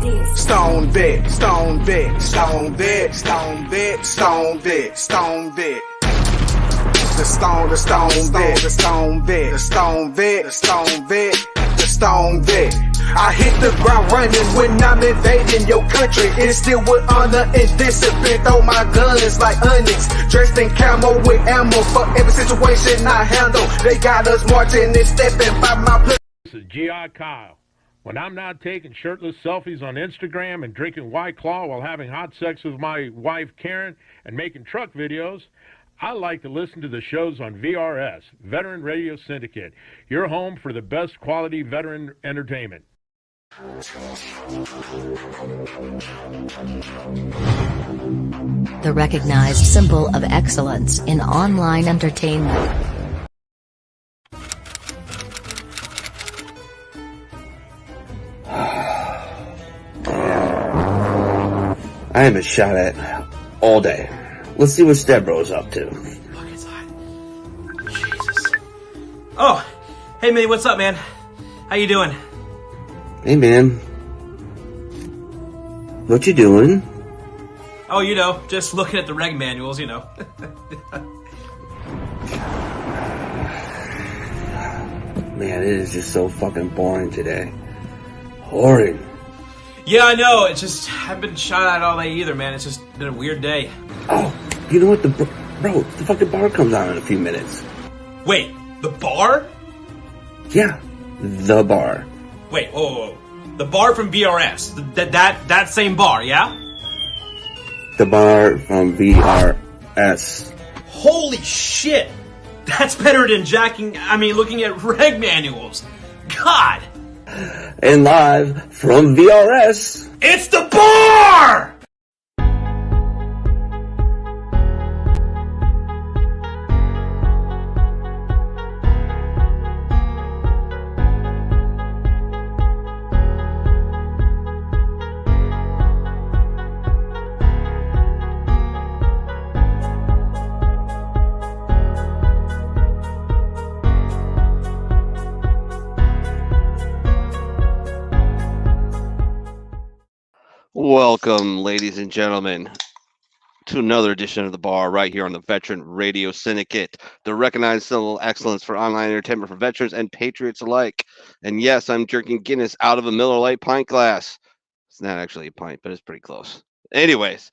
Stone vet, stone vet, stone vet, stone vet, stone vet, stone vet. The stone vet, the stone vet, the stone vet, the stone vet, the stone vet. I hit the ground running when I'm invading your country. It's still with honor and discipline. Throw my guns like onyx, dressed in camo with ammo for every situation I handle. They got us marching and stepping by my place. This is G.I. Kyle. When I'm not taking shirtless selfies on Instagram and drinking White Claw while having hot sex with my wife Karen and making truck videos, I like to listen to the shows on VRS, Veteran Radio Syndicate, your home for the best quality veteran entertainment. The recognized symbol of excellence in online entertainment. I haven't shot at all day. Let's see what Stebro's up to. Fuck, it's hot. Jesus. Oh, hey, Minnie, what's up, man? How you doing? Hey, man. What you doing? Oh, you know, just looking at the reg manuals, you know. Man, it is just so fucking boring today. Boring. Yeah, I know. It's just, I haven't been shot at all day either, man. It's just been a weird day. Oh, you know what? The fucking bar comes on in a few minutes. Wait, the bar? Yeah, the bar. Wait, whoa. The bar from BRS. That same bar, yeah? The bar from VRS. Holy shit! That's better than looking at reg manuals. God! And live from VRS. It's the bar! Welcome, ladies and gentlemen, to another edition of The Bar right here on the Veteran Radio Syndicate, the recognized symbol of excellence for online entertainment for veterans and patriots alike. And yes, I'm drinking Guinness out of a Miller Lite pint glass. It's not actually a pint, but it's pretty close. Anyways,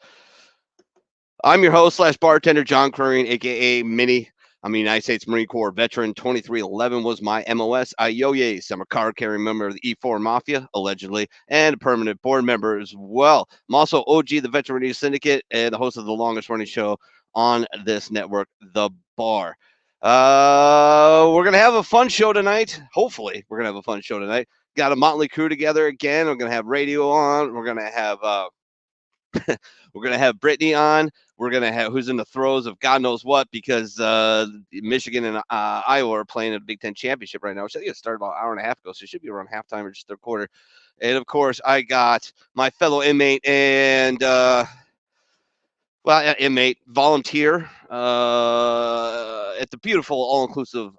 I'm your host / bartender, John Curran, a.k.a. Minnie. I'm a United States Marine Corps veteran. 2311 was my MOS. Yes, I'm a card-carrying member of the E4 Mafia, allegedly, and a permanent board member as well. I'm also OG, the Veteran Radio Syndicate, and the host of the longest-running show on this network, The Bar. We're going to have a fun show tonight. Hopefully, we're going to have a fun show tonight. Got a motley crew together again. We're going to have radio on. We're going to have Brittany on. We're going to have who's in the throes of God knows what because Michigan and Iowa are playing a Big Ten championship right now, which I think it started about an hour and a half ago, so it should be around halftime or just third quarter. And, of course, I got my fellow inmate and, inmate, volunteer at the beautiful all-inclusive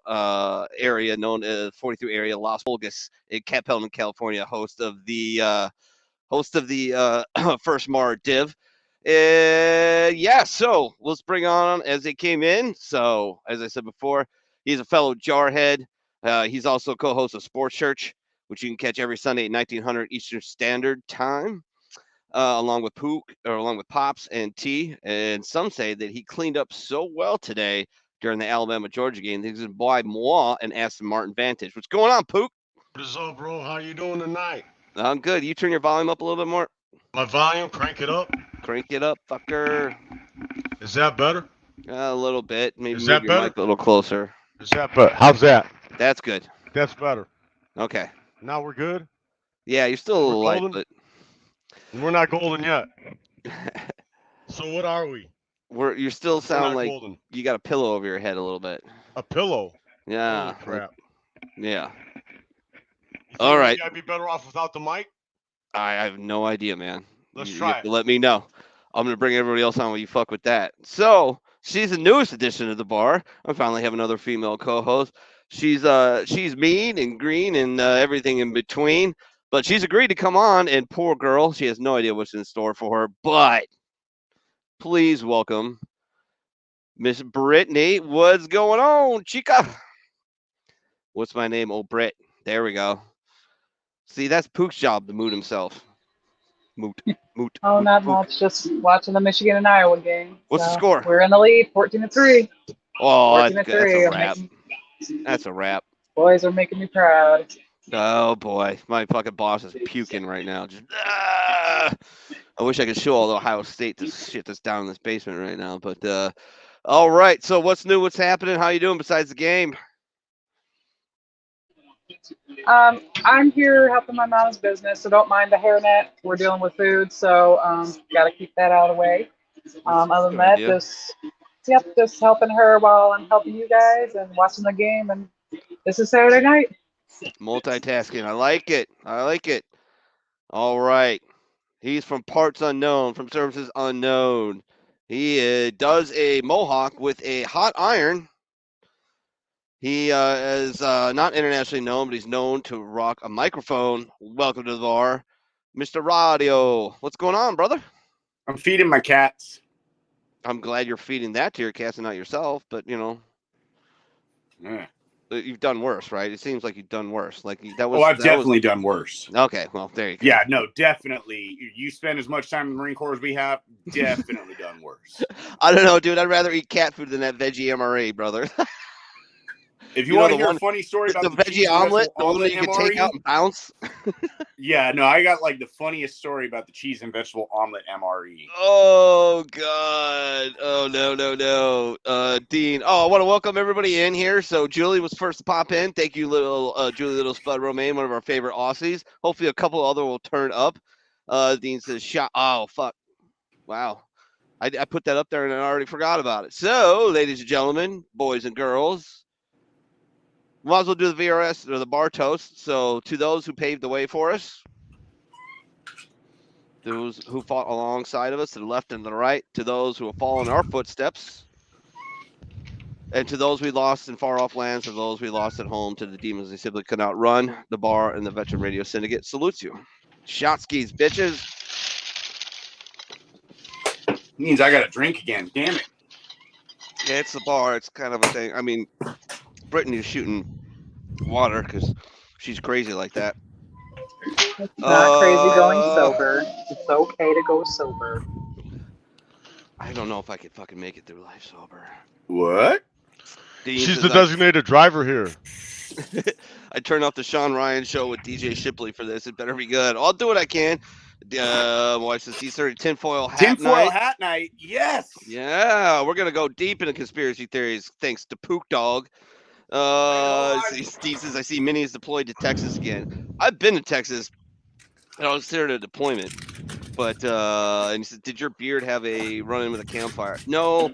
area known as 43 area, Las Vegas in Camp Pendleton, California, host of the First Mar Div. So let's bring on as they came in. So, as I said before, he's a fellow jarhead. He's also co-host of Sports Church, which you can catch every Sunday at 1900 Eastern Standard Time, along with Pops and T. And some say that he cleaned up so well today during the Alabama-Georgia game that he's going to buy moi and Aston Martin Vantage. What's going on, Pook? What is up, bro? How you doing tonight? I'm good. You turn your volume up a little bit more. My volume, crank it up. Crank it up, fucker. Is that better? A little bit. Maybe Is that move your better? mic a little closer. Is that better? How's that? That's good. That's better. Okay. Now we're good? Yeah, you're still a little light, golden? but We're not golden yet. So what are we? you're still sounding like golden. you got a pillow over your head a little bit. A pillow? Yeah. Holy crap. Yeah. You All right. I'd be better off without the mic? I have no idea, man. Let's You try have it. to let me know. I'm going to bring everybody else on when you fuck with that. So, she's the newest addition to the bar. I finally have another female co-host. She's mean and green and everything in between. But she's agreed to come on, and poor girl, she has no idea what's in store for her. But please welcome Miss Brittany. What's going on, chica? What's my name? Oh, Britt. There we go. See, that's Pook's job to moot himself. Moot. Oh, Moot, not Pook. much. Just watching the Michigan and Iowa game. What's the So, score? we're in the lead, 14-3. Oh, 14 to that's good. That's a 3. wrap. That's a wrap. Boys are making me proud. Oh boy, my fucking boss is puking right now. Just I wish I could show all the Ohio State this shit that's down in this basement right now. But all right. So what's new? What's happening? How you doing besides the game? I'm here helping my mom's business, so don't mind the hairnet. We're dealing with food, so got to keep that out of the way. Other than that, just helping her while I'm helping you guys and watching the game. And this is Saturday night. Multitasking. I like it. I like it. All right. He's from parts unknown, from services unknown. He does a mohawk with a hot iron. He is not internationally known, but he's known to rock a microphone. Welcome to the bar, Mr. Radio. What's going on, brother? I'm feeding my cats. I'm glad you're feeding that to your cats and not yourself, but you know, Yeah. you've done worse, right? It seems like you've done worse. Like that was. Oh, I've definitely done worse. Okay, well, there you go. Yeah, no, definitely. You spend as much time in the Marine Corps as we have, definitely done worse. I don't know, dude. I'd rather eat cat food than that veggie MRE, brother. If you want to hear a funny story about the veggie omelet, the one that you can take out and bounce. Yeah, no, I got like the funniest story about the cheese and vegetable omelet MRE. Oh God! Oh no! Dean. Oh, I want to welcome everybody in here. So Julie was first to pop in. Thank you, Julie Little Spud Romaine, one of our favorite Aussies. Hopefully, a couple other will turn up. Dean says, "Shot." Oh fuck! Wow. I put that up there and I already forgot about it. So, ladies and gentlemen, boys and girls. Might as well do the VRS or the bar toast. So, to those who paved the way for us, those who fought alongside of us, to the left and to the right, to those who have followed in our footsteps, and to those we lost in far off lands, to those we lost at home, to the demons they simply could not run, the bar and the Veteran Radio Syndicate salutes you. Shot skis, bitches. Means I got to drink again. Damn it. Yeah, it's the bar. It's kind of a thing. I mean, Brittany's shooting water because she's crazy like that. It's not crazy going sober. It's okay to go sober. I don't know if I could fucking make it through life sober. What? She's the designated driver here. I turned off the Sean Ryan show with DJ Shipley for this. It better be good. I'll do what I can. Watch this. T30 tinfoil hat night. Yes. Yeah, we're gonna go deep into conspiracy theories thanks to Pook Dog. Steve says I see minis deployed to Texas again. I've been to Texas. I was there at a deployment, but and he said, "Did your beard have a run-in with a campfire?" No.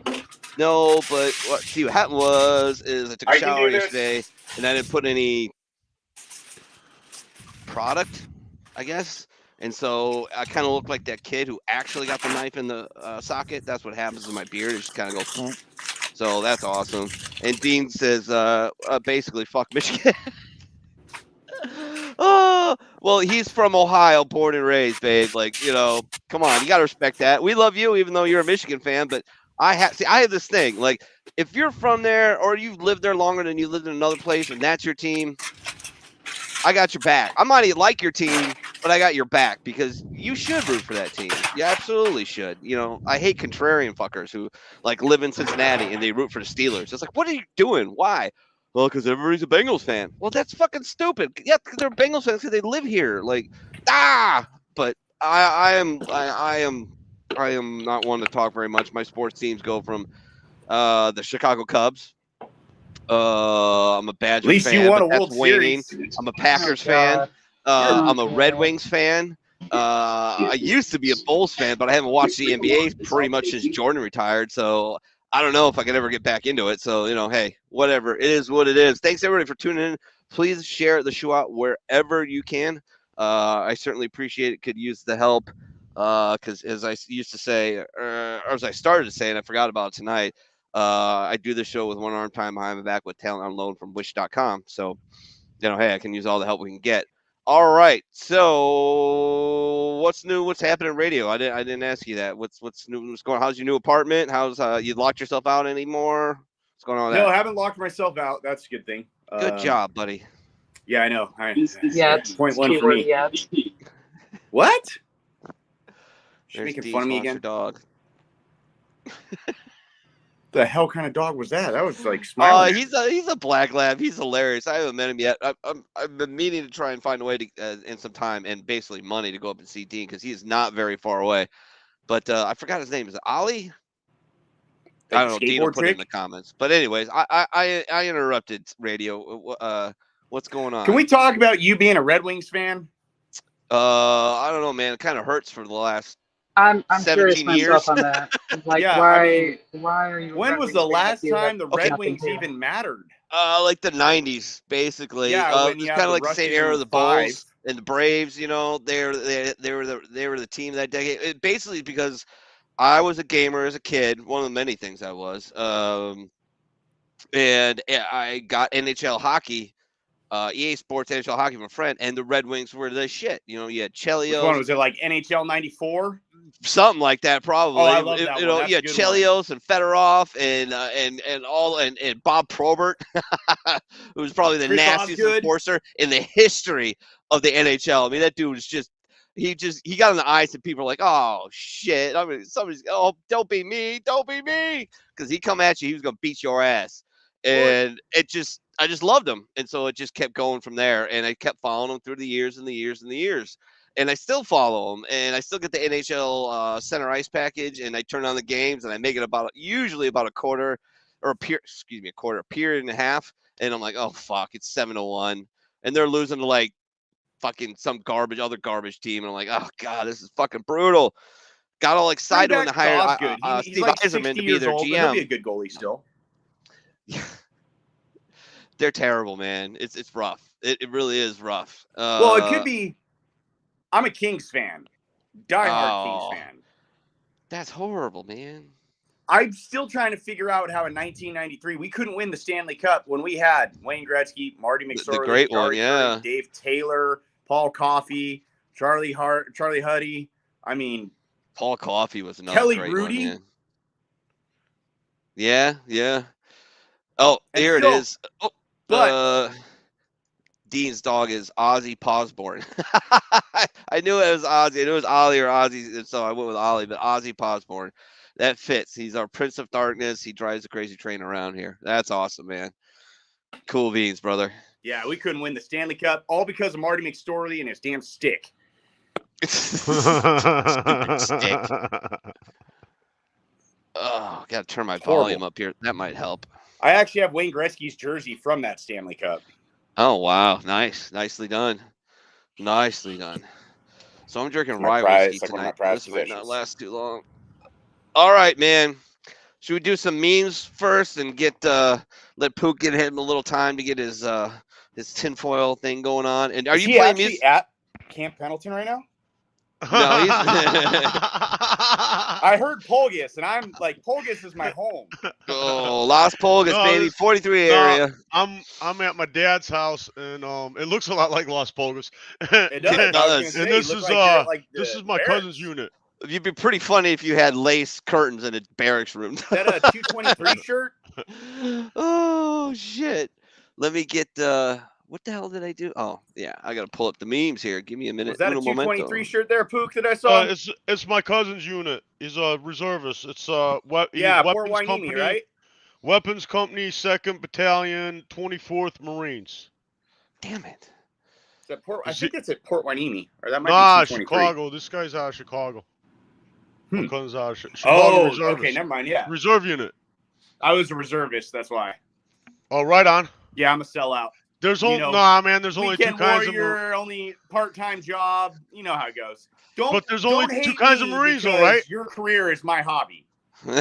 But what happened is I took a shower yesterday and I didn't put any product, I guess. And so I kind of look like that kid who actually got the knife in the socket. That's what happens to my beard. It just kind of goes. Boom. So that's awesome. And Dean says, basically, fuck Michigan. Oh, well, he's from Ohio, born and raised, babe. Like, you know, come on, you gotta respect that. We love you, even though you're a Michigan fan. But I have this thing. Like, if you're from there or you've lived there longer than you lived in another place, and that's your team, I got your back. I might like your team, but I got your back because you should root for that team. You absolutely should. You know, I hate contrarian fuckers who like live in Cincinnati and they root for the Steelers. It's like, what are you doing? Why? Well, because everybody's a Bengals fan. Well, that's fucking stupid. Yeah, because they're Bengals fans because they live here. Like, But I am not one to talk very much. My sports teams go from the Chicago Cubs. I'm a Badgers fan. At least you won a World Series. I'm a Packers fan. I'm a Red Wings fan. I used to be a Bulls fan, but I haven't watched the NBA pretty much since Jordan retired. So I don't know if I could ever get back into it. So, you know, hey, whatever. It is what it is. Thanks, everybody, for tuning in. Please share the show out wherever you can. I certainly appreciate it. Could use the help because as I used to say, or as I started to say, and I forgot about it tonight, I do the show with one arm tied behind my back with talent on loan from wish.com. So, you know, hey, I can use all the help we can get. All right. So what's new? What's happening in radio? I didn't ask you that. What's new? What's going on? How's your new apartment? How's you locked yourself out anymore? What's going on with No, that? I haven't locked myself out. That's a good thing. Good job, buddy. Yeah, I know. Yet. Point one for Keyword me. yet. What? She's There's making Dee's fun of me monster again. dog. The hell kind of dog was that? That was like smiling. He's a black lab. He's hilarious. I haven't met him yet. I've been meaning to try and find a way to in some time and basically money to go up and see Dean because he is not very far away. But I forgot his name. Is it Ollie? I don't know. Dean will put it in the comments. But anyways, I interrupted radio. What's going on? Can we talk about you being a Red Wings fan? I don't know, man. It kind of hurts for the last. I'm curious 17 myself years. on that. Like, Yeah, why? I mean, why are you? a When Red was Wings the fan last if you have time the Red nothing Wings to- even mattered? Like the 90s, basically. Yeah, when you it's have kind of the like the same Russian era of the five. Bulls and the Braves. You know, they were the team that decade. It basically because I was a gamer as a kid, one of the many things I was. And I got NHL hockey, EA Sports NHL hockey from a friend, and the Red Wings were the shit. You know, you had Which one Chelios, was it? Like NHL '94? something like that, probably. Oh, I love that You one. know, That's you a had good one. Chelios and Fedorov and Bob Probert, who was probably the Chris nastiest Osgood. enforcer in the history of the NHL. I mean, that dude was just he got in the eyes and people are like, oh shit. I mean, don't be me, because he come at you, he was gonna beat your ass. And I just loved him, and so it just kept going from there. And I kept following him through the years and the years and the years. And I still follow him, and I still get the NHL center ice package, and I turn on the games, and I make it usually about a quarter or a period and a half, and I'm like, oh fuck, it's 7-1, and they're losing to like fucking some other garbage team, and I'm like, oh god, this is fucking brutal. Got all excited when they hired He's Steve like Yzerman 60 to be years their old, but he'll be a GM. good goalie still. They're terrible, man. It's rough. It really is rough. Well, it could be. I'm a Kings fan, diehard Kings fan. That's horrible, man. I'm still trying to figure out how in 1993 we couldn't win the Stanley Cup when we had Wayne Gretzky, Marty McSorley, the great one, Jari yeah. Kurri, Dave Taylor, Paul Coffey, Charlie Huddy. I mean, Paul Coffey was another Kelly great Rudy. one, man. Yeah. Oh, And here still- it is. but- Dean's dog is Ozzy Posborn. I knew it was Ozzy. I knew it was Ollie or Ozzy, so I went with Ollie, but Ozzy Posborn. That fits. He's our Prince of Darkness. He drives a crazy train around here. That's awesome, man. Cool beans, brother. Yeah, we couldn't win the Stanley Cup, all because of Marty McSorley and his damn stick. Stupid stick. Oh, gotta turn my volume up here. That might help. I actually have Wayne Gretzky's jersey from that Stanley Cup. Oh wow, nicely done. Nicely done. So I'm drinking rye prize, whiskey like one of my tonight. prized This might not possessions. last too long. All right, man. Should we do some memes first and get let Pook get him a little time to get his tinfoil thing going on? And are Is you he playing actually music? at Camp Pendleton right now? No, he's I heard Polgus, and I'm like, Polgus is my home. oh Las Polgas, No, baby, this- 43 no. area. I'm at my dad's house, and it looks a lot like Las Polgas. It does. It I was does. gonna say, And you this look is like you're at, like, this the is my barracks. cousin's unit. It'd be pretty funny if you had lace curtains in a barracks room. Is that a 223 shirt? Oh shit! Let me get what the hell did I do? Oh yeah, I gotta pull up the memes here. Give me a minute. Was that a Uno momento. 223 shirt there, Pook, that I saw? It's my cousin's unit. He's a reservist. It's yeah, Port weapons Wainimi, company, right? Weapons Company, 2nd Battalion, 24th Marines. Damn it! Is that Port, I Is think it's at Port Wainimi, or that might Nah, be 223. Chicago. This guy's out of Chicago. My Hmm. cousin's out of Chicago. Oh, reservist. okay, never mind. Yeah, Reserve unit. I was a reservist. That's why. Oh, right on. Yeah, I'm a sellout. There's You only know, nah, man. There's only two Weekend kinds of warrior, only part-time job. You know how it goes. But there's only don't two hate kinds of me Marines, though, because right? Your career is my hobby. Oh,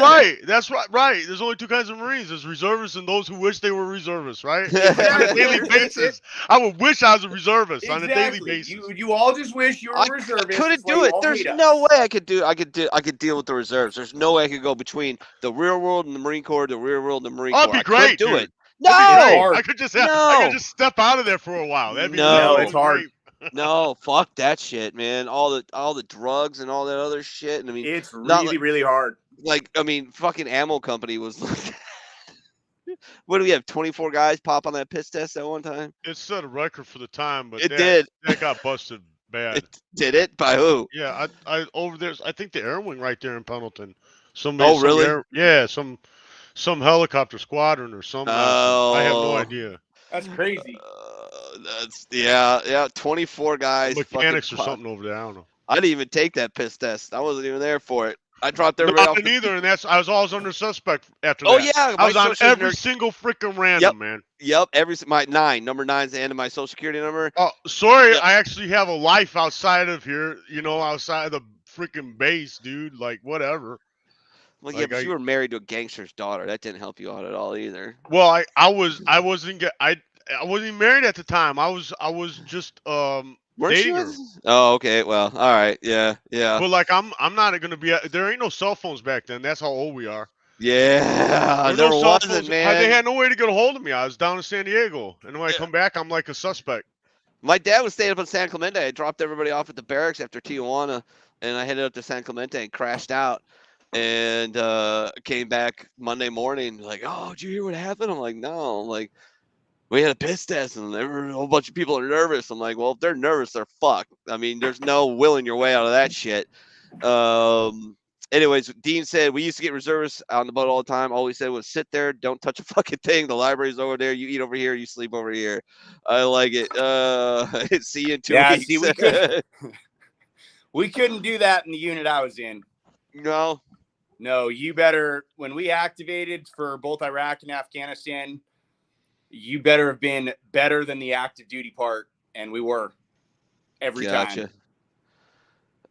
right. That's right. Right. There's only two kinds of Marines. There's reservists and those who wish they were reservists, right? On a daily basis. I would wish I was a reservist on a daily basis. You all just wish you were a reservist. I couldn't That's why do you it. all There's hate us. no way I could deal with the reserves. There's no way I could go between the real world and the Marine Corps, the real world and the Marine Oh, Corps. it'd be I couldn't great, do dude. it. No, hard. I could just No. step out of there for a while. That'd be No. really it's hard. great. no, fuck that shit, man. All the drugs and all that other shit. And I mean, It's not really, really hard. like I mean, fucking ammo company was like, what do we have? 24 guys pop on that piss test at one time. It set a record for the time, but It did. that got busted bad. It did it by who? Yeah, I over there. I think the air wing right there in Pendleton. Oh, really? Some helicopter squadron or something. I have no Oh. idea. That's crazy. That's yeah. 24 guys. Mechanics or fucking something over there. I don't know. I didn't even take that piss test. I wasn't even there for it. I dropped No, everybody I off. didn't either, and I was always under suspect after Oh that. yeah, I was my on social every nerd- single freaking random, man. Yep, my number 9's the end of my social security number. Oh, sorry, Yep. I actually have a life outside of here. Outside of the freaking base, dude. Like whatever. Well, yeah, but you were married to a gangster's daughter. That didn't help you out at all either. Well, I wasn't even married at the time. I was just Weren't dating you? her. Oh, okay. Well, all right. Yeah. But like I'm not gonna be. There ain't no cell phones back then. That's how old we are. Yeah, There there no cell wasn't, phones. man. They had no way to get a hold of me. I was down in San Diego, and when I come back, I'm like a suspect. My dad was staying up in San Clemente. I dropped everybody off at the barracks after Tijuana, and I headed up to San Clemente and crashed out. And came back Monday morning, like, oh, did you hear what happened? I'm like, no. I'm like, we had a piss test, and a whole bunch of people are nervous. I'm like, well, if they're nervous, they're fucked. I mean, there's no willing your way out of that shit. Anyways, Dean said we used to get reservists on the boat all the time. All we said was sit there, don't touch a fucking thing. The library's over there. You eat over here. You sleep over here. I like it. See you in 2 weeks. See, we couldn't do that in the unit I was in. No, you better. When we activated for both Iraq and Afghanistan, you better have been better than the active duty part, and we were every time.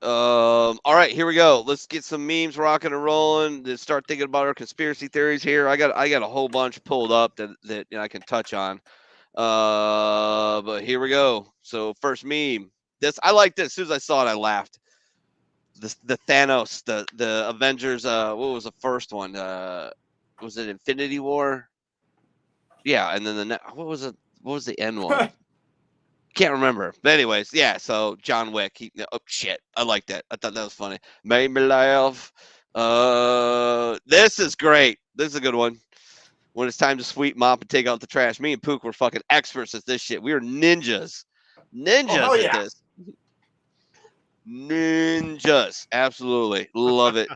All right, here we go. Let's get some memes rocking and rolling. Let's start thinking about our conspiracy theories here. I got a whole bunch pulled up that I can touch on. But here we go. So first meme. I like this. As soon as I saw it, I laughed. The Thanos, the Avengers. What was the first one? Was it Infinity War? Yeah, and then what was it? What was the end one? Can't remember. But anyways, yeah. So John Wick. Oh shit, I like that. I thought that was funny. Made me laugh. This is great. This is a good one. When it's time to sweep, mop, and take out the trash. Me and Pook were fucking experts at this shit. We were ninjas at this. Ninjas, absolutely love it.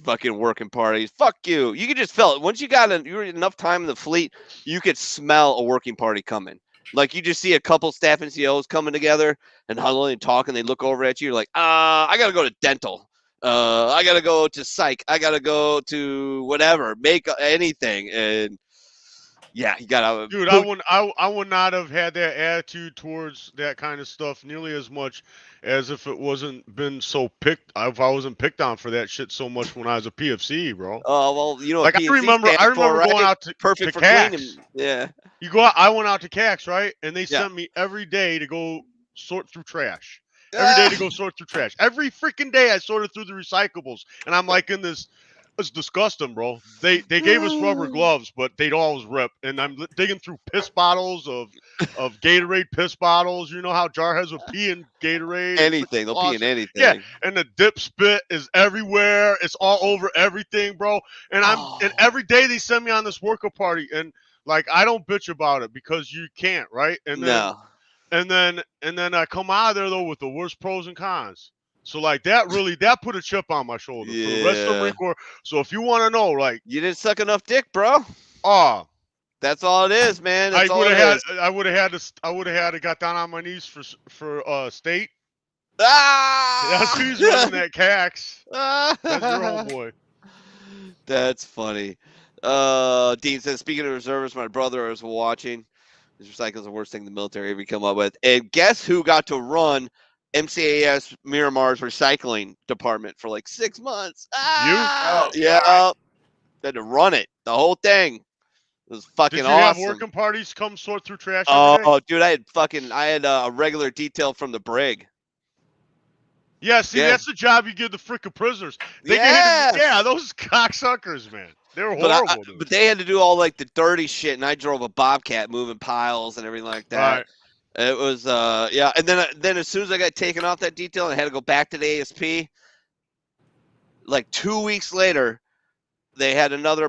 Fucking working parties, fuck you. You could just feel it once you were enough time in the fleet. You could smell a working party coming. Like you just see a couple staff NCOs coming together and huddling and talking. They look over at you. You're like, I gotta go to dental. I gotta go to psych. I gotta go to whatever, make anything. And yeah, you gotta. Dude, I would not have had that attitude towards that kind of stuff nearly as much as if it wasn't been so picked. If I wasn't picked on for that shit so much when I was a PFC, bro. Oh well, you know. Like I remember going out to perfect for CAX. cleaning. Yeah. You go out. I went out to CAX, right? And they Yeah. sent me every day to go sort through trash. Every day to go sort through trash. Every freaking day I sorted through the recyclables, and I'm like in this. It's disgusting, bro. They gave us rubber gloves, but they'd always rip. And I'm digging through piss bottles of Gatorade piss bottles. You know how Jarheads will pee in Gatorade. Anything. They'll pee in anything. Yeah, and the dip spit is everywhere. It's all over everything, bro. And and every day they send me on this worker party, and like I don't bitch about it because you can't, right? And then and then I come out of there though with the worst pros and cons. So like that put a chip on my shoulder for the rest of the Marine Corps. So if you want to know, like you didn't suck enough dick, bro. That's all it is, man. I would have had to got down on my knees for state. That's who's running that CAX. That's your old boy. That's funny. Dean says, speaking of reservists, my brother is watching. This recycle is the worst thing the military ever come up with. And guess who got to run MCAS Miramar's recycling department for like 6 months? Yeah. Had to run it, the whole thing. It was fucking awesome. Did you have working parties come sort through trash every day? Dude, I had a regular detail from the brig. Yeah, see, that's the job you give the freaking prisoners. They get hit, those cocksuckers, man. They were horrible, dude. But they had to do all like the dirty shit, and I drove a Bobcat moving piles and everything like that. Right. It was yeah, and then as soon as I got taken off that detail and I had to go back to the ASP, like 2 weeks later, they had another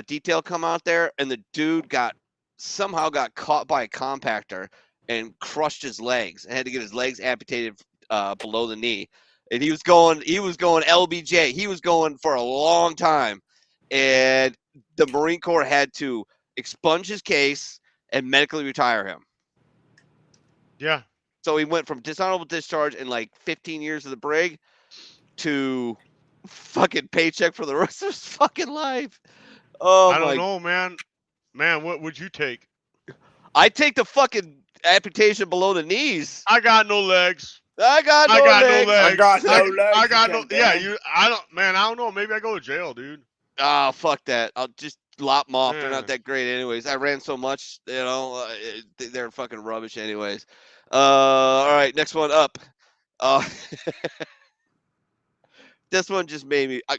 detail come out there, and the dude somehow got caught by a compactor and crushed his legs and had to get his legs amputated below the knee. And he was going LBJ. He was going for a long time, and the Marine Corps had to expunge his case and medically retire him. Yeah. So he went from dishonorable discharge in like 15 years of the brig to fucking paycheck for the rest of his fucking life. Oh, I don't know, man. Man, what would you take? I take the fucking amputation below the knees. I got no legs. I got no legs. I got no. Yeah, I don't know. Maybe I go to jail, dude. Oh, fuck that. I'll just lop them off. Yeah. They're not that great anyways. I ran so much, they're fucking rubbish anyways. All right, next one up. This one just made me. I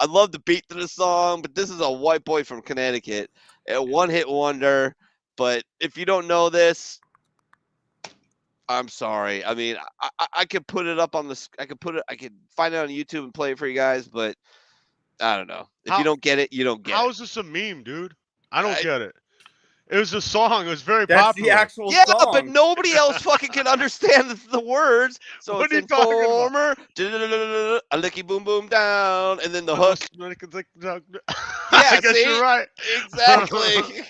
love the beat to the song, but this is a white boy from Connecticut, a one-hit wonder. But if you don't know this, I'm sorry. I mean, I could put it up on the. I could find it on YouTube and play it for you guys, but I don't know. If you don't get it, you don't get it. How is this a meme, dude? I don't get it. It was a song. It was very That's popular. The actual yeah, song. but nobody else fucking can understand the words. So what it's are you talking Informer, a licky boom boom down, and then the hook. Yeah, I guess you're right. Exactly.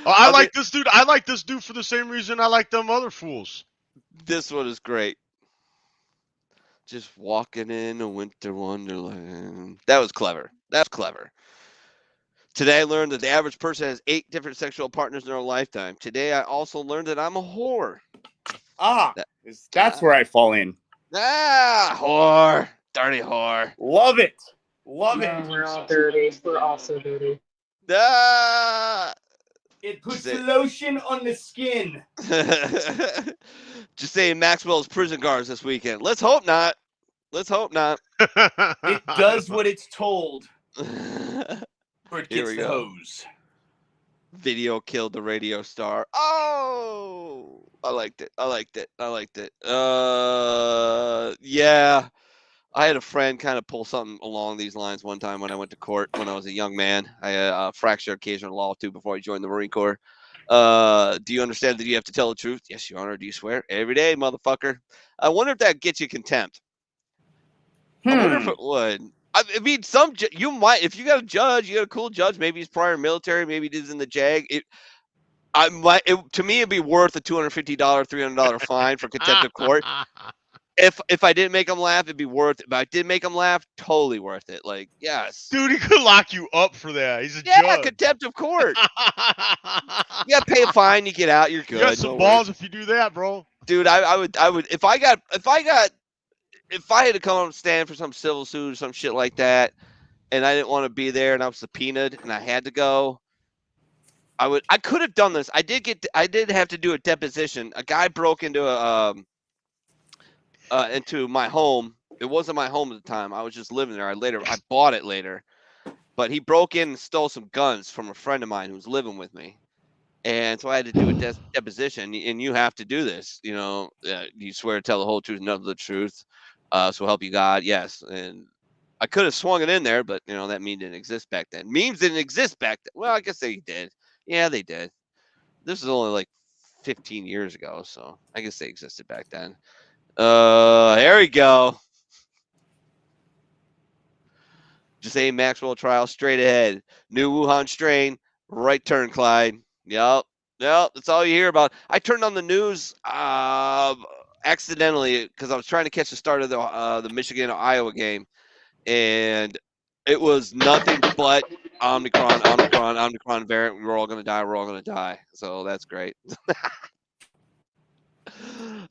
I like this dude. I like this dude for the same reason I like them other fools. This one is great. Just walking in a winter wonderland. That was clever. That's clever. Today I learned that the average person has 8 different sexual partners in their lifetime. Today I also learned that I'm a whore. That's where I fall in. Whore. Dirty whore. Love it. Love it. We're all dirty. We're all so dirty. It puts lotion on the skin. Just saying Maxwell's prison guards this weekend. Let's hope not. Let's hope not. It does what it's told. Or it gets the hose. Video killed the radio star. Oh, I liked it. Yeah. I had a friend kind of pull something along these lines one time when I went to court when I was a young man. I fractured occasional law too before I joined the Marine Corps. Do you understand that you have to tell the truth? Yes, Your Honor. Do you swear? Every day, motherfucker. I wonder if that gets you contempt. I wonder if it would. I mean, you might, if you got a judge, you got a cool judge. Maybe he's prior military. Maybe he's in the JAG. To me, it'd be worth a $250, $300 fine for contempt of court. If I didn't make him laugh, it'd be worth it. But I did make him laugh, totally worth it. Like, yes. Dude, he could lock you up for that. He's a judge. Yeah, contempt of court. You gotta pay a fine, you get out, you're good. You got some balls if you do that, bro. Dude, I would if I had to come and stand for some civil suit or some shit like that, and I didn't want to be there and I was subpoenaed and I had to go, I could have done this. I did have to do a deposition. A guy broke into my home. It wasn't my home at the time. I was just living there. I bought it later. But he broke in and stole some guns from a friend of mine who was living with me. And so I had to do a deposition, and you have to do this. You know, you swear to tell the whole truth, nothing but the truth. So help you God, yes. And I could have swung it in there, but, you know, that meme didn't exist back then. Memes didn't exist back then. Well, I guess they did. Yeah, they did. This is only like 15 years ago, so I guess they existed back then. There we go. Just a Maxwell trial straight ahead. New Wuhan strain, right turn, Clyde. Yep, that's all you hear about. I turned on the news accidentally because I was trying to catch the start of the Michigan-Iowa game, and it was nothing but Omicron variant. We're all going to die. So that's great.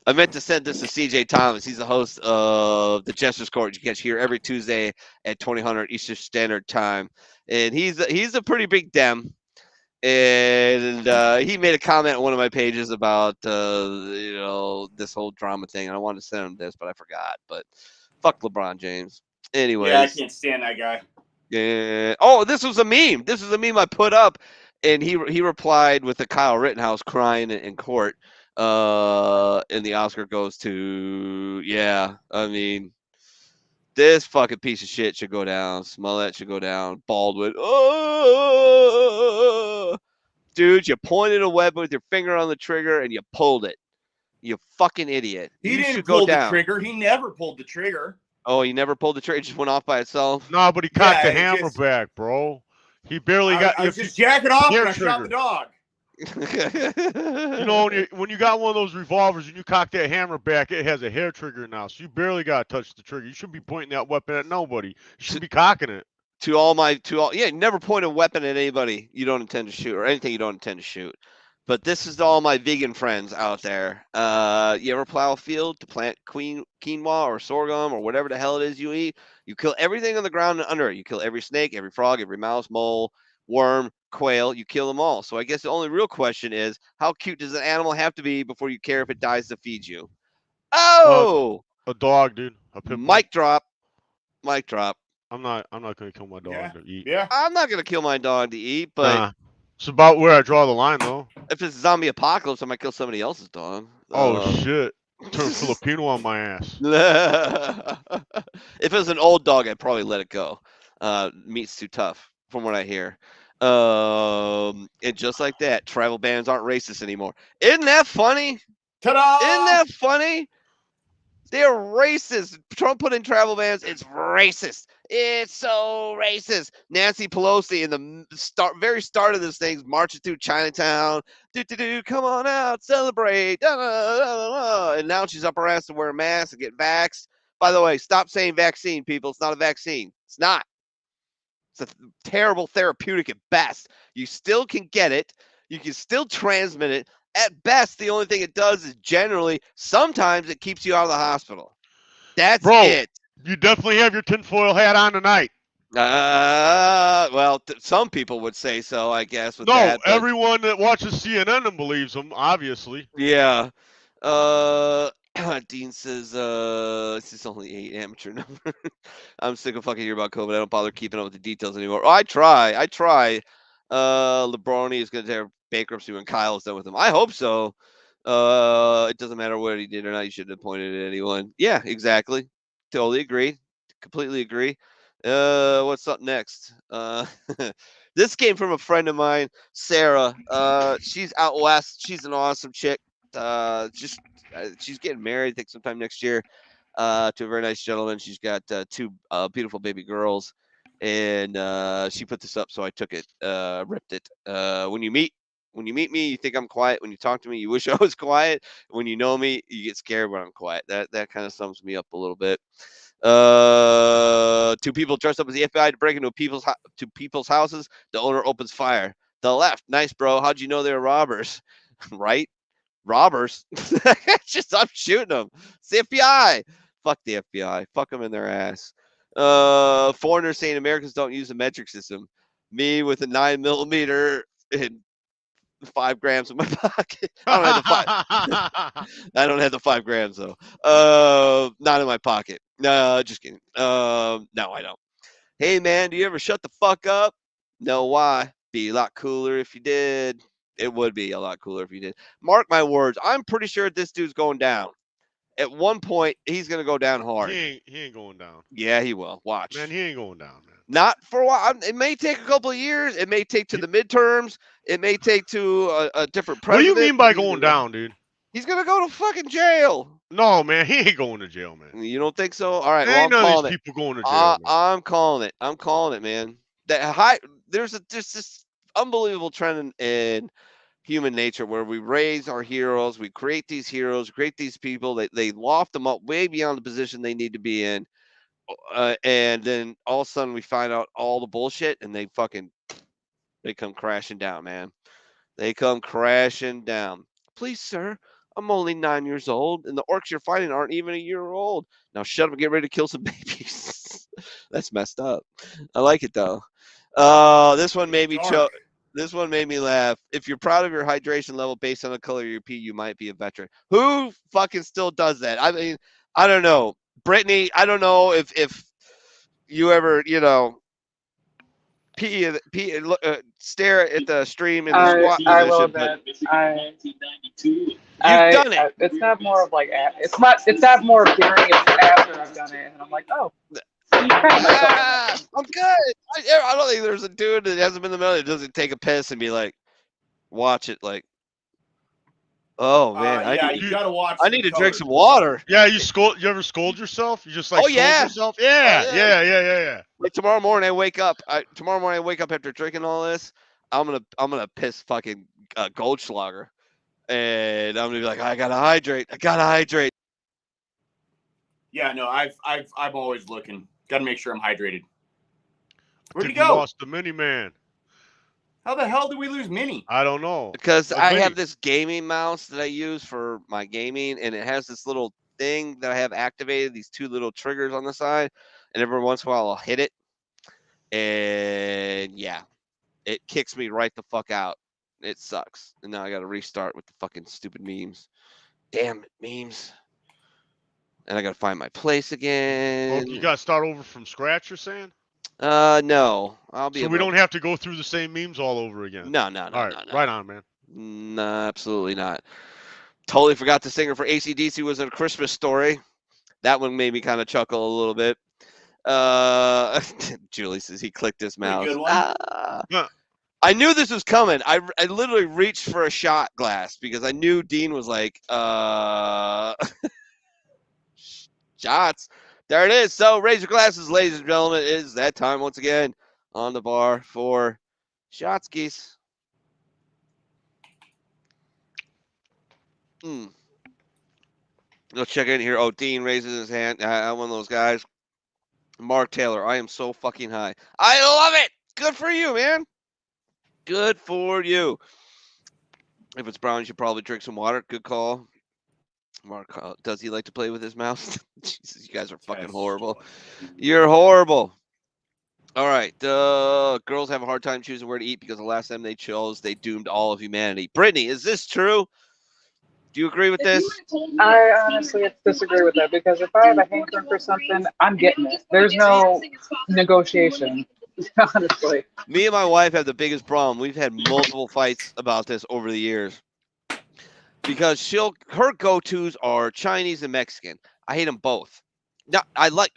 I meant to send this to CJ Thomas. He's the host of the Jester's Court. You catch here every Tuesday at 2000 Eastern Standard Time, and he's a pretty big dem. And he made a comment on one of my pages about this whole drama thing. And I wanted to send him this, but I forgot. But fuck LeBron James. Anyways. Yeah, I can't stand that guy. Yeah. Oh, this was a meme. This was a meme I put up, and he replied with the Kyle Rittenhouse crying in court. And the Oscar goes to, yeah. I mean, this fucking piece of shit should go down. Smollett should go down. Baldwin. Oh, dude, you pointed a weapon with your finger on the trigger and you pulled it. You fucking idiot. He You didn't should pull go the down. trigger. He never pulled the trigger. Oh, he never pulled the trigger. It just went off by itself. No, but he cocked the it hammer just- back, bro. He barely I got. was just jacking off hair when I shot trigger. the dog. You know, when you got one of those revolvers and you cock that hammer back, it has a hair trigger now, so you barely got to touch the trigger. You shouldn't be pointing that weapon at nobody. You should be cocking it. Never point a weapon at anybody you don't intend to shoot or anything you don't intend to shoot. But this is to all my vegan friends out there. You ever plow a field to plant quinoa or sorghum or whatever the hell it is you eat? You kill everything on the ground and under it. You kill every snake, every frog, every mouse, mole, worm, quail. You kill them all. So I guess the only real question is, how cute does an animal have to be before you care if it dies to feed you? Oh! A dog, dude. A pit bull. Mic drop. Mic drop. I'm not gonna kill my dog to eat. Yeah. I'm not gonna kill my dog to eat, but it's about where I draw the line, though. if it's a zombie apocalypse, I might kill somebody else's dog. Oh shit! Turn Filipino on my ass. If it was an old dog, I'd probably let it go. Meat's too tough, from what I hear. And just like that, travel bans aren't racist anymore. Isn't that funny? Ta-da! Isn't that funny? They're racist. Trump put in travel bans. It's racist. It's so racist. Nancy Pelosi in the very start of this thing marching through Chinatown. Come on out, celebrate. Da, da, da, da. And now she's up her ass to wear a mask and get vaxxed. By the way, stop saying vaccine, people. It's not a vaccine. It's not. It's a terrible therapeutic at best. You still can get it. You can still transmit it. At best, the only thing it does is generally, sometimes it keeps you out of the hospital. That's it. You definitely have your tinfoil hat on tonight. Well, some people would say so, I guess. Everyone that watches CNN and believes them, obviously. Yeah. Dean says, this is only 8 amateur number. I'm sick of fucking hearing about COVID. I don't bother keeping up with the details anymore. Oh, I try. LeBron is going to have bankruptcy when Kyle's done with him. I hope so. It doesn't matter what he did or not. You shouldn't have pointed at anyone. Yeah, exactly. Totally agree. Completely agree. What's up next? This came from a friend of mine, Sarah. She's out west. She's an awesome chick. She's getting married, I think, sometime next year, to a very nice gentleman. She's got 2 beautiful baby girls, and she put this up, so I took it, ripped it. When you meet me, you think I'm quiet. When you talk to me, you wish I was quiet. When you know me, you get scared when I'm quiet. That kind of sums me up a little bit. 2 people dressed up as the FBI to break into people's houses. The owner opens fire. The left, nice bro. How'd you know they were robbers? Right? Robbers. Just I'm shooting them. It's the FBI. Fuck the FBI. Fuck them in their ass. Foreigners saying Americans don't use the metric system. Me with a 9mm and 5 grams in my pocket. I don't have the 5 grams though. Not in my pocket. No, just kidding. No, I don't. Hey man, do you ever shut the fuck up? No, why? Be a lot cooler if you did. It would be a lot cooler if you did. Mark my words. I'm pretty sure this dude's going down. At one point, he's gonna go down hard. He ain't going down. Yeah, he will. Watch. Man, he ain't going down, man. Not for a while. It may take a couple of years. It may take to the midterms. It may take to a different president. What do you mean by going down, dude? He's gonna go to fucking jail. No, man, he ain't going to jail, man. You don't think so? All right. There ain't well, I'm none of calling these people going to jail. I'm calling it. I'm calling it, man. There's this unbelievable trend in human nature where we raise our heroes, we create these heroes, create these people. They loft them up way beyond the position they need to be in, and then all of a sudden we find out all the bullshit, and they come crashing down, man. They come crashing down. Please, sir, I'm only 9 years old, and the orcs you're fighting aren't even a year old. Now shut up and get ready to kill some babies. That's messed up. I like it though. This one made me choke. This one made me laugh. If you're proud of your hydration level based on the color of your pee, you might be a veteran. Who fucking still does that? I mean, I don't know. Brittany, I don't know if you ever, stare at the stream in the squat position. I love but that. You've done it. It's not more of like it's not more of during. It's after I've done it, and I'm like, oh. I'm good. I don't think there's a dude that hasn't been in the middle that doesn't take a piss and be like, watch it like, oh man, you gotta watch. I need to drink some water. Yeah, you ever scold yourself? You just like scold yourself? Oh, Yeah. Like tomorrow morning I wake up after drinking all this, I'm gonna piss fucking Goldschlager, and I'm gonna be like, I gotta hydrate. Yeah, no, I'm always looking. Got to make sure I'm hydrated. Where'd he go? go? Lost the mini man. How the hell did we lose Mini? I don't know. Because I have this gaming mouse that I use for my gaming, and it has this little thing that I have activated, these two little triggers on the side, and every once in a while I'll hit it, and yeah, it kicks me right the fuck out. It sucks. And now I got to restart with the fucking stupid memes. Damn it, memes. And I got to find my place again. Oh, you got to start over from scratch, you're saying? No. So we don't have to go through the same memes all over again? No. All right, right on, man. No, absolutely not. Totally forgot the singer for AC/DC was in A Christmas Story. That one made me kind of chuckle a little bit. Julie says he clicked his mouse. Good one. I knew this was coming. I literally reached for a shot glass because I knew Dean was like, shots. There it is. So raise your glasses, ladies and gentlemen. It is that time once again on the bar for shots, geese. Let's check in here. Oh, Dean raises his hand. I'm one of those guys. Mark Taylor, I am so fucking high. I love it. Good for you, man. Good for you. If it's brown, you should probably drink some water. Good call. Mark, does he like to play with his mouse? Jesus, you guys are fucking horrible. You're horrible. All right. Girls have a hard time choosing where to eat because the last time they chose, they doomed all of humanity. Brittany, is this true? Do you agree with this? I honestly disagree with that because if I have a hankering for something, I'm getting it. There's no negotiation, honestly. Me and my wife have the biggest problem. We've had multiple fights about this over the years. Because her go-tos are Chinese and Mexican. I hate them both. Now, I like.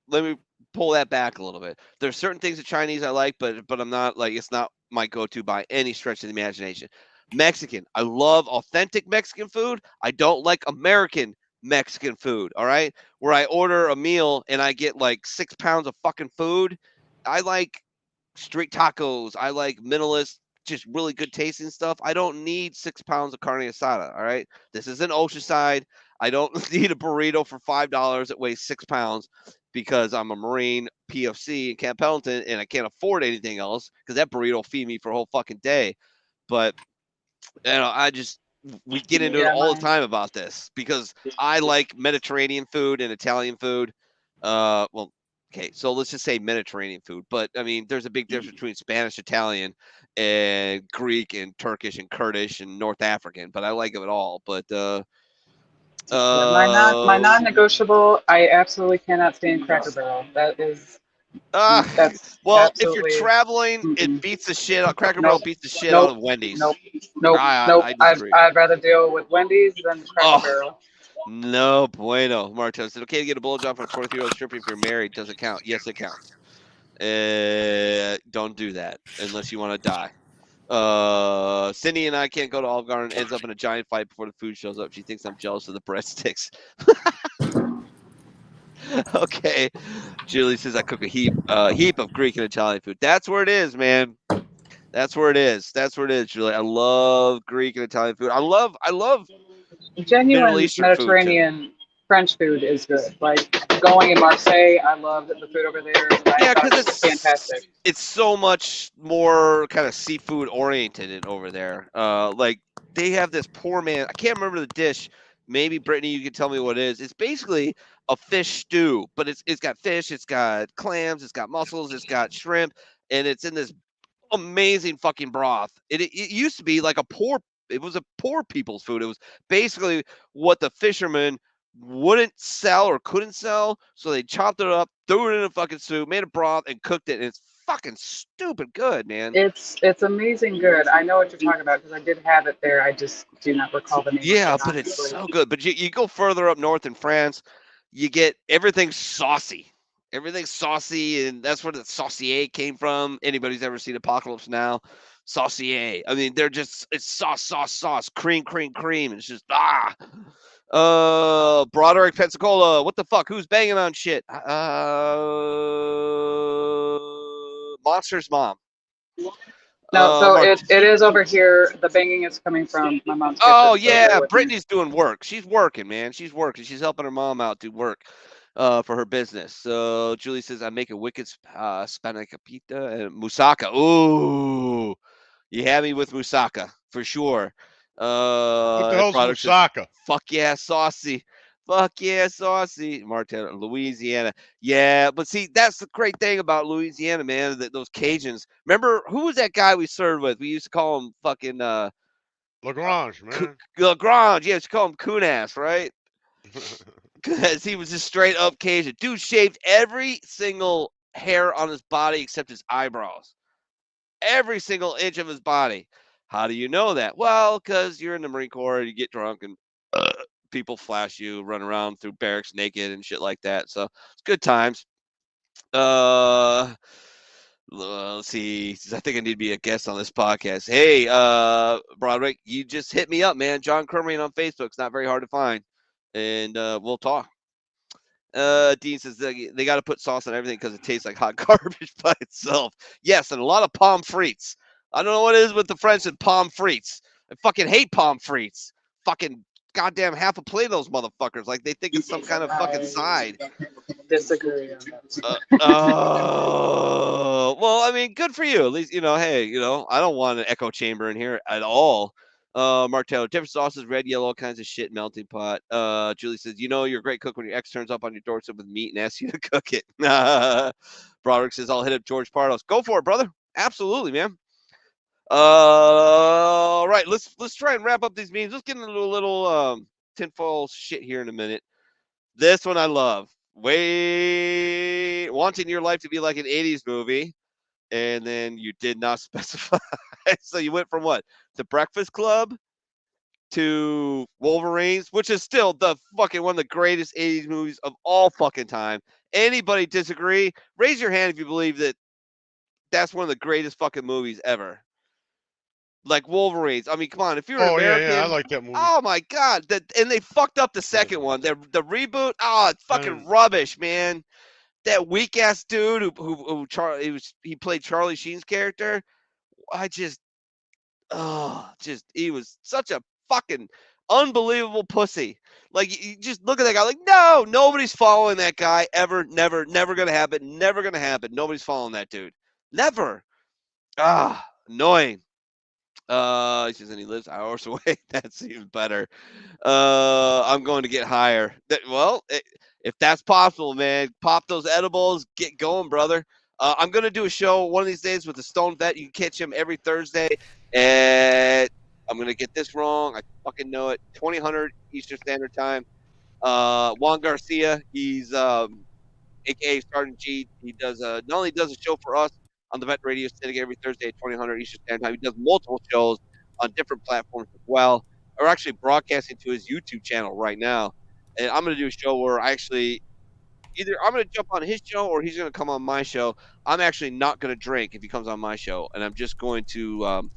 Let me pull that back a little bit. There's certain things of Chinese I like, but I'm not like it's not my go-to by any stretch of the imagination. Mexican. I love authentic Mexican food. I don't like American Mexican food. All right, where I order a meal and I get like 6 pounds of fucking food. I like street tacos. I like minimalist. Just really good tasting stuff. I don't need 6 pounds of carne asada. All right. This isn't Oceanside. I don't need a burrito for $5 that weighs 6 pounds because I'm a Marine PFC in Camp Pendleton and I can't afford anything else because that burrito will feed me for a whole fucking day. But, we get into it all the time about this because I like Mediterranean food and Italian food. Okay, so let's just say Mediterranean food. But, I mean, there's a big difference between Spanish, Italian, and Greek, and Turkish, and Kurdish, and North African. But I like it all. But my non-negotiable, I absolutely cannot stand Cracker Barrel. That is... That's if you're traveling, it beats the shit out. Cracker Barrel beats the shit out of Wendy's. I'd rather deal with Wendy's than Cracker Barrel. No bueno. Martel said, okay to get a blowjob from a 23-year-old stripper if you're married. Does it count? Yes, it counts. Don't do that unless you want to die. Cindy and I can't go to Olive Garden. Ends up in a giant fight before the food shows up. She thinks I'm jealous of the breadsticks. Okay. Julie says I cook a heap of Greek and Italian food. That's where it is, man. That's where it is, Julie. I love Greek and Italian food. I love genuine Mediterranean French food is good. Like going in Marseille, I love the food over there. Yeah, because it's fantastic. It's so much more kind of seafood oriented over there. Like they have this poor man. I can't remember the dish. Maybe Brittany, you can tell me what it is. It's basically a fish stew, but it's got fish, it's got clams, it's got mussels, it's got shrimp, and it's in this amazing fucking broth. It used to be like it was a poor people's food. It was basically what the fishermen wouldn't sell or couldn't sell, so they chopped it up, threw it in a fucking soup, made a broth, and cooked it, and it's fucking stupid good, man. It's amazing good. I know what you're talking about because I did have it there. I just do not recall the name. Yeah, of it, but it's honestly. so good. But you go further up north in France, you get everything saucy. Everything's saucy, and that's where the saucier came from. Anybody's ever seen Apocalypse Now? Saucier. I mean, it's sauce, cream. It's just Broderick, Pensacola. What the fuck? Who's banging on shit? Monster's mom. No, so it is over here. The banging is coming from my mom's kitchen. Oh yeah, Brittany's doing work. She's working, man. She's working. She's helping her mom out do work for her business. So Julie says, I make a wicked spanakopita and moussaka. Ooh, you had me with moussaka for sure. What the hell's moussaka? Fuck yeah, saucy. Fuck yeah, saucy. Martin, Louisiana. Yeah, but see, that's the great thing about Louisiana, man. Those Cajuns. Remember, who was that guy we served with? We used to call him fucking Lagrange, man. Lagrange. Yeah, we used to call him Coon-ass, right? Because he was just straight up Cajun. Dude shaved every single hair on his body except his eyebrows. Every single inch of his body. How do you know that? Well, because you're in the Marine Corps, you get drunk and people flash you, run around through barracks naked and shit like that. So it's good times. Let's see. I think I need to be a guest on this podcast. Hey, Broderick, you just hit me up, man. John Kermian on Facebook. It's not very hard to find. And we'll talk. Dean says they got to put sauce on everything because it tastes like hot garbage by itself. Yes, and a lot of pommes frites. I don't know what it is with the French and pommes frites. I fucking hate pommes frites. Fucking goddamn half a plate of those motherfuckers. Like they think it's some kind of fucking side. Disagree. Well, I mean, good for you. At least, hey, I don't want an echo chamber in here at all. Martello, different sauces, red, yellow, all kinds of shit, melting pot. Julie says, you're a great cook when your ex turns up on your doorstep with meat and asks you to cook it. Broderick says, I'll hit up George Pardos. Go for it, brother. Absolutely, man. All right, let's try and wrap up these memes. Let's get into a little tinfoil shit here in a minute. This one I love. Wanting your life to be like an 80s movie, and then you did not specify. So you went from what? To Breakfast Club to Wolverines, which is still the fucking one of the greatest 80s movies of all fucking time. Anybody disagree? Raise your hand if you believe that that's one of the greatest fucking movies ever. Like Wolverines. I mean, come on. If you're an American, yeah, I like that movie. Oh my god! And they fucked up the second one. The reboot. Oh, it's fucking rubbish, man. That weak ass dude he played Charlie Sheen's character. He was such a fucking unbelievable pussy. Like, you just look at that guy like, no, nobody's following that guy ever. Never gonna happen. Never gonna happen. Nobody's following that dude. Never. Annoying. He says, and he lives hours away. That seems better. I'm going to get higher. If that's possible, man, pop those edibles, get going, brother. I'm going to do a show one of these days with the Stone Vet. You can catch him every Thursday at, I'm going to get this wrong. I fucking know it. 2000 Eastern Standard Time. Juan Garcia, he's AKA Sergeant G. He does not only does a show for us on the Vet Radio Syndicate every Thursday at 2000 Eastern Standard Time. He does multiple shows on different platforms as well. We're actually broadcasting to his YouTube channel right now. And I'm going to do a show where either I'm going to jump on his show or he's going to come on my show. I'm actually not going to drink if he comes on my show. And I'm just going to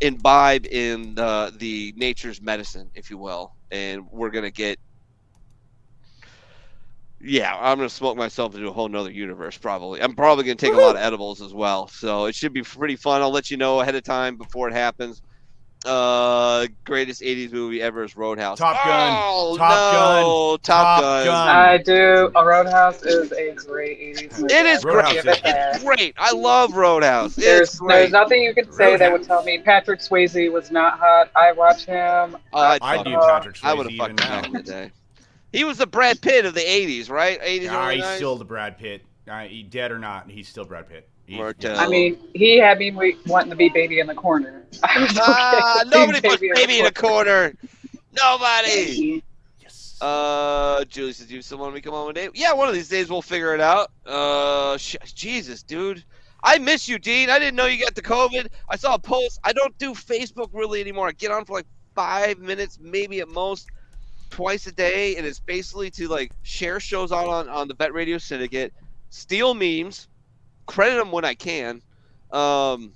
imbibe in the nature's medicine, if you will. And we're going to get I'm going to smoke myself into a whole nother universe, probably. I'm probably going to take a lot of edibles as well. So it should be pretty fun. I'll let you know ahead of time before it happens. Greatest 80s movie ever is Roadhouse. Top Gun. Top Gun. I do. A Roadhouse is a great 80s movie. It is great. It's great. I love Roadhouse. There's nothing you can say that would tell me Patrick Swayze was not hot. I watch him. I do Patrick Swayze. I would have fucked him in the day. He was the Brad Pitt of the 80s, right? 80s, he's still the Brad Pitt. He dead or not, he's still Brad Pitt. I mean, he had me wanting to be Baby in the Corner. I was okay nobody puts Baby in the corner. Nobody. Yes. Julie says, "You still want me to come on one day?" Yeah, one of these days we'll figure it out. Jesus, dude, I miss you, Dean. I didn't know you got the COVID. I saw a post. I don't do Facebook really anymore. I get on for like 5 minutes, maybe at most, twice a day, and it's basically to like share shows on the Vet Radio Syndicate, steal memes, credit them when I can, on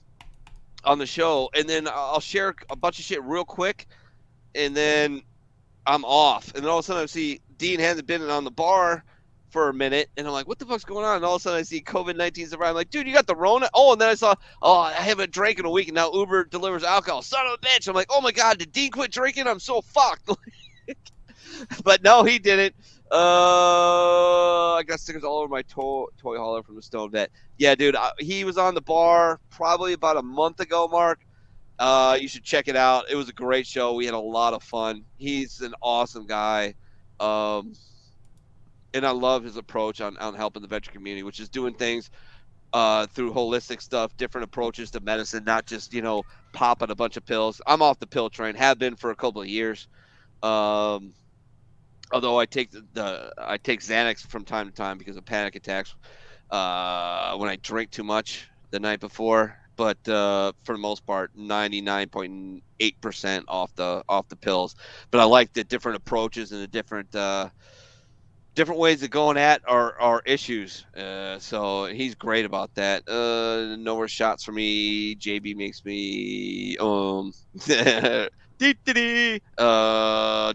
the show, and then I'll share a bunch of shit real quick, and then I'm off. And then all of a sudden I see Dean hasn't been on the bar for a minute, and I'm like, what the fuck's going on? And all of a sudden I see COVID-19 survivor. I'm like, dude, you got the Rona? Oh, and then I saw, I haven't drank in a week, and now Uber delivers alcohol. Son of a bitch. I'm like, oh my God, did Dean quit drinking? I'm so fucked. But no, he didn't. I got stickers all over my toy hauler from the Stone Vet. Yeah, dude, he was on the bar probably about a month ago, Mark. You should check it out. It was a great show. We had a lot of fun. He's an awesome guy. And I love his approach on helping the veteran community, which is doing things through holistic stuff, different approaches to medicine, not just, popping a bunch of pills. I'm off the pill train, have been for a couple of years. Although I take Xanax from time to time because of panic attacks when I drink too much the night before. But for the most part, 99.8% off the pills. But I like the different approaches and the different ways of going at our issues. So he's great about that. No more shots for me. JB makes me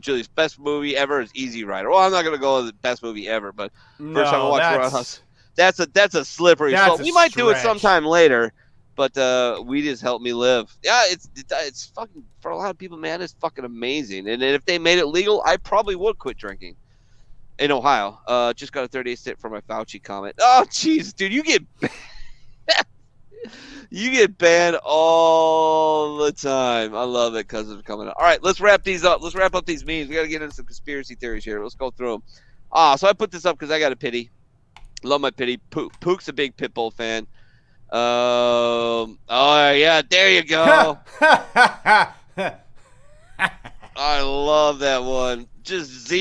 Julie's best movie ever is Easy Rider. Well, I'm not gonna go with the best movie ever, but first time I watched Roadhouse, that's a slippery slope. We might do it sometime later, but we just helped me live. Yeah, it's fucking, for a lot of people, man, it's fucking amazing. And if they made it legal, I probably would quit drinking. In Ohio, just got a 30-day sit for my Fauci comment. Oh, jeez, dude, you get banned all the time. I love it because it's coming up. All right, let's wrap these up. Let's wrap up these memes. We got to get into some conspiracy theories here. Let's go through them. So I put this up because I got a pity. Love my pity. Pook's a big Pitbull fan. Oh, yeah, there you go. I love that one. Just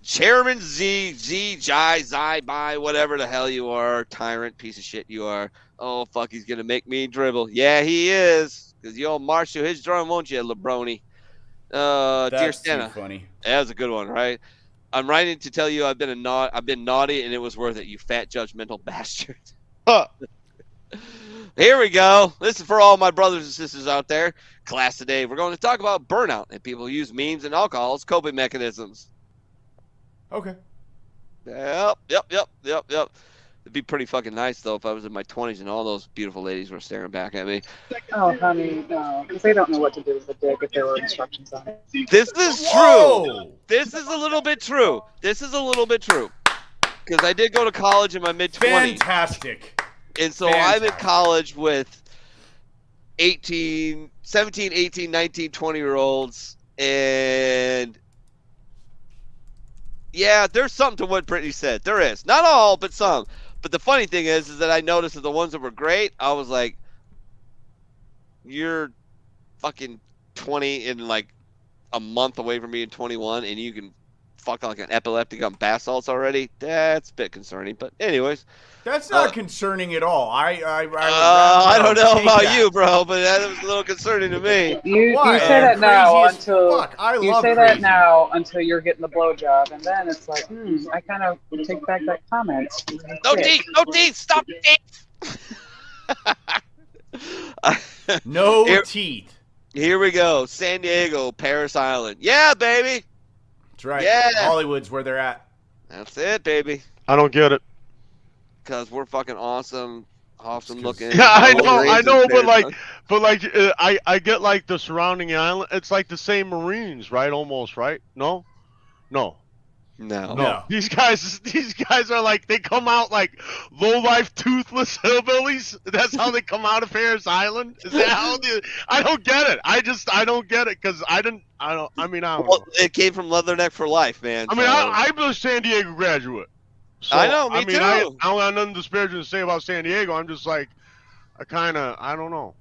Chairman Jai, Bai, whatever the hell you are, tyrant piece of shit you are. Oh, fuck, he's going to make me dribble. Yeah, he is, because you'll march to his drum, won't you, Lebroni? Dear Santa. Too funny. That was a good one, right? I'm writing to tell you I've been naughty, and it was worth it, you fat judgmental bastard. Here we go. This is for all my brothers and sisters out there. Class today, we're going to talk about burnout and people who use memes and alcohol as coping mechanisms. Okay. Yep. It'd be pretty fucking nice, though, if I was in my 20s and all those beautiful ladies were staring back at me. Oh, honey, no. Because they don't know what to do with the dick if there were instructions on it. This is true. Whoa! This is a little bit true. Because I did go to college in my mid-20s. Fantastic. And so I'm in college with 17, 18, 19, 20-year-olds. And yeah, there's something to what Brittany said. There is. Not all, but some. But the funny thing is that I noticed that the ones that were great, I was like, you're fucking 20 and like a month away from being 21, and you can fuck like an epileptic on bath salts already. That's a bit concerning. But anyways. That's not concerning at all. I don't know about you, bro, but that was a little concerning to me. You say that now until you're getting the blowjob, and then it's like, I kind of take back that comment. No teeth, stop teeth. No teeth. Here we go. San Diego, Paris Island. Yeah, baby. That's right. Yeah. Hollywood's where they're at. That's it, baby. I don't get it. Because we're fucking awesome looking. Yeah, I know, but I get like the surrounding island. It's like the same Marines, right? Almost, right? No. These guys are like, they come out like low life, toothless hillbillies. That's how they come out of Paris Island. Is that how? I don't get it. I don't get it because I don't. Well, it came from Leatherneck for life, man. I mean, I'm a San Diego graduate. So, I know, me too. I don't have nothing disparaging to say about San Diego. I'm just like, I don't know.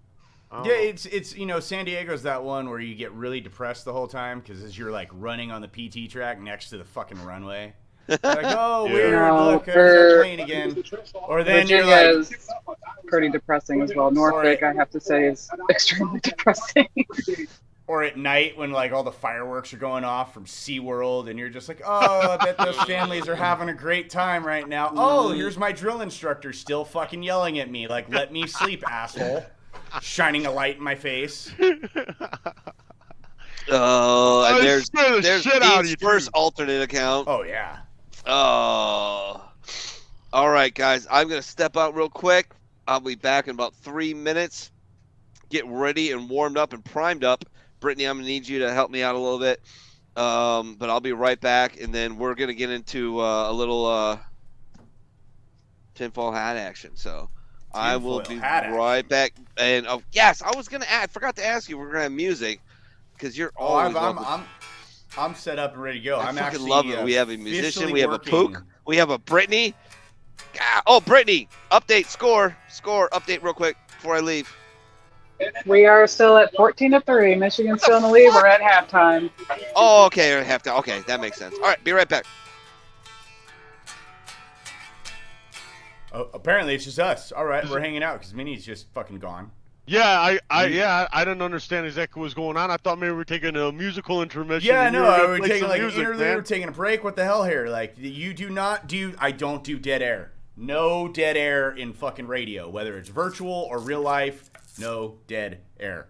It's San Diego's that one where you get really depressed the whole time because as you're like running on the PT track next to the fucking runway. Like, oh, Yeah. weird, No, look, there's our plane again. Or then Virginia you're like, is pretty depressing as well. Norfolk, I have to say, is extremely depressing. or at night when like all the fireworks are going off from SeaWorld and you're just like, oh, I bet those families are having a great time right now. Oh, here's my drill instructor still fucking yelling at me like, let me sleep, asshole. Shining a light in my face. Oh, and there's shit out of Dean's you, first dude. alternate account. Oh, yeah. Oh. All right, guys. I'm going to step out real quick. I'll be back in about 3 minutes. Get ready and warmed up and primed up. Brittany, I'm going to need you to help me out a little bit. But I'll be right back, and then we're going to get into a little tinfoil hat action. So I will be right back. And yes, I was going to I forgot to ask you, we're going to have music because you're always I'm set up and ready to go. I'm fucking actually love it. We have a musician. We have a working. Pook. We have a Brittany. Oh, Brittany, update, score, update real quick before I leave. We are still at 14-3. Michigan's still in the lead. We're at halftime. Oh, okay, or halftime. Okay, that makes sense. All right, be right back. Oh, apparently it's just us. All right, we're hanging out because Minnie's just fucking gone. Yeah, I didn't understand exactly what was going on. I thought maybe we were taking a musical intermission. Yeah, and you no, were gonna we're play taking some like music, an interlude, man. we're taking a break. What the hell here? Like, you do not do, I don't do dead air. No dead air in fucking radio, whether it's virtual or real life. No dead air.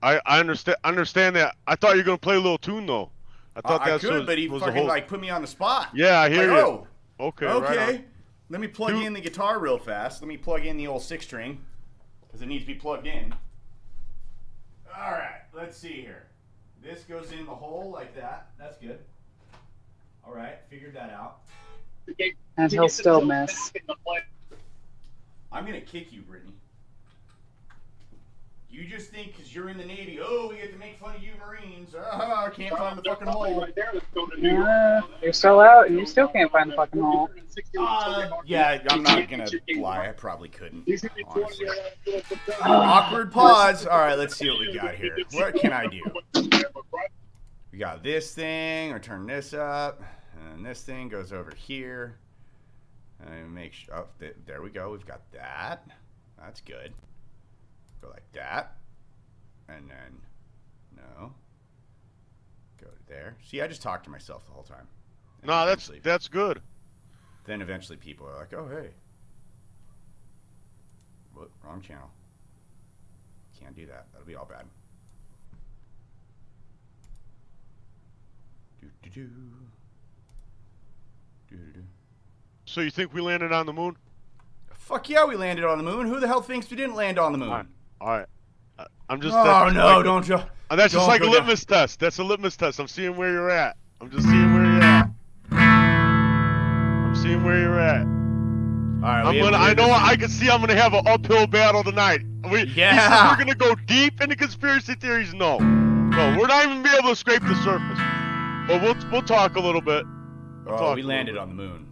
I understand that. I thought you were gonna play a little tune though. I thought I that's could, but he was fucking the whole... like put me on the spot. Yeah, I hear like, you. Oh, okay. okay. Right on. Let me plug in the guitar real fast. Let me plug in the old 6-string because it needs to be plugged in. All right, let's see here. This goes in the hole like that. That's good. All right, figured that out. And he'll still miss. I'm going to kick you, Brittany. You just think because you're in the Navy, oh, we get to make fun of you Marines. I can't find the fucking hole. Yeah, you're still out, and you still can't find the fucking hole. Yeah, I'm not going to lie. I probably couldn't, honestly. Awkward pause. All right, let's see what we got here. What can I do? We got this thing. Or turn this up. And this thing goes over here. And make sure. Oh, there we go. We've got that. That's good. Go like that. And then, no. Go to there. See, I just talked to myself the whole time. And No, that's good. Then eventually people are like, oh, hey. What? Wrong channel. Can't do that. That'll be all bad. Do-do-do. Do-do-do. So you think we landed on the moon? Fuck yeah, we landed on the moon. Who the hell thinks we didn't land on the moon? All right. I'm just. Oh, no, don't you. That's just like a litmus test. That's a litmus test. I'm seeing where you're at. I'm just seeing where you're at. I'm seeing where you're at. All right, I can see I'm gonna have an uphill battle tonight. We're gonna go deep into conspiracy theories. No, we're not even be able to scrape the surface. But we'll talk a little bit. We landed on the moon.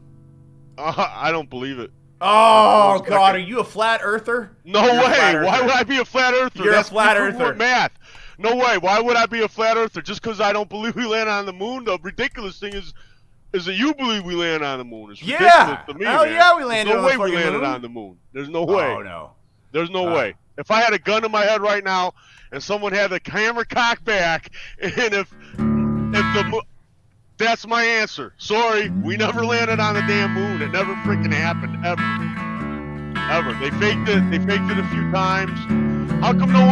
I don't believe it. Oh God, are you a flat earther? No way. Why would I be a flat earther? You're a flat earther. Math. No way. Why would I be a flat earther? Just because I don't believe we landed on the moon? The ridiculous thing is that you believe we landed on the moon. It's ridiculous to me, hell man. yeah, we landed on the There's no way we fucking landed moon. on the moon. There's no way. Oh no. There's no way. If I had a gun in my head right now and someone had the camera cocked back, and if that's my answer. Sorry, we never landed on the damn moon. It never freaking happened ever. They faked it. They faked it a few times. How come no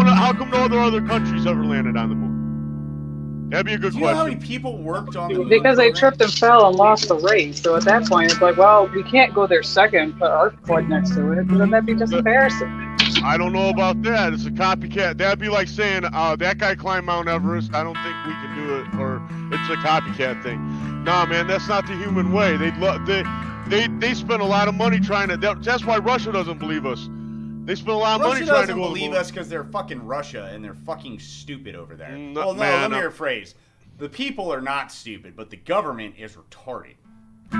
other countries ever landed on the moon? That'd be a good Do you know how question. many people worked on the moon? Because they tripped and fell and lost the race. So at that point, it's like, well, we can't go there second and put our flag next to it, because then that'd be just embarrassing. I don't know about that. It's a copycat. That'd be like saying that guy climbed Mount Everest. I don't think we can do it, or it's a copycat thing. Nah, man, that's not the human way. They spend a lot of money trying to. That's why Russia doesn't believe us. They spend a lot of money trying to go. Russia doesn't believe us because they're fucking Russia and they're fucking stupid over there. No, let me rephrase. The people are not stupid, but the government is retarded. Are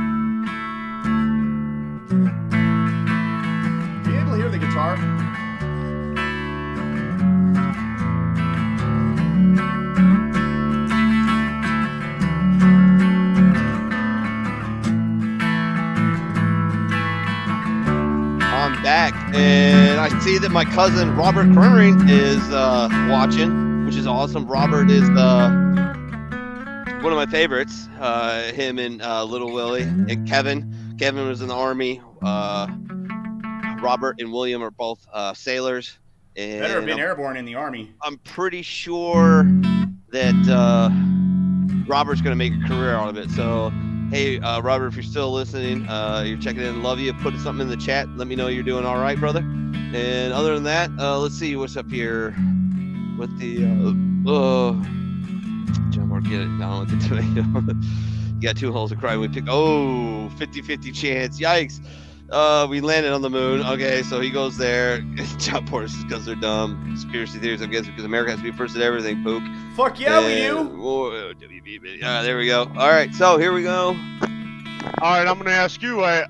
you able to hear the guitar? I see that my cousin Robert Kremmering is watching, which is awesome. Robert is one of my favorites. Him and Little Willie and Kevin. Kevin was in the Army. Robert and William are both sailors. And Better have been airborne in the Army. I'm pretty sure that Robert's going to make a career out of it. So, hey, Robert, if you're still listening, you're checking in, love you. Put something in the chat. Let me know you're doing all right, brother. And other than that, let's see what's up here with the John Mark, get it down with the tomato. You got 2 holes to cry. We pick 50-50 chance. Yikes. We landed on the moon. Okay, so he goes there. John Porter says because they're dumb. Conspiracy theories, I guess, because America has to be first at everything, Pook. Fuck yeah, we do. There we go. All right, so here we go. All right, I'm going to ask you. I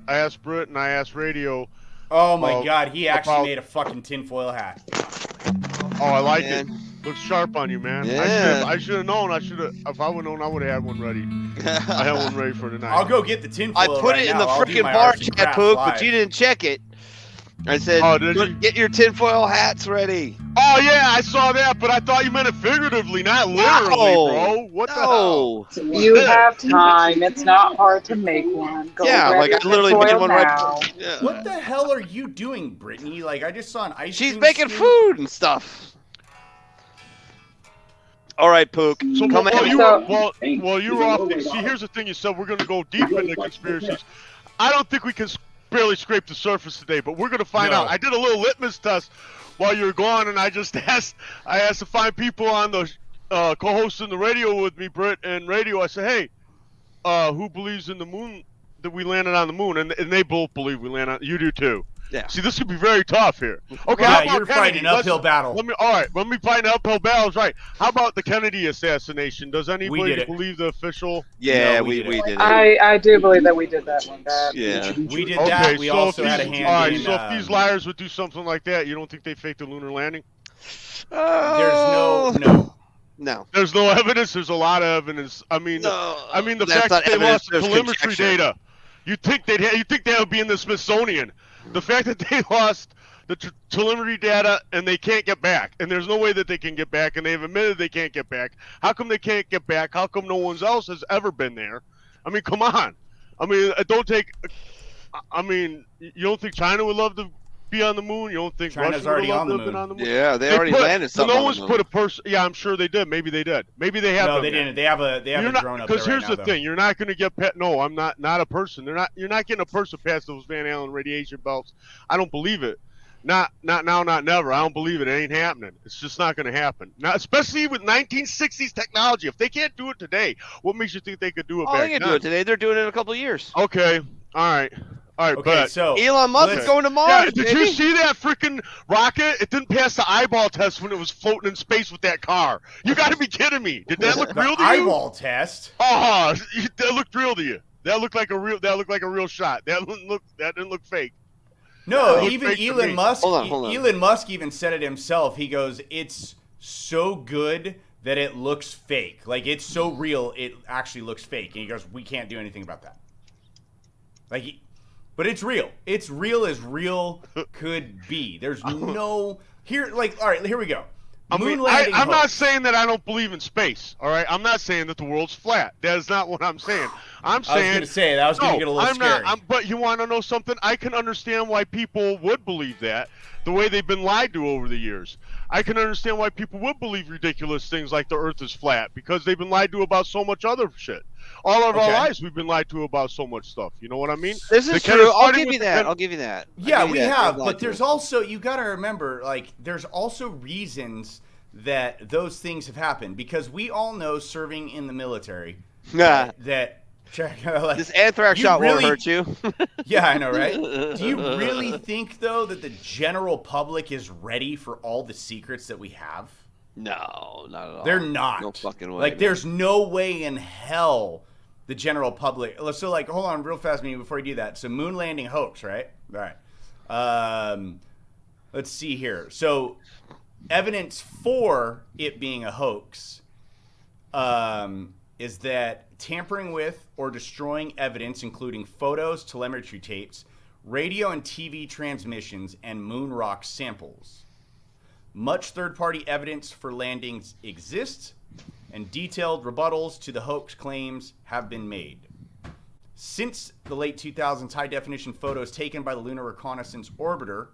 asked Britt and I asked Radio. Oh my God, he actually made a fucking tinfoil hat. Oh, I like it. Looks sharp on you, man. Yeah. I should have known. If I would have known, I would have had one ready. I had one ready for tonight. I'll go get the tinfoil. I put it in the freaking bar chat, Pook, but you didn't check it. I said, get your tinfoil hats ready. Oh, yeah, I saw that, but I thought you meant it figuratively, not literally, bro. What the hell? You have time. It's not hard to make one. Go like I literally made one right. Yeah. What the hell are you doing, Brittany? Like, I just saw an ice cream. She's making food and stuff. All right, Pook. So you were off. See, here's the thing. You said we're going to go deep into conspiracies. I don't think we can barely scrape the surface today, but we're going to find out. I did a little litmus test while you were gone, and I asked to find people on the co-hosting the radio with me, Britt and Radio. I said, hey, who believes in the moon, that we landed on the moon? And they both believe we landed on. You do too. Yeah. See, this could be very tough here. Okay, yeah, you're fighting an uphill battle. Let me fight an uphill battle. Right. How about the Kennedy assassination? Does anybody believe the official? Yeah, no, we did it. I do believe that we did that one, Dad. Yeah. We did that. We also had a hand all right, in... so if these liars would do something like that, you don't think they faked the lunar landing? There's no. There's no evidence. There's a lot of evidence. I mean, the fact that they lost the telemetry data. You think that would be in the Smithsonian? The fact that they lost the telemetry data and they can't get back, and there's no way that they can get back, and they've admitted they can't get back. How come they can't get back? How come no one else has ever been there? I mean, come on. I mean, you don't think China would love to be on the moon? You don't think China's Russia would love to have been on the moon? Yeah, they already landed something. No one's put a person. Yeah, I'm sure they did. Maybe they did. Maybe they have. No, they didn't. They have a drone up there right now. Because here's the thing: you're not going to get No, I'm not a person. You're not getting a person past those Van Allen radiation belts. I don't believe it. Not now, not never. I don't believe it. It ain't happening. It's just not going to happen. Now, especially with 1960s technology. If they can't do it today, what makes you think they could do it back then? They can do it today. They're doing it in a couple of years. Okay. All right. Okay, but so Elon Musk is going to Mars. Yeah, did you see that freaking rocket? It didn't pass the eyeball test when it was floating in space with that car. You got to be kidding me. Did that look real to you? Eyeball test? Oh, that looked real to you. That looked like a real shot. That didn't look fake. No, even Elon Musk. Hold on. Elon Musk even said it himself. He goes, "It's so good that it looks fake. Like it's so real, it actually looks fake." And he goes, "We can't do anything about that." But it's real. It's real as real could be. There's no here. All right, here we go. I'm not saying that I don't believe in space. All right, I'm not saying that the world's flat. That is not what I'm saying. I'm saying. I was going to say that. I was going to get a little scary. But you want to know something? I can understand why people would believe that. The way they've been lied to over the years. I can understand why people would believe ridiculous things like the Earth is flat because they've been lied to about so much other shit. All of our lives, we've been lied to about so much stuff. You know what I mean? This is true. I'll give you that. Yeah, we have. But there's also, you got to remember, there's also reasons that those things have happened because we all know serving in the military that this anthrax shot won't hurt you. Yeah, I know, right? Do you really think, though, that the general public is ready for all the secrets that we have? No, not at all. They're not. No fucking way. There's no way in hell the general public. So, hold on real fast, before you do that. So, moon landing hoax, right? All right. Let's see here. So, evidence for it being a hoax is that tampering with or destroying evidence, including photos, telemetry tapes, radio and TV transmissions, and moon rock samples. Much third-party evidence for landings exists, and detailed rebuttals to the hoax claims have been made. Since the late 2000s, high-definition photos taken by the Lunar Reconnaissance Orbiter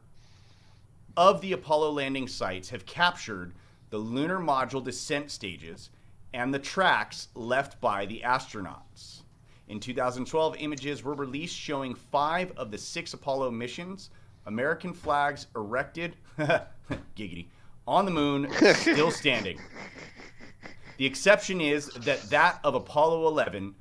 of the Apollo landing sites have captured the lunar module descent stages and the tracks left by the astronauts. In 2012, images were released showing 5 of the 6 Apollo missions, American flags erected, giggity, on the moon, still standing. The exception is that of Apollo 11,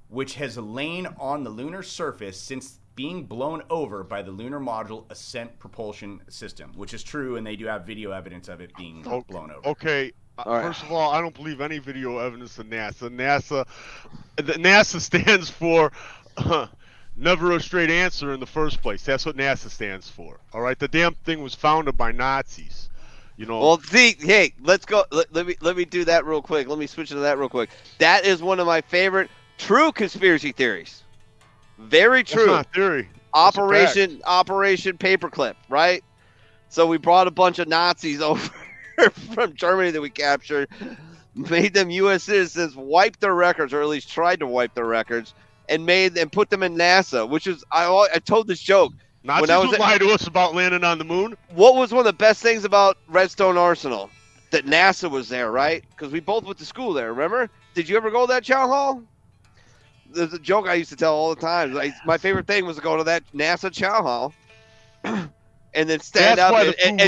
which has lain on the lunar surface since being blown over by the Lunar Module Ascent Propulsion System, which is true, and they do have video evidence of it being blown over. Okay, right. First of all, I don't believe any video evidence of NASA. NASA stands for never a straight answer in the first place. That's what NASA stands for. All right, the damn thing was founded by Nazis. You know. Well, see, hey, let's go. Let me do that real quick. Let me switch to that real quick. That is one of my favorite true conspiracy theories. Very true. That's not theory. Operation Paperclip, right? So we brought a bunch of Nazis over from Germany that we captured, made them U.S. citizens, wiped their records, or at least tried to wipe their records, and put them in NASA. Which is, I told this joke. Nazis would lie to us about landing on the moon. What was one of the best things about Redstone Arsenal? That NASA was there, right? Because we both went to school there. Remember? Did you ever go to that town hall? There's a joke I used to tell all the time. My favorite thing was to go to that NASA chow hall and then stand up and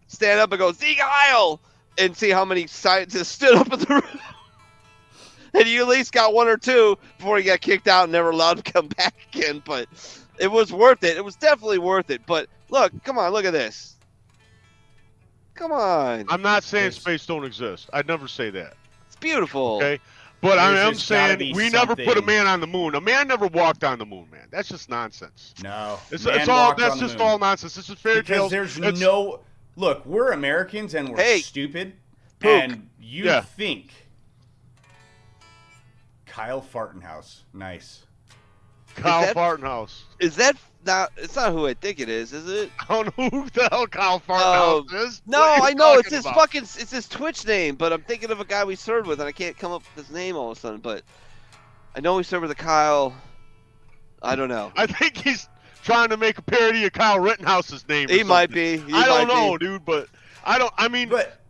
stand up and go, Sieg Heil! And see how many scientists stood up in the room. And you at least got 1 or 2 before you got kicked out and never allowed to come back again. But it was worth it. It was definitely worth it. But look, come on, look at this. Come on. I'm not saying space don't exist. I'd never say that. It's beautiful. Okay? But I am saying we never put a man on the moon. A man never walked on the moon, man. That's just nonsense. No. It's all nonsense. This is fairy tales. Because there's no... Look, we're Americans and we're stupid. Pook. And you think... Kyle Fartenhouse. Nice. Kyle Fartenhouse. Is that not... It's not who I think it is it? I don't know who the hell Kyle Fartenhouse is. No, I know. It's his fucking... It's his Twitch name, but I'm thinking of a guy we served with, and I can't come up with his name all of a sudden, but... I know we served with a Kyle... I don't know. I think he's trying to make a parody of Kyle Rittenhouse's name. He might be. I don't know, dude, but... I mean... But...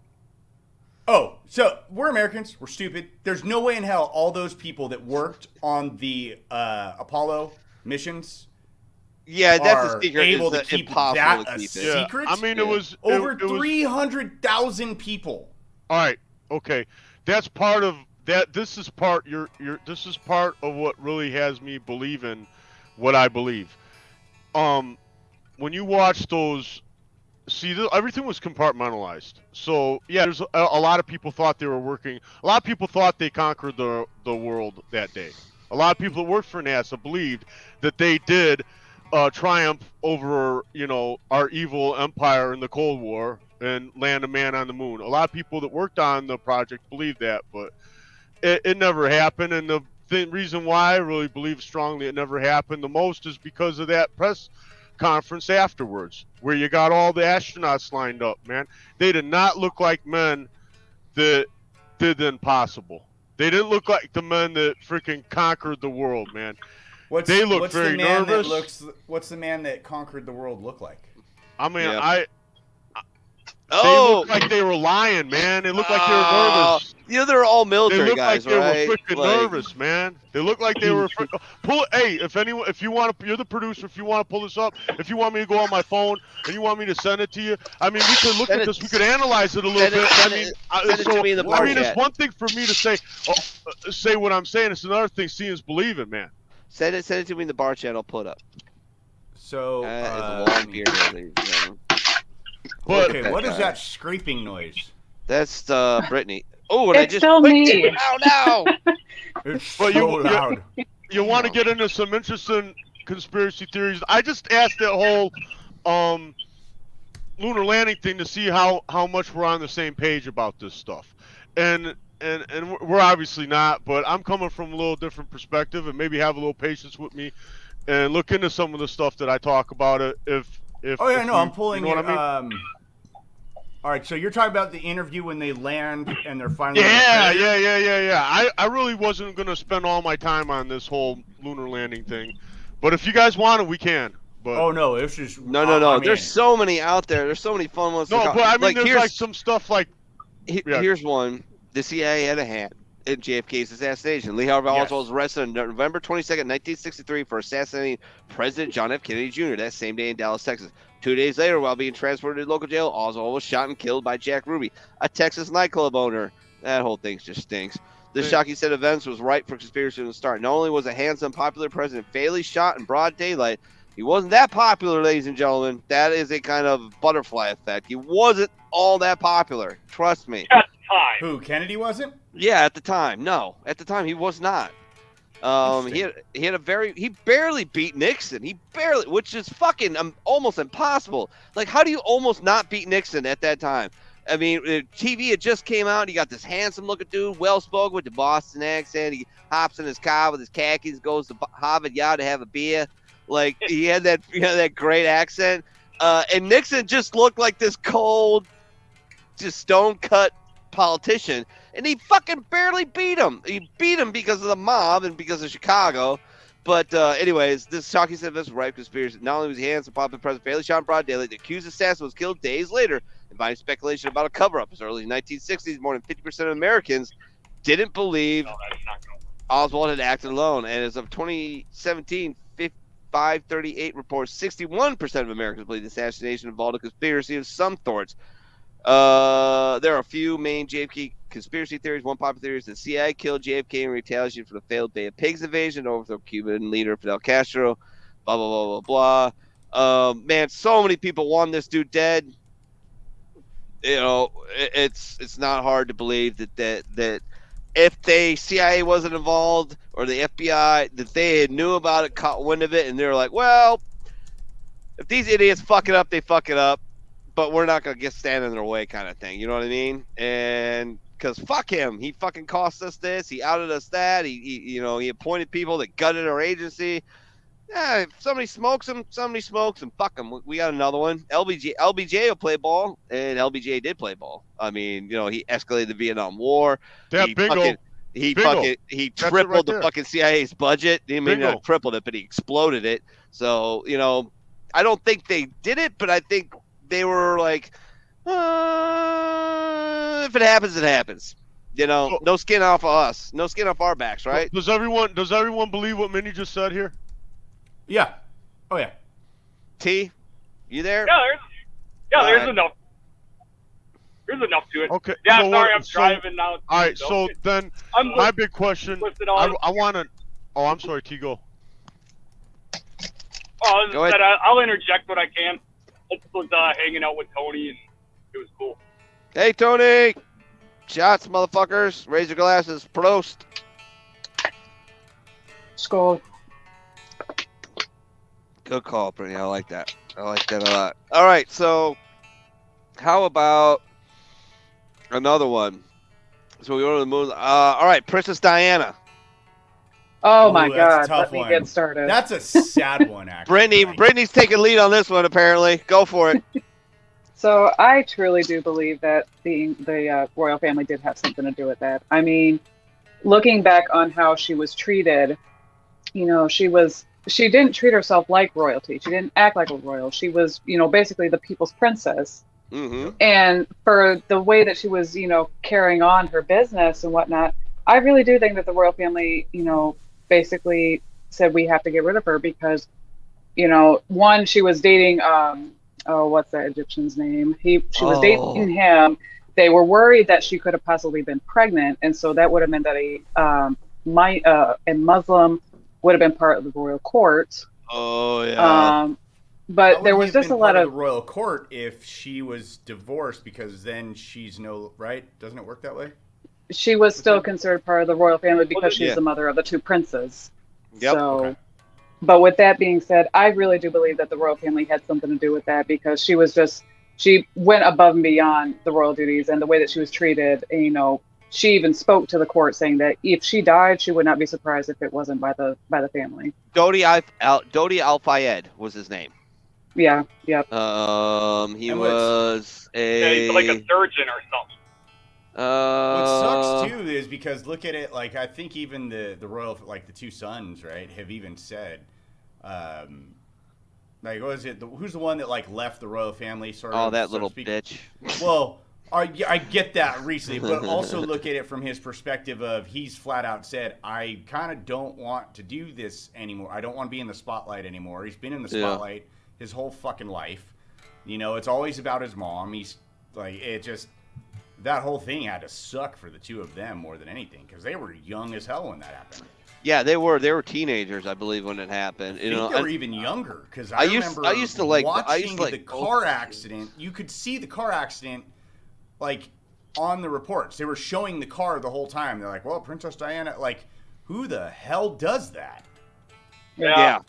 Oh, so we're Americans. We're stupid. There's no way in hell all those people that worked on the Apollo missions... Yeah, that's a secret. Able to keep that a secret. I mean, it was over 300,000 people. All right, okay, that's part of that. This is part. This is part of what really has me believe in what I believe. When you watch those, everything was compartmentalized. So yeah, there's a lot of people thought they were working. A lot of people thought they conquered the world that day. A lot of people that worked for NASA believed that they did. Triumph over, our evil empire in the Cold War and land a man on the moon. A lot of people that worked on the project believed that, but it never happened. And the reason why I really believe strongly it never happened the most is because of that press conference afterwards, where you got all the astronauts lined up, man. They did not look like men that did the impossible. They didn't look like the men that freaking conquered the world, man. They look very nervous. What's the man that conquered the world look like? I mean, they looked like they were lying, man. They looked like they were nervous. They're all military guys, right? They looked like they were freaking nervous, man. They looked like they were. Hey, if you want to, you're the producer. If you want to pull this up, if you want me to go on my phone and you want me to send it to you, I mean, we could look at this. We could analyze it a little bit. I mean, it's one thing for me to say what I'm saying. It's another thing seeing is believing, man. Send it to me in the bar chat. I'll pull it up. So, it's a long period. Okay, what is that scraping noise? That's Brittany. Oh, and it's still me. Oh no! It's so loud. You want to get into some interesting conspiracy theories? I just asked that whole lunar landing thing to see how much we're on the same page about this stuff, and we're obviously not, but I'm coming from a little different perspective, and maybe have a little patience with me. and look into some of the stuff that I talk about. If Oh yeah, if no, you, I'm pulling you know it. what I mean? All right, so you're talking about the interview when they land and they're finally. Yeah. I really wasn't gonna spend all my time on this whole lunar landing thing, but if you guys want it, we can. But oh no, it's just no. There's so many out there. There's so many fun ones. no, but I mean, there's here's, like some stuff like. Here's one. The CIA had a hand in JFK's assassination. Lee Harvey Oswald was arrested on November 22nd, 1963 for assassinating President John F. Kennedy Jr. that same day in Dallas, Texas. 2 days later, while being transported to local jail, Oswald was shot and killed by Jack Ruby, a Texas nightclub owner. That whole thing just stinks. This shocking set of events was ripe for conspiracy from the start. Not only was a handsome, popular president fatally shot in broad daylight, he wasn't that popular, ladies and gentlemen. That is a kind of butterfly effect. He wasn't all that popular. Trust me. At the time. Who, Kennedy wasn't? Yeah, at the time. No, at the time he was not. He barely beat Nixon. Which is fucking almost impossible. Like, how do you almost not beat Nixon at that time? I mean, TV had just came out. You got this handsome-looking dude, well-spoken with the Boston accent. He hops in his car with his khakis, goes to Harvard Yard to have a beer. Like, he had that great accent. And Nixon just looked like this cold, just stone-cut politician. And he fucking barely beat him. He beat him because of the mob and because of Chicago. But anyways, this shocking set of events was ripe conspiracy. Not only was he handsome, popular president, fatally shot in broad daylight, the accused assassin was killed days later, inviting speculation about a cover-up. As early as the 1960s, more than 50% of Americans didn't believe Oswald had acted alone. And as of 2017, 538 reports, 61% of Americans believe the assassination involved a conspiracy of some sorts. There are a few main JFK conspiracy theories. One popular theory is the CIA killed JFK in retaliation for the failed Bay of Pigs invasion, overthrow Cuban leader Fidel Castro, blah, blah, blah, blah, blah. Man, so many people want this dude dead. You know, it's not hard to believe that if the CIA wasn't involved or the FBI, that they knew about it, caught wind of it, and they were like, well, if these idiots fuck it up, they fuck it up, but we're not going to stand in their way kind of thing. You know what I mean? And because fuck him. He fucking cost us this. He outed us that. He appointed people that gutted our agency. Yeah, if somebody smokes him, somebody smokes him. Fuck him. We got another one. LBJ will play ball, and LBJ did play ball. I mean, he escalated the Vietnam War. Yeah, he bingo. He tripled the fucking CIA's budget. I mean, not tripled it, but he exploded it. So, I don't think they did it, but I think they were like, if it happens, it happens. No skin off of us. No skin off our backs, right? Does everyone believe what Minnie just said here? Yeah. Oh, yeah. T, you there? There's enough. There's enough to it. Okay. Yeah, so sorry, I'm driving now. All right, so then my big question, I want to... Oh, I'm sorry, T, go. Oh, go ahead. I'll interject what I can. I was hanging out with Tony, and it was cool. Hey, Tony! Shots, motherfuckers. Raise your glasses. Prost. Skull. Good call, Brittany. I like that. I like that a lot. All right, so how about another one? So we go to the moon. All right, Princess Diana. Oh my God! Let me get started. That's a sad one, actually. Brittany's taking lead on this one. Apparently, go for it. So I truly do believe that the royal family did have something to do with that. I mean, looking back on how she was treated, she didn't treat herself like royalty. She didn't act like a royal. She was, basically the people's princess. Mm-hmm. And for the way that she was, carrying on her business and whatnot, I really do think that the royal family, basically said we have to get rid of her because, one, she was dating, what's that Egyptian's name? She was dating him. They were worried that she could have possibly been pregnant, and so that would have meant that a Muslim would have been part of the royal court. Oh yeah. But there was just a lot of the royal court if she was divorced, because then she's right. Doesn't it work that way? She was still considered part of the royal family because she's the mother of the two princes. Yep. So, okay. But with that being said, I really do believe that the royal family had something to do with that because she went above and beyond the royal duties and the way that she was treated. she even spoke to the court saying that if she died, she would not be surprised if it wasn't by the family. Dodi Al-Fayed was his name. Yeah, yep. He was he's like a surgeon or something. What sucks too is because look at it, like I think even the royal, like the two sons, right, have even said, like what was it? Who's the one that like left the royal family? Sort of. Oh, that little bitch. Well, I get that recently, but also look at it from his perspective of he's flat out said, I kind of don't want to do this anymore. I don't want to be in the spotlight anymore. He's been in the spotlight his whole fucking life. You know, it's always about his mom. He's like, it just, that whole thing had to suck for the two of them more than anything because they were young as hell when that happened. Yeah, they were teenagers, I believe, when it happened. I think they were even younger because I used to like watching the car accident. You could see the car accident like on the reports. They were showing the car the whole time. They're like, well, Princess Diana, like, who the hell does that? Yeah.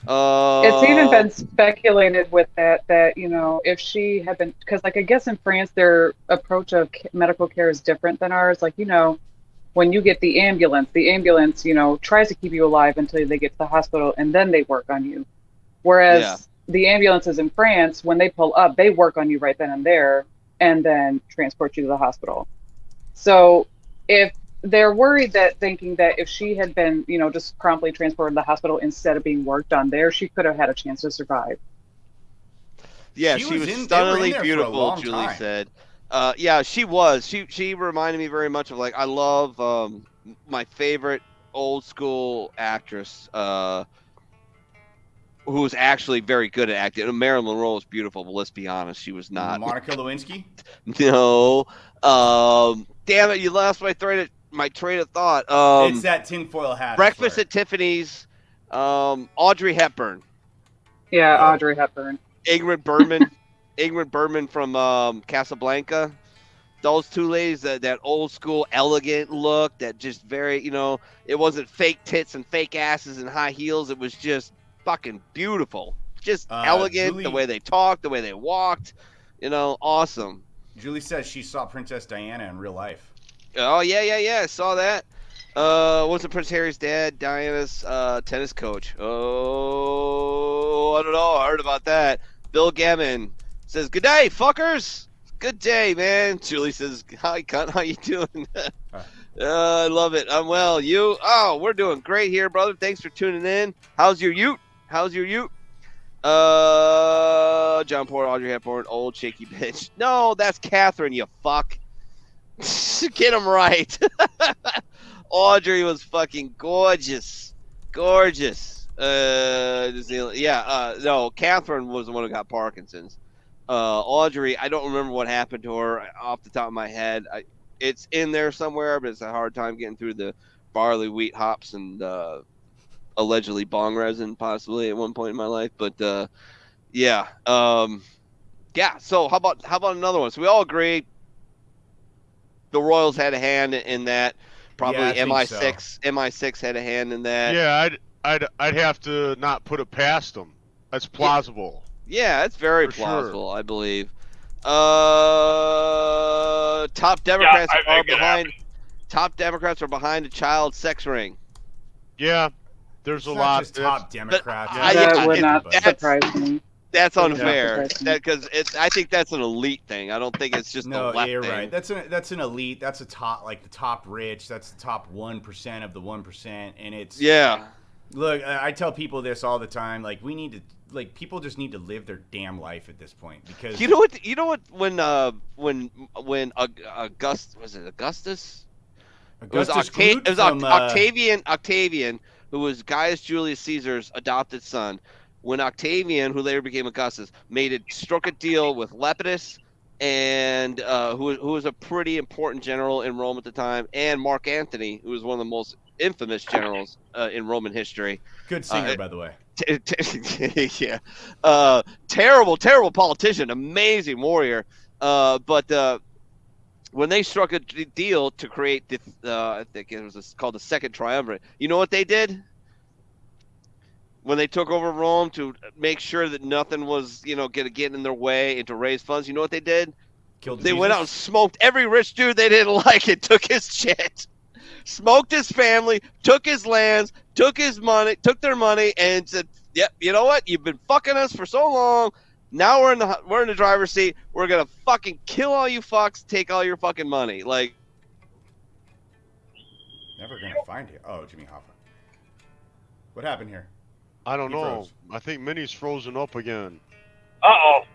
It's even been speculated with that, you know, if she had been, because like I guess in France their approach of medical care is different than ours. Like, you know, when you get the ambulance, you know, tries to keep you alive until they get to the hospital and then they work on you. Whereas the ambulances in France, when they pull up, they work on you right then and there and then transport you to the hospital. So if they're worried that thinking that if she had been, you know, just promptly transported to the hospital instead of being worked on there, she could have had a chance to survive. Yeah, she was stunningly beautiful, Julie said. Yeah, she was. She reminded me very much of, like, I love my favorite old school actress who was actually very good at acting. Marilyn Monroe was beautiful, but let's be honest, she was not. Monica Lewinsky? No. Damn it, you lost my train of thought. It's that tinfoil hat. Breakfast at Tiffany's. Audrey Hepburn. Yeah, Audrey Hepburn. Ingrid Bergman from Casablanca. Those two ladies, that old school elegant look, that just very, you know, it wasn't fake tits and fake asses and high heels. It was just fucking beautiful. Just elegant, Julie, the way they talked, the way they walked, you know, awesome. Julie says she saw Princess Diana in real life. Oh, yeah. I saw that. Wasn't Prince Harry's dad Diana's tennis coach? Oh, I don't know. I heard about that. Bill Gammon says, good day, fuckers. Good day, man. Julie says, hi, cunt. How you doing? I love it. I'm well. You? Oh, we're doing great here, brother. Thanks for tuning in. How's your ute? John Porter, Audrey Hepburn, old shaky bitch. No, that's Catherine, you fuck. Get him right. Audrey was fucking gorgeous. No, Catherine was the one who got Parkinson's. Audrey, I don't remember what happened to her off the top of my head. It's in there somewhere, but it's a hard time getting through the barley, wheat, hops, and allegedly bong resin, possibly at one point in my life. But yeah. So how about another one? So we all agree the Royals had a hand in that. Probably MI6. So. MI6 had a hand in that. Yeah, I'd have to not put it past them. That's plausible. Yeah, it's very plausible, sure. I believe. Top Democrats are behind. Top Democrats are behind a child sex ring. Yeah, there's a lot. Just top Democrats. That would not surprise me. That's unfair. Because I think that's an elite thing. I don't think it's just a left thing. You're right. That's an elite. That's a top, like the top rich. That's the top 1% of the 1%, and it's Look, I tell people this all the time. Like people just need to live their damn life at this point because you know what when Augustus was it Augustus? It was Octavian, who was Gaius Julius Caesar's adopted son. When Octavian, who later became Augustus, struck a deal with Lepidus, and who was a pretty important general in Rome at the time, and Mark Antony, who was one of the most infamous generals in Roman history. Good singer, by the way. Yeah. Terrible politician, amazing warrior. But when they struck a deal to create the, I think it was called the Second Triumvirate, you know what they did? When they took over Rome to make sure that nothing was, going to get in their way and to raise funds, you know what they did? They went out and smoked every rich dude they didn't like and took his shit. Smoked his family, took his lands, took his money, took their money, and said, "Yep, you know what? You've been fucking us for so long. Now we're in the driver's seat. We're gonna fucking kill all you fucks, take all your fucking money." Like, never gonna find it. Oh, Jimmy Hoffa. What happened here? I don't know. Froze. I think Minnie's frozen up again. Uh-oh.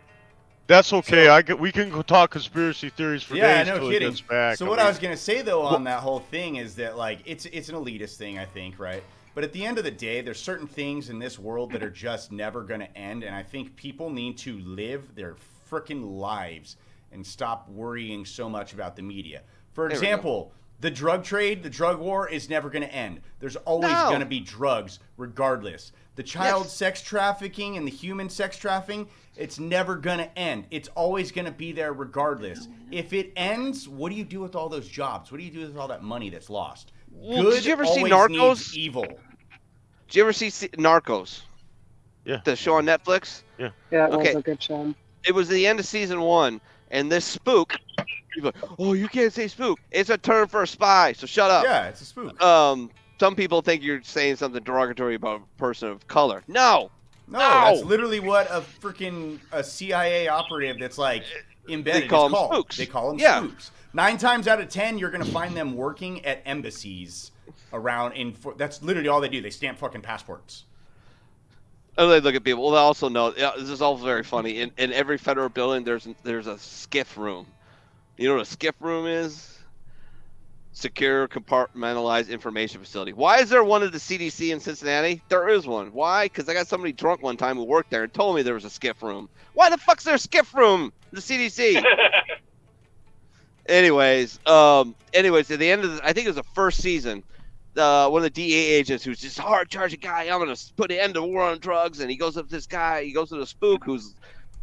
That's okay. We can go talk conspiracy theories for days no until kidding. it gets back. So what I was gonna say though on that whole thing is that like it's an elitist thing, I think, right? But at the end of the day, there's certain things in this world that are just never gonna end, and I think people need to live their freaking lives and stop worrying so much about the media. For example, the drug trade, the drug war is never gonna end. There's always gonna be drugs, regardless. The child sex trafficking and the human sex trafficking, it's never going to end. It's always going to be there regardless. If it ends, what do you do with all those jobs? What do you do with all that money that's lost? Well, Good did you ever see always Narcos? needs evil. Did you ever see Narcos? Yeah. The show on Netflix? Yeah. Yeah, it was a good show. It was the end of season 1, and this spook, people are like, oh, you can't say spook. It's a term for a spy, so shut up. Yeah, it's a spook. Some people think you're saying something derogatory about a person of color. No, that's literally what a freaking CIA operative that's like embedded They call is them called. spooks. They call them Yeah. spooks. 9 times out of 10, you're gonna find them working at embassies around. That's literally all they do. They stamp fucking passports. And they look at people. Well, they also know. Yeah, this is also very funny. In every federal building, there's a skiff room. You know what a skiff room is? Secure compartmentalized information facility. Why is there one at the CDC in Cincinnati? There is one. Why? Because I got somebody drunk one time who worked there and told me there was a skiff room. Why the fuck's there a skiff room? The CDC. Anyways, at the end of I think it was the first season, one of the DEA agents who's just hard charging guy, I'm gonna put an end to war on drugs, and he goes up to this guy, he goes to the spook who's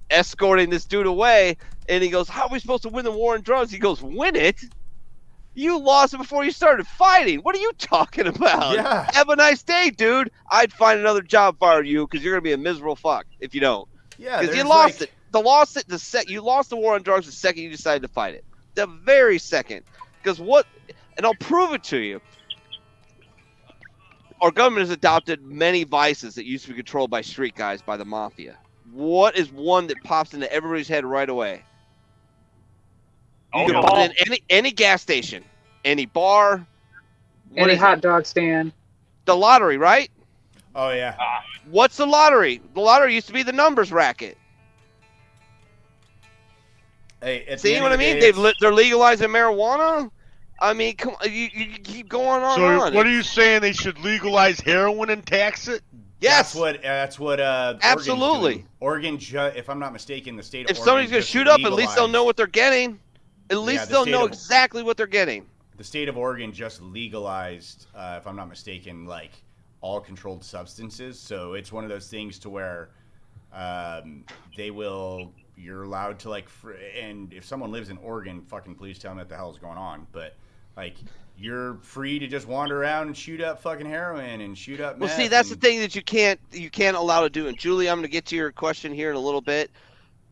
escorting this dude away, and he goes, how are we supposed to win the war on drugs? He goes, win it? You lost it before you started fighting. What are you talking about? Yeah. Have a nice day, dude. I'd find another job if I were you, because you're gonna be a miserable fuck if you don't. Yeah, because you lost it. You lost the war on drugs the second you decided to fight it. The very second. Because and I'll prove it to you. Our government has adopted many vices that used to be controlled by street guys, by the mafia. What is one that pops into everybody's head right away? You can put it in any gas station, any bar, any hot dog stand. The lottery, right? Oh yeah. What's the lottery? The lottery used to be the numbers racket. Hey, see what I mean? They're legalizing marijuana. I mean, come on, you keep going on. So what are you saying? They should legalize heroin and tax it? Yes. That's what. Absolutely. Oregon, if I'm not mistaken, the state of if Oregon. If somebody's gonna shoot up, at least they'll know what they're getting. At least they'll know exactly what they're getting. The state of Oregon just legalized, if I'm not mistaken, like all controlled substances. So it's one of those things to where you're allowed to and if someone lives in Oregon, fucking please tell them what the hell is going on. But like, you're free to just wander around and shoot up fucking heroin and shoot up meth. Well, see, that's the thing that you can't allow to do. And Julie, I'm going to get to your question here in a little bit.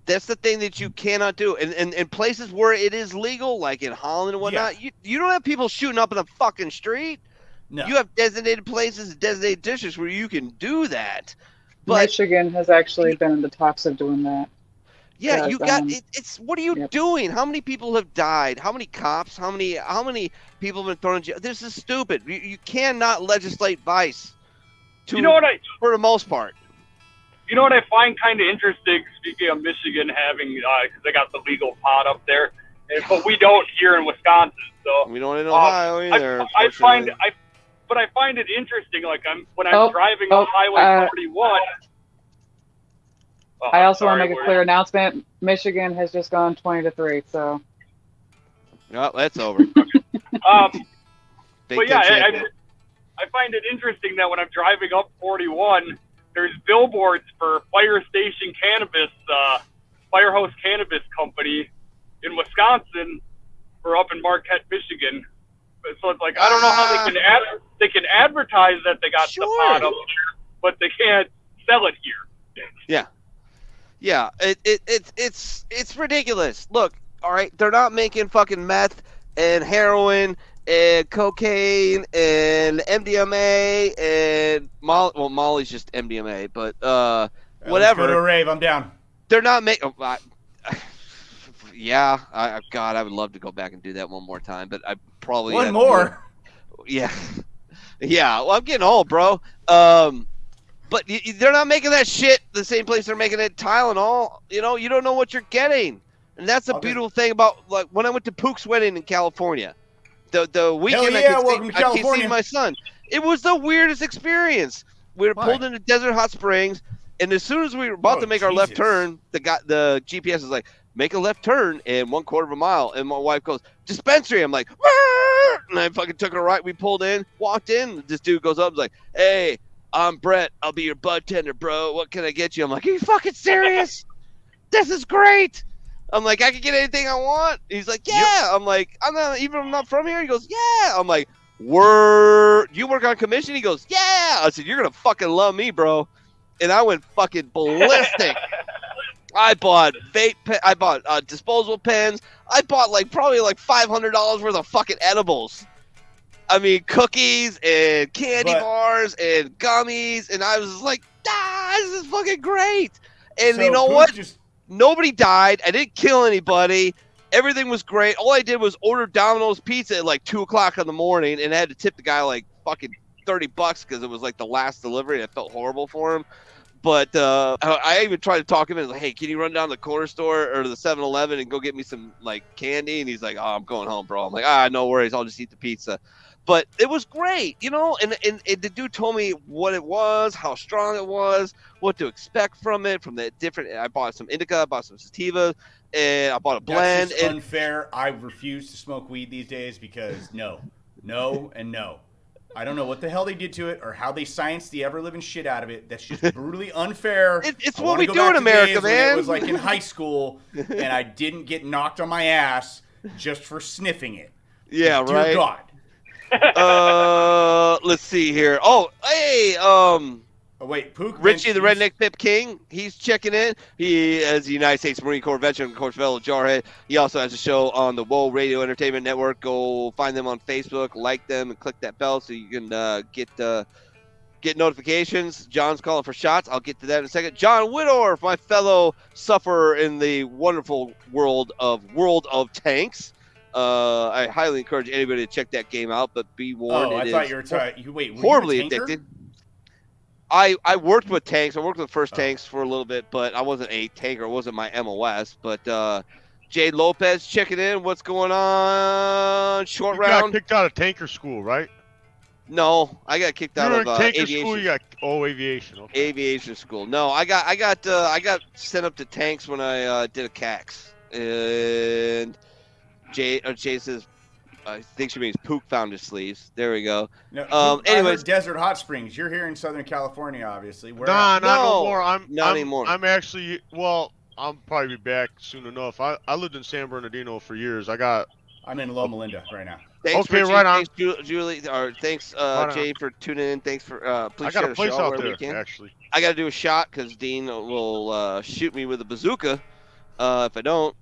That's the thing that you cannot do. And places where it is legal, like in Holland and whatnot, you don't have people shooting up in the fucking street. No. You have designated places and designated districts where you can do that. But Michigan has actually been in the talks of doing that. Yeah, you got it's what are you doing? How many people have died? How many cops? How many people have been thrown in jail? This is stupid. You cannot legislate vice. For the most part. You know what I find kind of interesting, speaking of Michigan having, because they got the legal pot up there, but we don't here in Wisconsin. So we don't in Ohio either. I find it interesting. Like when I'm driving on Highway 41. I also want to make a clear announcement. Michigan has just gone 20-3. So. No, that's over. But yeah, I find it interesting that when I'm driving up 41. There's billboards for Fire Station Cannabis, Firehouse Cannabis Company in Wisconsin, or up in Marquette, Michigan. So it's like I don't know how they can advertise that they got the pot up here, but they can't sell it here. Yeah, it's ridiculous. Look, All right, they're not making fucking meth and heroin and cocaine and MDMA and Molly. Well, Molly's just MDMA, but whatever. Let's go to a rave. I'm down. They're not making. Yeah, God, I would love to go back and do that one more time, but I probably one more. Yeah, yeah. Well, I'm getting old, bro. But they're not making that shit the same place they're making it Tylenol. You know, you don't know what you're getting, and that's the beautiful thing about like when I went to Pook's wedding in California. The weekend I could see my son. It was the weirdest experience. We were pulled into Desert Hot Springs, and as soon as we were about to make our left turn, the GPS is like, make a left turn in 1/4 of a mile. And my wife goes, dispensary. I'm like, Rrr! And I fucking took a right. We pulled in, walked in. This dude goes up and is like, hey, I'm Brett. I'll be your bud tender, bro. What can I get you? I'm like, are you fucking serious? This is great. I'm like, I can get anything I want. He's like, yeah. I'm like, I'm not from here. He goes, yeah. I'm like, you work on commission? He goes, yeah. I said, you're going to fucking love me, bro. And I went fucking ballistic. I bought disposable pens. I bought probably $500 worth of fucking edibles. I mean, cookies and candy bars and gummies. And I was just like, this is fucking great. And you know what? Nobody died. I didn't kill anybody. Everything was great. All I did was order Domino's pizza at 2 o'clock in the morning, and I had to tip the guy fucking $30 because it was the last delivery. And I felt horrible for him. But I even tried to talk him in, hey, can you run down to the corner store or the 7-Eleven and go get me some candy? And he's like, oh, I'm going home, bro. I'm like, no worries, I'll just eat the pizza. But it was great, you know. And the dude told me what it was, how strong it was, what to expect from it, from the different. I bought some indica, I bought some sativa, and I bought a blend. That's just unfair. I refuse to smoke weed these days because no, and no. I don't know what the hell they did to it or how they scienced the ever-living shit out of it. That's just brutally unfair. It's what we do in America, man. It was in high school, and I didn't get knocked on my ass just for sniffing it. Yeah, Dear right. God. Let's see here. Oh, hey, wait, Pook Richie, the Redneck Pip King, he's checking in. He is a United States Marine Corps veteran, of course, fellow Jarhead. He also has a show on the WOA Radio Entertainment Network. Go find them on Facebook, like them, and click that bell so you can get notifications. John's calling for shots. I'll get to that in a second. John Whittorf, my fellow sufferer in the wonderful world of Tanks. I highly encourage anybody to check that game out, but be warned, I thought you were horribly addicted. I worked with tanks. I worked with First Tanks for a little bit, but I wasn't a tanker. It wasn't my MOS. But Jade Lopez checking in. What's going on? Short round. You got kicked out of tanker school, right? No, I got kicked out of tanker aviation school. You got aviation. Okay. Aviation school. No, I got sent up to tanks when I did a CAX. And Jay says, I think she means Pook found his sleeves. There we go. No, anyways, Desert Hot Springs. You're here in Southern California, obviously. Not no more. Not anymore. I'm actually, I'll probably be back soon enough. I lived in San Bernardino for years. I'm in Loma Linda right now. Thanks, okay, Richie. right on. Thanks, Julie. Or thanks, Jay, for tuning in. Thanks for please I got share a place the show out where there, we actually. I got to do a shot because Dean will shoot me with a bazooka if I don't.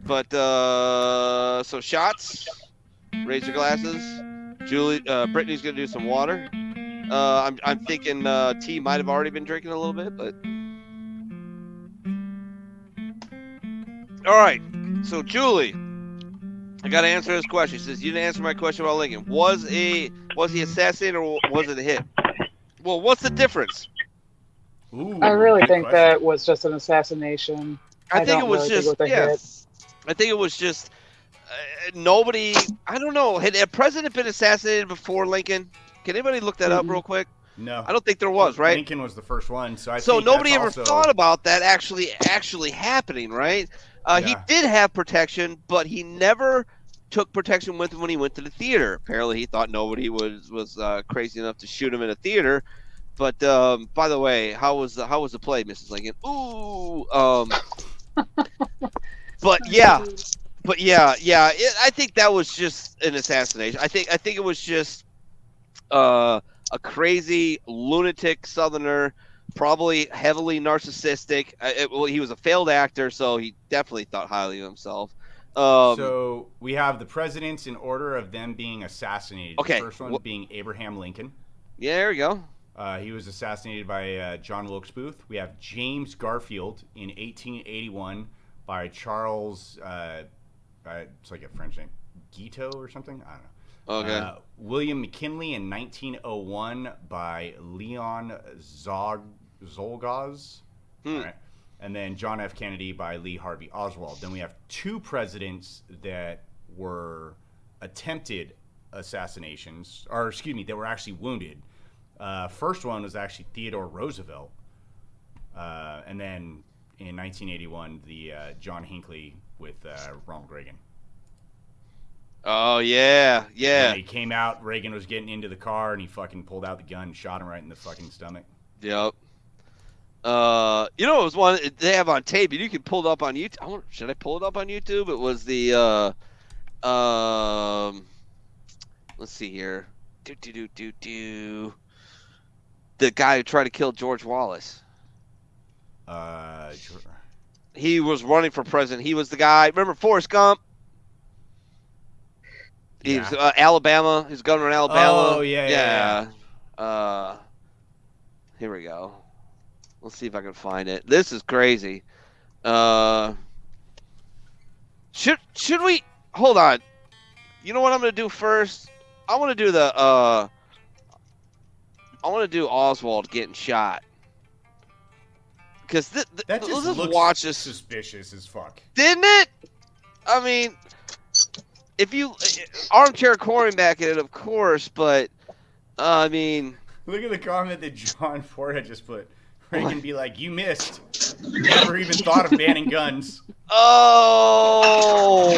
But so shots. Raise your glasses. Julie, Brittany's gonna do some water. I'm thinking T might have already been drinking a little bit, but all right. So Julie, I gotta answer this question. She says you didn't answer my question about Lincoln. Was he assassinated or was it a hit? Well, what's the difference? Ooh, I really think question. that was just an assassination. I think it was really just I think it was just. Nobody, I don't know. Had a president been assassinated before Lincoln? Can anybody look that up real quick? No. I don't think there was, right? Lincoln was the first one. So nobody ever thought about that actually happening, right? He did have protection, but he never took protection with him when he went to the theater. Apparently he thought nobody was crazy enough to shoot him in a theater. But by the way, how was the play, Mrs. Lincoln? Ooh. But yeah. I think that was just an assassination. I think it was just a crazy lunatic Southerner, probably heavily narcissistic. He was a failed actor, so he definitely thought highly of himself. So we have the presidents in order of them being assassinated. Okay. The first one being Abraham Lincoln. Yeah, there we go. He was assassinated by John Wilkes Booth. We have James Garfield in 1881 by Charles, it's like a French name, Guiteau or something? I don't know. Okay. William McKinley in 1901 by Leon Zolgaz. All right. And then John F. Kennedy by Lee Harvey Oswald. Then we have two presidents that were attempted assassinations, or excuse me, that were actually wounded. First one was actually Theodore Roosevelt. And then in 1981, the John Hinckley with Ronald Reagan. Oh, yeah. And he came out, Reagan was getting into the car, and he fucking pulled out the gun and shot him right in the fucking stomach. Yep. You know, it was one they have on tape, and you can pull it up on YouTube. Should I pull it up on YouTube? It was the, let's see here. The guy who tried to kill George Wallace. He was running for president. He was the guy. Remember Forrest Gump? He was Alabama. He's governor in Alabama. Oh, yeah. Here we go. Let's see if I can find it. This is crazy. Should we hold on? You know what I'm gonna do first? I want to do I want to do Oswald getting shot. Because that just let's looks watch this. Suspicious as fuck. Didn't it? I mean, if you armchair quarterback it, of course, but I mean, look at the comment that John Ford had just put. Reagan be like, "You missed. Never even thought of banning guns." Oh,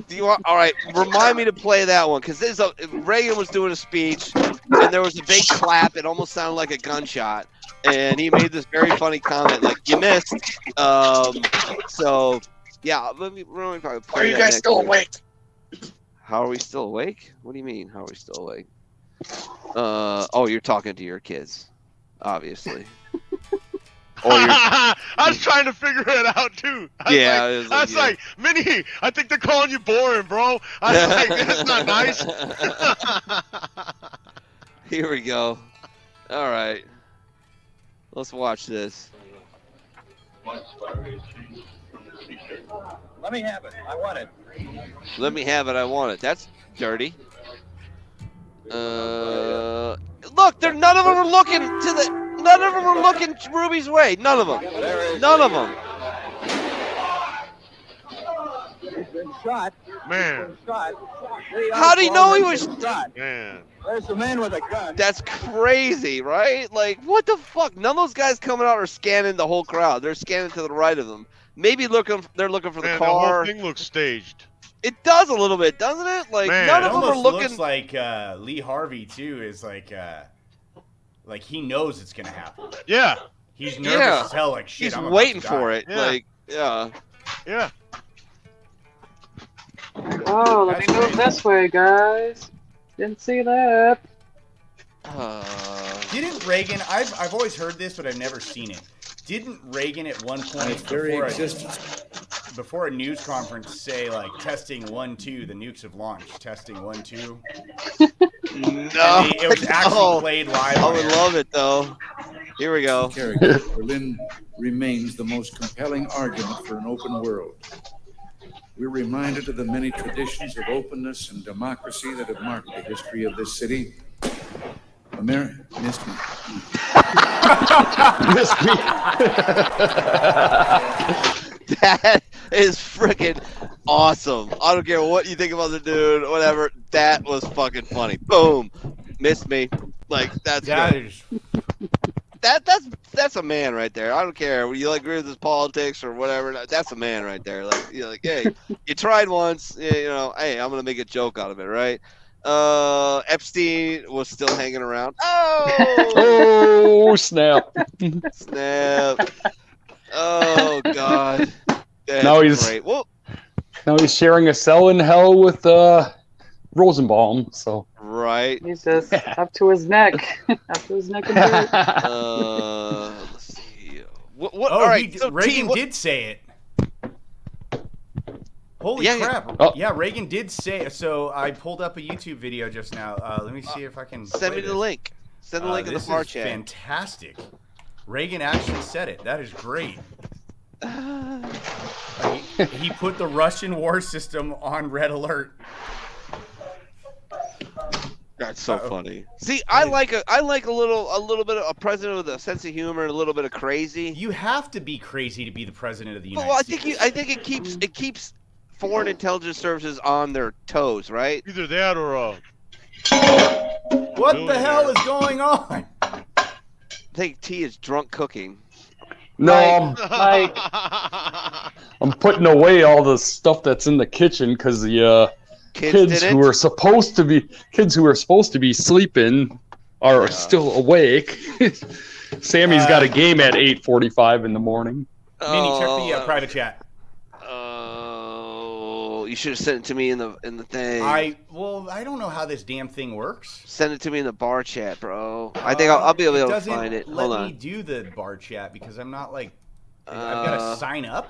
do you want? All right, remind me to play that one because Reagan was doing a speech and there was a big clap. It almost sounded like a gunshot, and he made this very funny comment like, "You missed." So yeah, let me probably play. Are you guys still awake? How are we still awake? What do you mean? How are we still awake? Oh, you're talking to your kids, obviously. I was trying to figure it out too. I was like, Minnie, I think they're calling you boring, bro. I was like, that's not nice. Here we go. All right, let's watch this. Let me have it. I want it. Let me have it. I want it. That's dirty. Look, none of them are looking to the. None of them are looking Ruby's way. None of them. None of them. He's been shot. Man. How do you know he was shot? Man. There's a man with a gun. That's crazy, right? Like, what the fuck? None of those guys coming out are scanning the whole crowd. They're scanning to the right of them. Maybe they're looking for the car. The whole thing looks staged. It does a little bit, doesn't it? Like, Man. none of them are looking. Looks like Lee Harvey too is like he knows it's gonna happen. Yeah. He's nervous as hell. Like shit. He's I'm waiting about to for die. it. Like, yeah. Yeah. Oh, let me move this way, guys. Didn't see that. Didn't Reagan? I've always heard this, but I've never seen it. Didn't Reagan at one point before a news conference say like testing 1 2 the nukes have launched, testing 1 2? No, it was actually played live. I would love it though. Here we go. Berlin remains the most compelling argument for an open world. We're reminded of the many traditions of openness and democracy that have marked the history of this city. America missed me. Missed me. That is freaking awesome. I don't care what you think about the dude, whatever. That was fucking funny. Boom. Missed me. Like, that's good. That's a man right there. I don't care. You like agree with his politics or whatever. That's a man right there. Like, you're like, hey, you tried once, you know, hey, I'm gonna make a joke out of it, right? Epstein was still hanging around. Oh, snap. Snap. Oh God. Now he's great. Well, now he's sharing a cell in hell with Rosenbaum. So right. He's just up to his neck, up to his neck and dirt. Let's see. What? Oh, all right. Reagan did say it. Holy crap! Oh. Yeah, Reagan did say. So I pulled up a YouTube video just now. Let me see if I can send me the link. Send the link in the bar chat. Fantastic. Reagan actually said it. That is great. He put the Russian war system on red alert. That's so funny. See, I like a little bit of a president with a sense of humor and a little bit of crazy. You have to be crazy to be the president of the United States. I think it keeps foreign intelligence services on their toes, right? Either that or what the hell is going on? I think T is drunk cooking. No, I'm putting away all the stuff that's in the kitchen because the kids who are supposed to be sleeping are still awake. Sammy's got a game at 8:45 in the morning. Minnie, check the private chat. You should have sent it to me in the thing. I don't know how this damn thing works. Send it to me in the bar chat, bro. I think I'll be able to find it. Hold on. Let me do the bar chat because I'm not like I've got to sign up.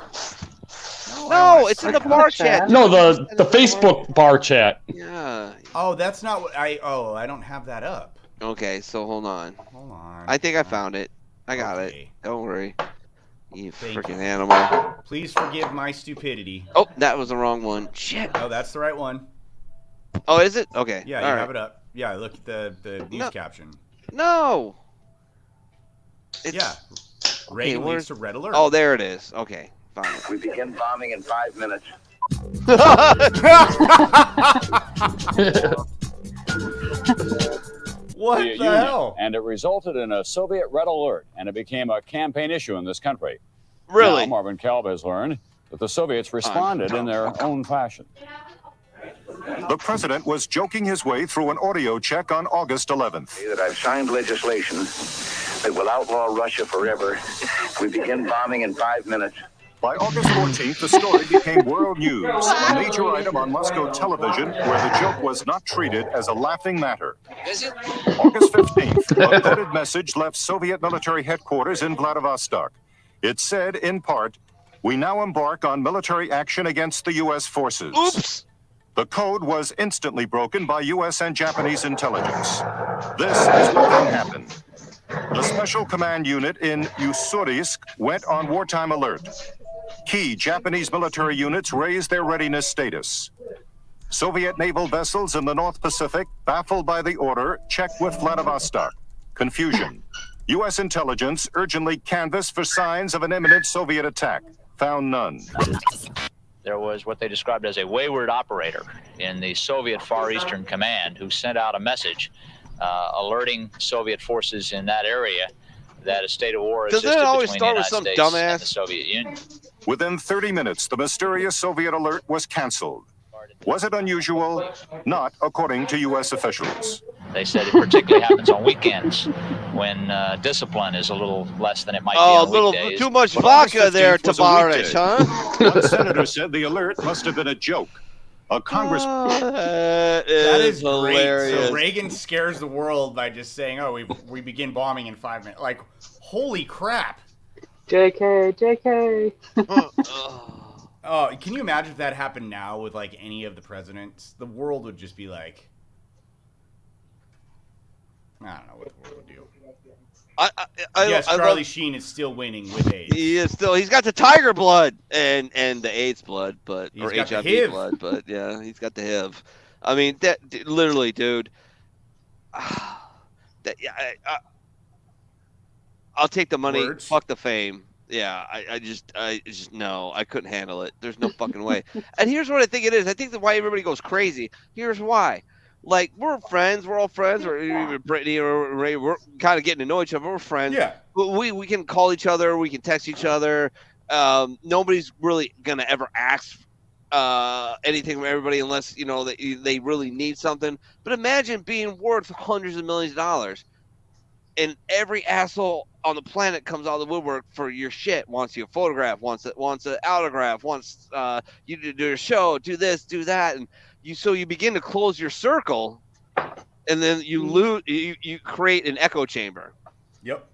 No, it's in the bar chat. No, the Facebook bar chat. Yeah. Oh, that's not what I don't have that up. Okay, so hold on. Hold on. I think I found it. I got it. Don't worry. You freaking animal. Please forgive my stupidity. Oh, that was the wrong one. Shit. Oh, that's the right one. Oh, is it? Okay. Yeah, you have it up. Yeah, look at the news caption. No. Yeah. Reagan leads to red alert. Oh, there it is. Okay. Fine. We begin bombing in 5 minutes. What the hell? And it resulted in a Soviet red alert, and it became a campaign issue in this country. Really? Now, Marvin Kalb has learned that the Soviets responded in their own fashion. The president was joking his way through an audio check on August 11th. That I've signed legislation that will outlaw Russia forever. We begin bombing in 5 minutes. By August 14th, the story became world news, a major item on Moscow television where the joke was not treated as a laughing matter. August 15th, a coded message left Soviet military headquarters in Vladivostok. It said, in part, "We now embark on military action against the U.S. forces." Oops! The code was instantly broken by U.S. and Japanese intelligence. This is what then happened. The Special Command Unit in Ussurisk went on wartime alert. Key Japanese military units raised their readiness status. Soviet naval vessels in the North Pacific, baffled by the order, checked with Vladivostok. Confusion. U.S. intelligence urgently canvassed for signs of an imminent Soviet attack. Found none. There was what they described as a wayward operator in the Soviet Far Eastern Command who sent out a message alerting Soviet forces in that area that a state of war existed between the United States and the Soviet Union. Within 30 minutes, the mysterious Soviet alert was canceled. Was it unusual? Not, according to U.S. officials. They said it particularly happens on weekends when discipline is a little less than it might be on weekdays. Too much vodka there, Tavares, huh? One senator said the alert must have been a joke. A congressman. That is hilarious. Great. So Reagan scares the world by just saying, "Oh, we begin bombing in 5 minutes." Like, holy crap! JK. Oh, can you imagine if that happened now with like any of the presidents? The world would just be like, I don't know what the world would do. Yes, Charlie Sheen is still winning with AIDS. He is still. He's got the tiger blood and the AIDS blood, or HIV blood, but yeah, he's got the HIV. I mean, that literally, dude. I'll take the money. Words. Fuck the fame. Yeah, I just no, I couldn't handle it. There's no fucking way. And here's what I think it is. I think that why everybody goes crazy. Here's why. Like, we're friends. We're all friends. Or even Brittany or Ray, we're kind of getting to know each other. We're friends. Yeah. We can call each other. We can text each other. Nobody's really going to ever ask anything from everybody unless, they really need something. But imagine being worth hundreds of millions of dollars. And every asshole on the planet comes out of the woodwork for your shit. Wants your photograph. Wants an autograph. Wants you to do a show. Do this. Do that. And you begin to close your circle, and then you create an echo chamber. Yep.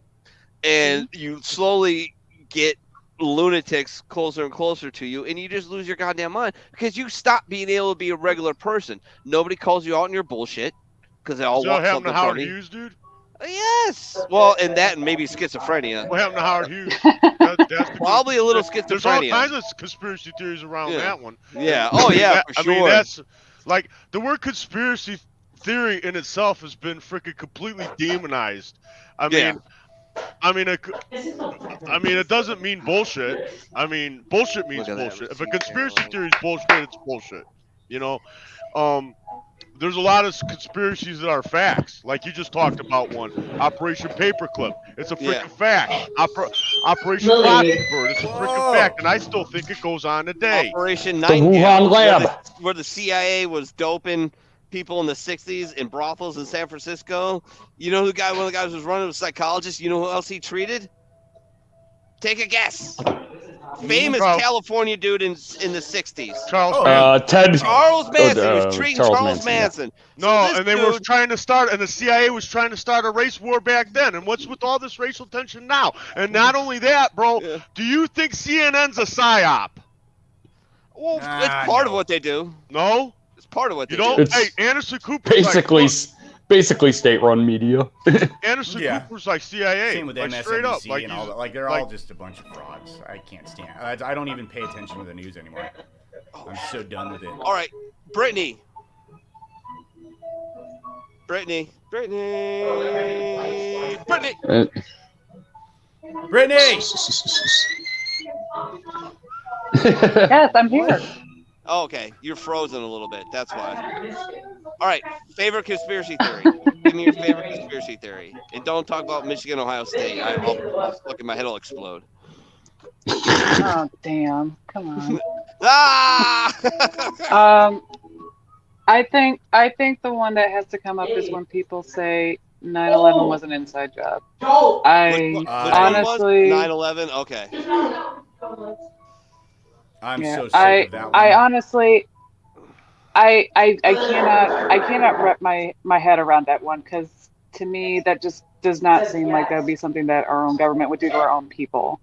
And you slowly get lunatics closer and closer to you, and you just lose your goddamn mind because you stop being able to be a regular person. Nobody calls you out on your bullshit because they all want something to Howard from you. Hughes, dude? Yes. Well, and that and maybe schizophrenia. What happened to Howard Hughes? That's Probably a little schizophrenia. There's all kinds of conspiracy theories around that one. Yeah. Oh, yeah, for sure. I mean, that's like the word conspiracy theory in itself has been freaking completely demonized. I mean, it doesn't mean bullshit. I mean, bullshit means bullshit. If a conspiracy theory is bullshit, it's bullshit. You know, there's a lot of conspiracies that are facts. Like you just talked about one, Operation Paperclip. It's a freaking fact. Operation Mockingbird. It's a freaking fact, and I still think it goes on today. Operation The Nightingale, Wuhan lab. where the CIA was doping people in the 60s in brothels in San Francisco. You know who one of the guys was running was a psychologist. You know who else he treated? Take a guess. Famous California dude in the 60s. Charles Manson. He was treating Charles Manson. No, and they were trying to start, and the CIA was trying to start a race war back then. And what's with all this racial tension now? And not only that, bro, do you think CNN's a psyop? Well, it's part of what they do. No? It's part of what they do. It's hey, Anderson Cooper. Basically state-run media. Anderson Cooper's like CIA. Same with like, MSNBC straight up. Like, and all that. Like, they're all just a bunch of frauds. I can't stand it. I don't even pay attention to the news anymore. I'm so done with it. All right, Brittany. Brittany! Yes, I'm here. Oh, okay, you're frozen a little bit. That's why. All right, favorite conspiracy theory. Give me your favorite conspiracy theory, and don't talk about Michigan, Ohio State. I'll fucking my head will explode. Oh damn! Come on. Ah! I think the one that has to come up is when people say 9/11 was an inside job. I honestly 9/11. Okay. I'm so sick of that one. I honestly, I cannot wrap my head around that one because to me that just does not seem like that would be something that our own government would do to our own people.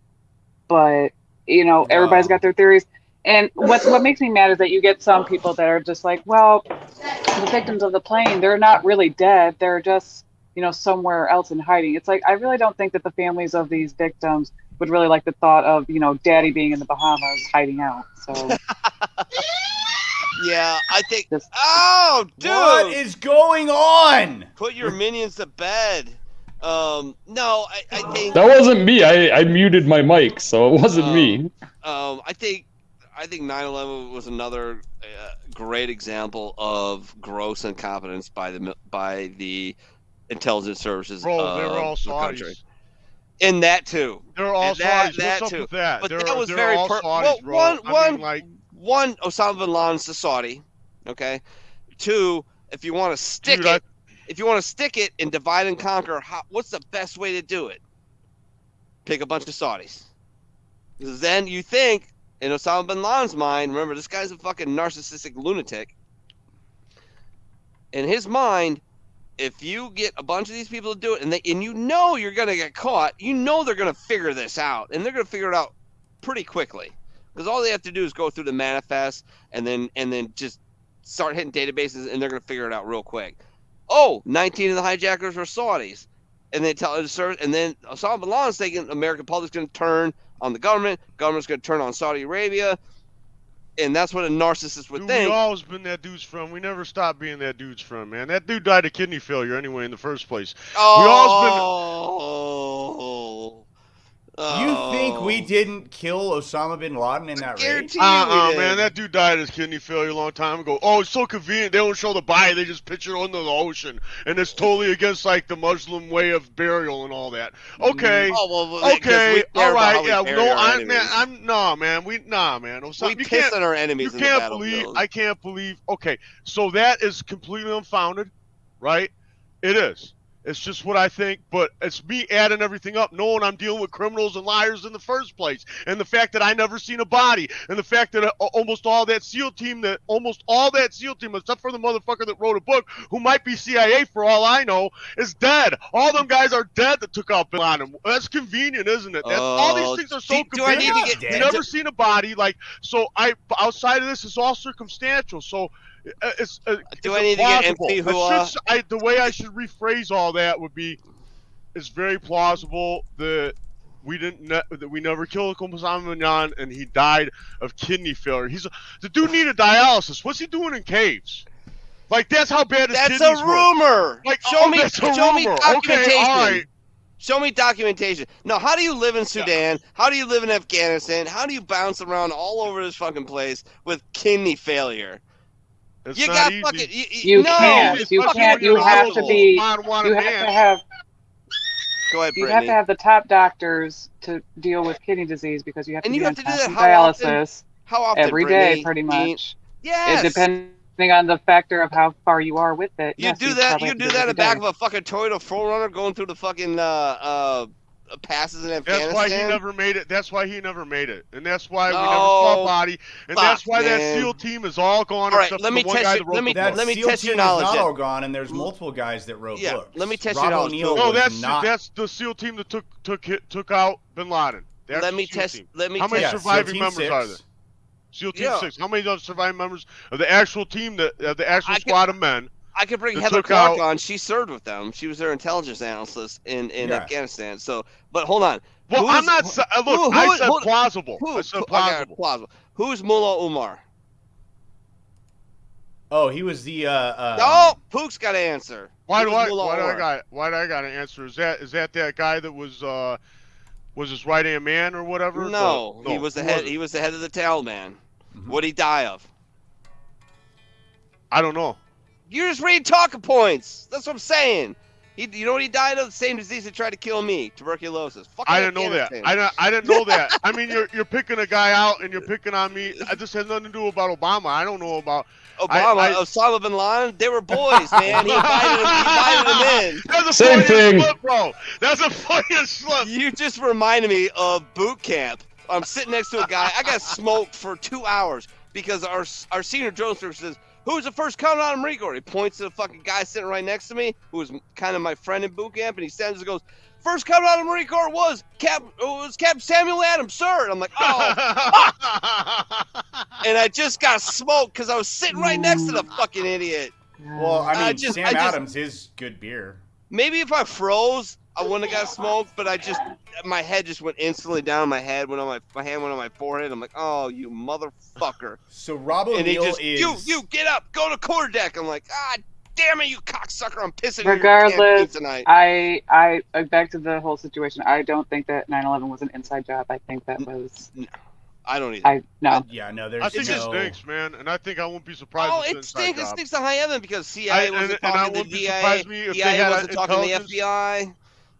But you know, everybody's got their theories. And what makes me mad is that you get some people that are just like, well, the victims of the plane, they're not really dead. They're just, you know, somewhere else in hiding. It's like, I really don't think that the families of these victims would really like the thought of, you know, daddy being in the Bahamas hiding out. So. Yeah, I think. Oh, dude! What is going on? Put your minions to bed. No, I think that wasn't me. I muted my mic, so it wasn't me. I think 9/11 was another great example of gross incompetence by the intelligence services of they were all the country. Saudis. In that too. They're all Saudis. What's up with that? But they're, that was they're very all Saudis, bro. One, Osama bin Laden's a Saudi. Okay. Two, if you want to stick it and divide and conquer, what's the best way to do it? Pick a bunch of Saudis. Because then you think, in Osama bin Laden's mind, remember, this guy's a fucking narcissistic lunatic. In his mind, if you get a bunch of these people to do it, and you know you're going to get caught, you know they're going to figure this out, and they're going to figure it out pretty quickly. Because all they have to do is go through the manifest, and then just start hitting databases, and they're going to figure it out real quick. Oh, 19 of the hijackers were Saudis. And they tell the service, and then Osama bin Laden's thinking American public's going to turn on the government's going to turn on Saudi Arabia, and that's what a narcissist would think. We've always been that dude's friend. We never stopped being that dude's friend, man. That dude died of kidney failure anyway in the first place. You think we didn't kill Osama bin Laden in that raid? Man, that dude died of kidney failure a long time ago. Oh, it's so convenient. They don't show the body. They just pitch it into the ocean. And it's totally against, like, the Muslim way of burial and all that. Okay. Okay. All right. Yeah. No, man. Osama, we piss on our enemies in the battlefield. I can't believe. Okay. So that is completely unfounded, right? It is. It's just what I think, but it's me adding everything up, knowing I'm dealing with criminals and liars in the first place, and the fact that I never seen a body, and the fact that almost all that SEAL team, except for the motherfucker that wrote a book, who might be CIA for all I know, is dead. All them guys are dead that took out Bin Laden. That's convenient, isn't it? All these things are so convenient. You never seen a body, outside of this, it's all circumstantial. So. Do I need to get MP the way I should rephrase all that would be, it's very plausible that we never killed Osama bin Laden, and he died of kidney failure. The dude needed dialysis. What's he doing in caves? Like, that's how bad his kidneys were. That's a rumor. Like, show me documentation. Okay, all right. Show me documentation. Now, how do you live in Sudan? How do you live in Afghanistan? How do you bounce around all over this fucking place with kidney failure? It's you not got easy. fucking. You can't. You have to be. You have to have. Go ahead, You Brittany. have to have the top doctors to deal with kidney disease because you have to And be you on have to do that constant how often? dialysis How often? every Brittany? day, pretty much. Yes. Depending on the factor of how far you are with it. You do that. You do that in the back of a fucking Toyota 4Runner going through the fucking passes in Afghanistan. That's why he never made it. That's why he never made it, and that's why we never saw a body, and that's why that SEAL team is all gone. All right, except let for me the one test guy you- that wrote let me- the book. let me SEAL test your team is knowledge not then. all gone, and there's multiple guys that wrote books. let me test Rob your knowledge. O'Neill No, was not. that's the SEAL team that took out Bin Laden. That's Let me the SEAL test- team. let me How many test- surviving SEAL Team members 6. are there? SEAL Team Yeah. 6. How many other surviving members of the actual team, the actual squad of men? I could bring that Heather took Clark out- on. She served with them. She was their intelligence analyst in Yeah. Afghanistan. So, but hold on. Well, Who I'm is- not. Look, I said plausible. Who, I said okay, plausible. plausible. Who's Mullah Umar? Oh, he was the. Oh, Pook's got to answer. Why Who's do I? Mullah Why do Umar? I got to answer? Is that guy that was his right hand man or whatever? No, he was the who head. it? He was the head of the Taliban. What'd he die of? I don't know. You just read talking points. That's what I'm saying. You know what he died of? The same disease that tried to kill me, tuberculosis. Fucking I didn't know that. Afghanistan. I didn't know that. I mean, you're picking a guy out and you're picking on me. This has nothing to do about Obama. I don't know about Obama, Osama bin Laden, they were boys, man. He invited them in. That's a Same thing. slip, bro. That's a fucking slip. You just reminded me of boot camp. I'm sitting next to a guy. I got smoked for 2 hours because our senior drill instructor says, "Who's the first coming out of Marine Corps?" He points to the fucking guy sitting right next to me, who was kind of my friend in boot camp, and he stands and goes, "First coming out of the Marine Corps was Captain Samuel Adams, sir." And I'm like, "Oh, fuck." And I just got smoked because I was sitting right next to the fucking idiot. Well, I mean, Sam Adams is good beer. Maybe if I froze, I wouldn't have got smoked, but my head just went instantly down. My head went on my hand went on my forehead. I'm like, "Oh, you motherfucker!" So Rob And he O'Neill just, is. you get up, go to quarterdeck. I'm like, "Ah, damn it, you cocksucker! I'm pissing in your Regardless, campaign tonight." I back to the whole situation. I don't think that 9/11 was an inside job. I think that was. I don't either. No. Yeah, no, there's I think it no. stinks, man, and I think I won't be surprised. Oh, if it it's an inside stinks! It job. stinks to high heaven because CIA wasn't and I talking to wouldn't the be DIA. surprised me if they DIA had wasn't talking to the intelligence. FBI.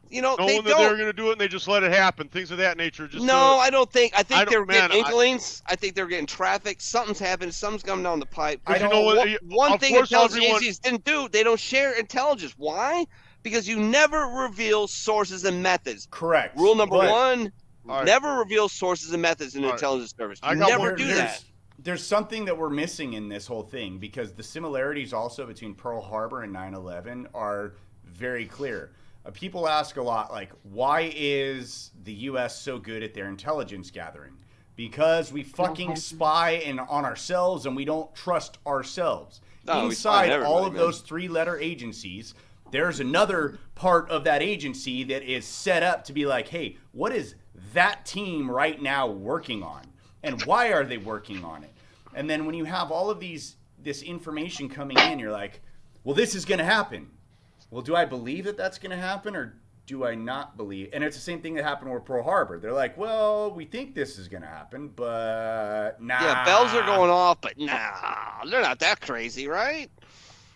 You know, Knowing they that they were don't. going to do it, and they just let it happen. Things of that nature. Just No, I don't think. I I think don't- they were man, getting inklings. I think they were getting traffic. Something's happened. Something's coming down the pipe. I don't know what. One of thing course intelligence everyone- agencies didn't do, they don't share intelligence. Why? Because you never reveal sources and methods. Correct. Rule number But- one, All right. never reveal sources and methods in an All right. intelligence service. I You got never one- do there's, that. There's something that we're missing in this whole thing because the similarities also between Pearl Harbor and 9/11 are very clear. People ask a lot, like, why is the U.S. so good at their intelligence gathering? Because we fucking spy on ourselves and we don't trust ourselves. No, we spy on Inside all everybody, of man. those three-letter agencies, there's another part of that agency that is set up to be like, hey, what is that team right now working on? And why are they working on it? And then when you have all of this information coming in, you're like, well, this is going to happen. Well, do I believe that that's going to happen or do I not believe? And it's the same thing that happened with Pearl Harbor. They're like, well, we think this is going to happen, but nah. Yeah, bells are going off, but nah, they're not that crazy, right?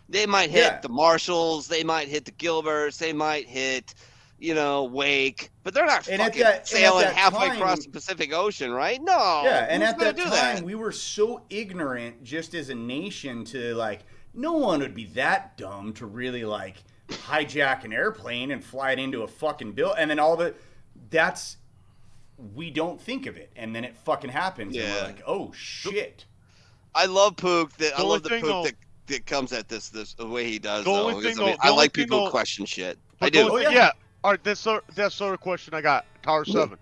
They might hit the Marshalls, they might hit the Gilberts, they might hit, Wake, but they're not And at fucking that- sailing and at that halfway time- across the Pacific Ocean, right? No. Yeah, and who's at gonna that do time, that? we were so ignorant just as a nation to, like, no one would be that dumb to really, like, hijack an airplane and fly it into a fucking and then we don't think of it, and then it fucking happens, and we're like, oh shit. I love Pook. I love the Pook that comes at this the way he does. I like people who question shit. I do. Yeah. All right. That's sort of question I got. Tower 7.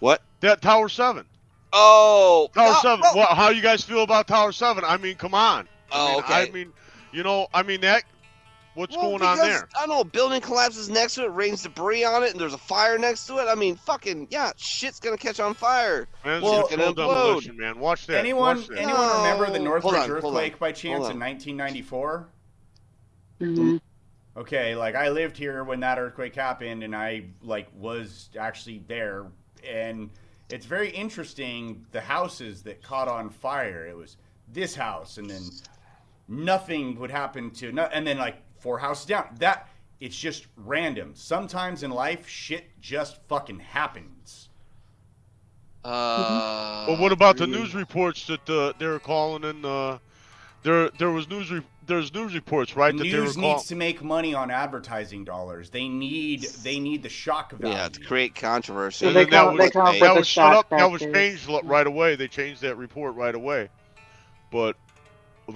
What? That Tower 7. Oh. Tower 7. Well, how you guys feel about Tower 7? I mean, come on. Okay. That. What's going on there? I don't know. Building collapses next to it, rains debris on it, and there's a fire next to it. I mean, fucking shit's gonna catch on fire. Man, it's gonna implode. Man, watch that. Anyone remember the Northridge earthquake by chance in 1994? Mm-hmm. Okay, like I lived here when that earthquake happened, and I was actually there, and it's very interesting the houses that caught on fire. It was this house, and then nothing would happen to, and then 4 houses down. It's just random. Sometimes in life, shit just fucking happens. But what about the news reports that they were calling in? There's news reports, right? News needs to make money on advertising dollars. They need the shock value. Yeah, to create controversy. So that was changed right away. They changed that report right away. But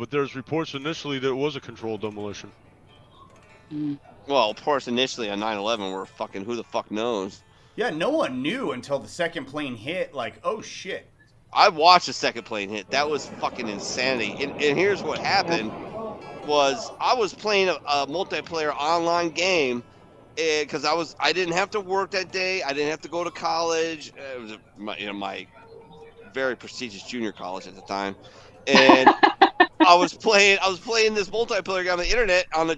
there's reports initially that it was a controlled demolition. Well, of course, initially on 9/11, we're fucking who the fuck knows. Yeah, no one knew until the second plane hit. Oh shit! I watched the second plane hit. That was fucking insanity. And here's what happened: was I was playing a multiplayer online game because I didn't have to work that day. I didn't have to go to college. It was my very prestigious junior college at the time, and I was playing this multiplayer game on the internet on a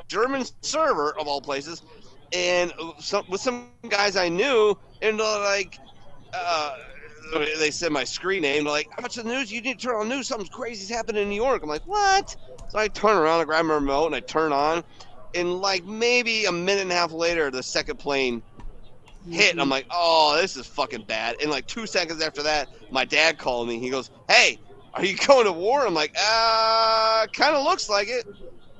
German server of all places, and with some guys I knew, and they said my screen name. They're like, "How much of the news? You need to turn on the news. Something crazy's happening in New York." I'm like, "What?" So I turn around, I grab my remote, and I turn on, and maybe a minute and a half later, the second plane hit. And I'm like, "Oh, this is fucking bad." And 2 seconds after that, my dad called me. He goes, "Hey, are you going to war?" I'm like, kind of looks like it.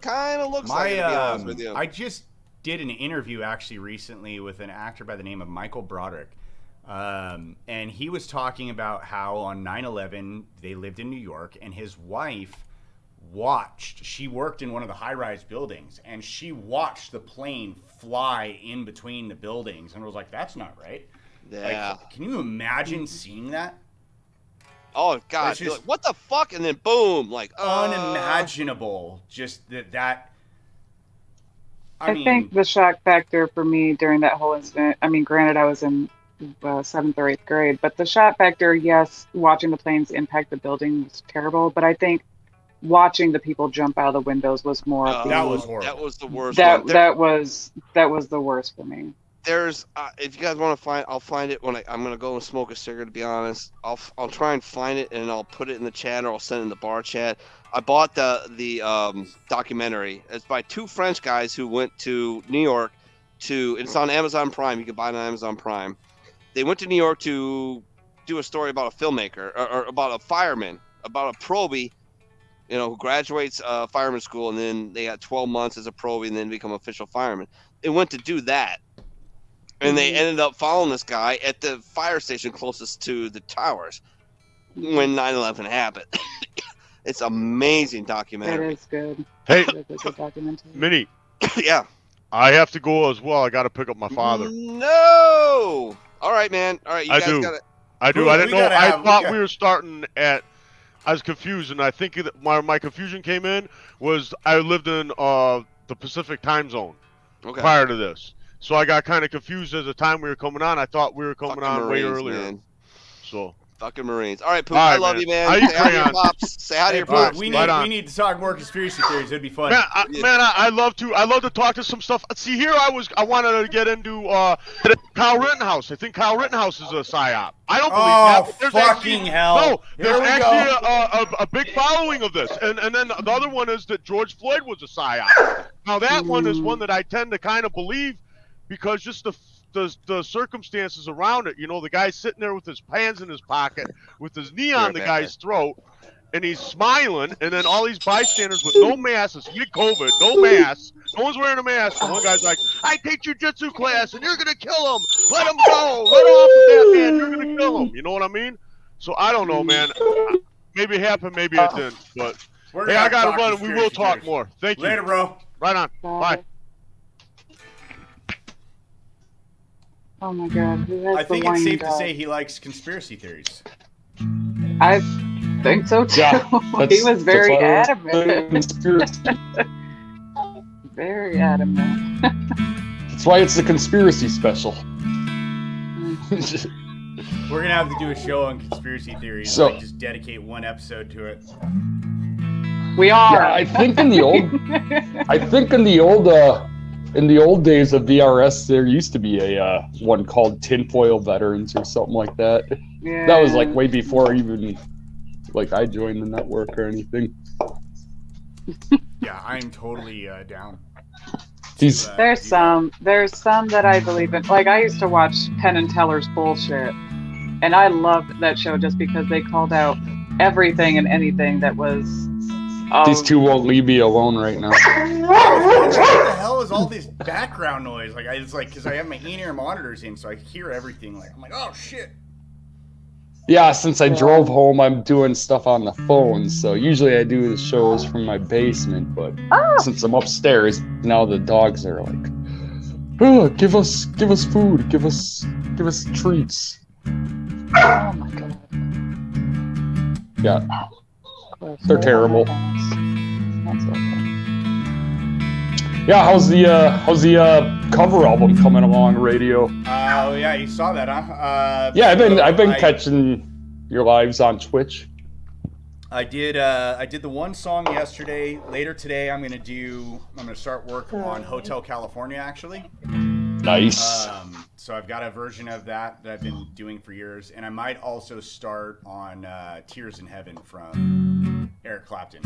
Kind of looks like it, to be honest with you. I just did an interview actually recently with an actor by the name of Michael Broderick. And he was talking about how on 9/11 they lived in New York, and his wife she worked in one of the high-rise buildings, and she watched the plane fly in between the buildings and was like, "That's not right." Yeah. Can you imagine seeing that? Oh God! Just what the fuck? And then boom! Unimaginable. Just that. I think the shock factor for me during that whole incident. I mean, granted, I was in 7th or 8th grade, but the shock factor, yes, watching the planes impact the building was terrible. But I think watching the people jump out of the windows was more. That was horrible. That was the worst. That was the worst for me. There's if you guys want to I'll find it when I'm gonna go and smoke a cigarette. To be honest, I'll try and find it and I'll put it in the chat or I'll send it in the bar chat. I bought the documentary. It's by 2 French guys who went to New York it's on Amazon Prime. You can buy it on Amazon Prime. They went to New York to do a story about a filmmaker or about a fireman, about a probie, who graduates fireman school and then they got 12 months as a probie and then become official fireman. They went to do that. And they ended up following this guy at the fire station closest to the towers when 9/11 happened. It's an amazing documentary. That is good. Hey, that is a good documentary. Minnie. Yeah. I have to go as well. I got to pick up my father. No. All right, man. All right. You guys got it. I do. I didn't know. I thought we were starting at. I was confused, and I think that my confusion came in was I lived in the Pacific time zone prior to this. So I got kind of confused as the time we were coming on. I thought we were coming on way earlier. Man. So fucking Marines. All right, Poop. I love you, man. Say hi to your pops. Say hi to your pops. We need to talk more conspiracy theories. It'd be fun. Man, I love to talk to some stuff. See, here I wanted to get into Kyle Rittenhouse. I think Kyle Rittenhouse is a psyop. I don't believe that. There's fucking hell. No, there's actually a big following of this. And then the other one is that George Floyd was a psyop. Now that one is one that I tend to kind of believe. Because just the circumstances around it, the guy's sitting there with his hands in his pocket, with his knee on the guy's throat, and he's smiling, and then all these bystanders with no masks, it's mid-COVID, no masks, No one's wearing a mask. And one guy's like, I take jujitsu class, and you're gonna kill him. Let him go. Let off of that man. You're gonna kill him. You know what I mean? So I don't know, man. Maybe it happened, maybe it didn't. But hey, I gotta run. We will talk more. Thank you. Later, bro. Right on. Bye. Oh my God. Who has I think the it's whiny safe to dog? say he likes conspiracy theories. I think so too. He was very adamant. Very adamant. That's why it's a conspiracy special. We're gonna have to do a show on conspiracy theories. So- Like just dedicate one episode to it. We are. Yeah, I think in the old days of VRS, there used to be a one called Tinfoil Veterans or something like that. Yeah. That was like way before even like I joined the network or anything. Yeah, I'm totally down. These There's some that I believe in. Like, I used to watch Penn and Teller's Bullshit, and I loved that show just because they called out everything and anything that was. These two won't leave me alone right now. What the hell is all this background noise? Like, it's like because I have my in-ear monitors in, so I hear everything. Like, I'm like, oh shit. Yeah, since I drove home, I'm doing stuff on the phone. So usually I do the shows from my basement, but since I'm upstairs, now the dogs are like, oh, give us food, give us treats. Oh my God. Yeah, they're terrible. Yeah, how's the cover album coming along, radio? Oh yeah, you saw that, huh? Yeah, I've been catching your lives on Twitch. I did the one song yesterday. Later today, I'm gonna start work on Hotel California actually. Nice. So I've got a version of that I've been doing for years, and I might also start on Tears in Heaven from Eric Clapton.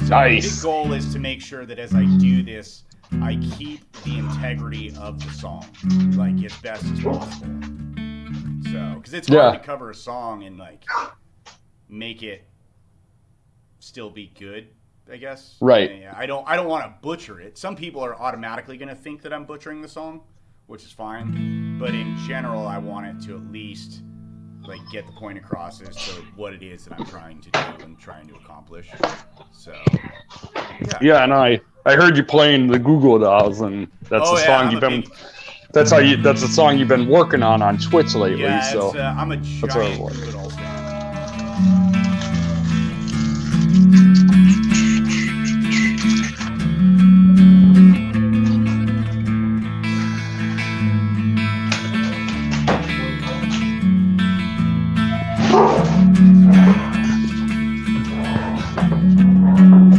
So Nice. The big goal is to make sure that as I do this, I keep the integrity of the song, like as best as possible. So, because it's hard to cover a song and like make it still be good, I guess. Right. I don't want to butcher it. Some people are automatically going to think that I'm butchering the song, which is fine. But in general, I want it to at least like get the point across as to what it is that I'm trying to do and trying to accomplish. So yeah, and I heard you playing the Google Dolls, and that's a song you've been. That's a song you've been working on Twitch lately. Yeah, so I'm a that's what I giant was. Google Dolls fan.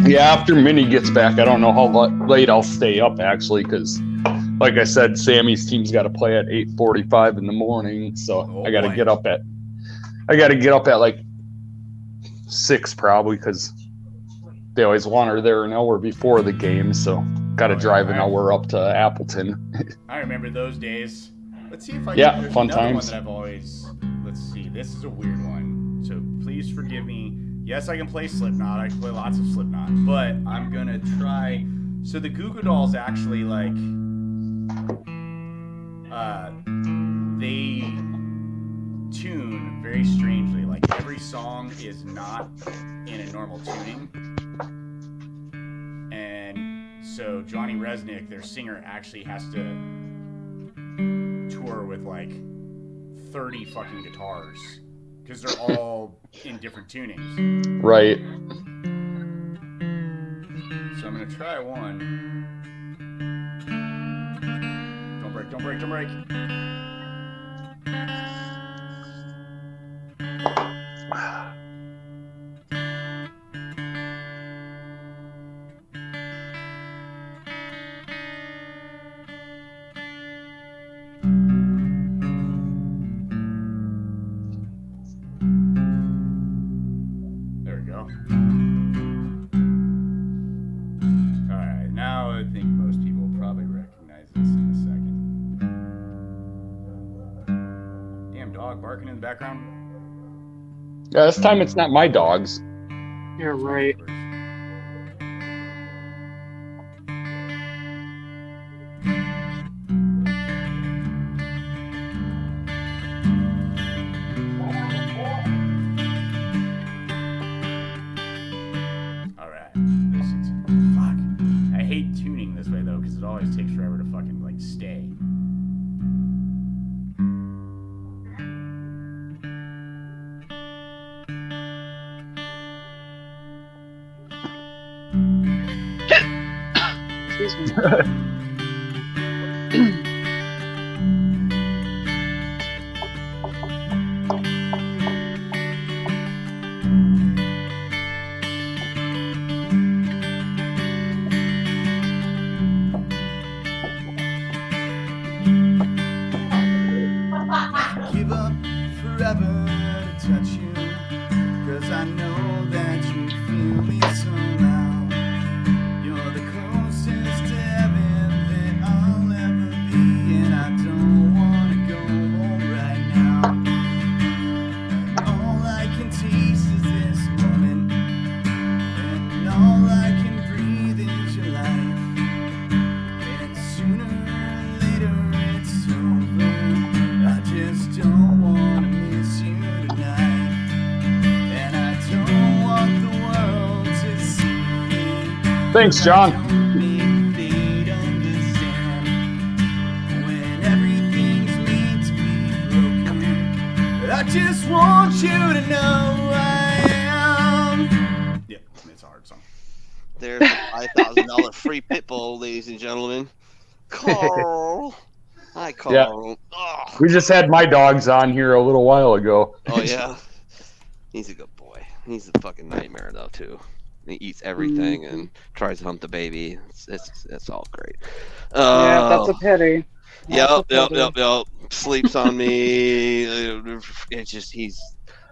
Yeah, after Minnie gets back, I don't know how late I'll stay up actually, because, like I said, Sammy's team's got to play at 8:45 in the morning, so I got to get up at like 6 probably, because they always want her there an hour before the game, so got to drive an hour up to Appleton. I remember those days. Let's see if I Yeah, there's fun another times. one that I've always. Let's see. This is a weird one, so please forgive me. Yes, I can play Slipknot. I can play lots of Slipknot, but I'm gonna try. So the Goo Goo Dolls actually like, they tune very strangely. Like every song is not in a normal tuning, and so Johnny Resnick, their singer, actually has to tour with like 30 fucking guitars. Because they're all in different tunings. Right. So I'm going to try one. Don't break, don't break, don't break. There we go. Alright, now I think most people will probably recognize this in a second. Damn dog barking in the background. Yeah, this time it's not my dogs. You're right. Fuck. I hate tuning this way though, because it always takes forever to fucking like stay. Excuse me. Give up forever to touch you, 'cause I know that you feel me somehow. You're the closest to heaven that I'll ever be, and I don't wanna go home right now. All I can taste is this moment, and all I can breathe is your life. And sooner or later it's over. I just don't wanna miss you tonight, and I don't want the world to see. Thanks, John. When everything's meant to be broken, I just want you to know who I am. Yep, it's a hard song. There's a $5,000 free pit bull, ladies and gentlemen. Carl. Hi, Carl. Yeah. Oh. We just had my dogs on here a little while ago. Oh, yeah? He's a good boy. He's a fucking nightmare, though, too. He eats everything and tries to hump the baby. It's all great. Yeah, that's a pity. Yep. Sleeps on me. It's just he's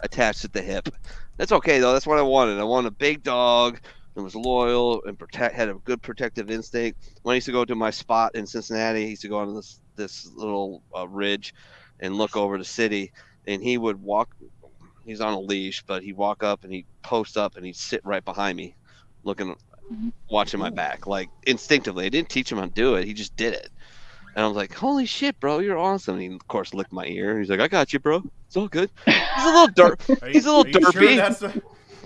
attached at the hip. That's okay, though. That's what I wanted. I wanted a big dog that was loyal and had a good protective instinct. When I used to go to my spot in Cincinnati, he used to go on this little ridge and look over the city, and he would walk. He's on a leash, but he'd walk up and he'd post up and he'd sit right behind me, watching my back, like instinctively. I didn't teach him how to do it. He just did it. And I was like, holy shit, bro, you're awesome. And he, of course, licked my ear. He's like, I got you, bro. It's all good. He's a little He's a little derpy. Sure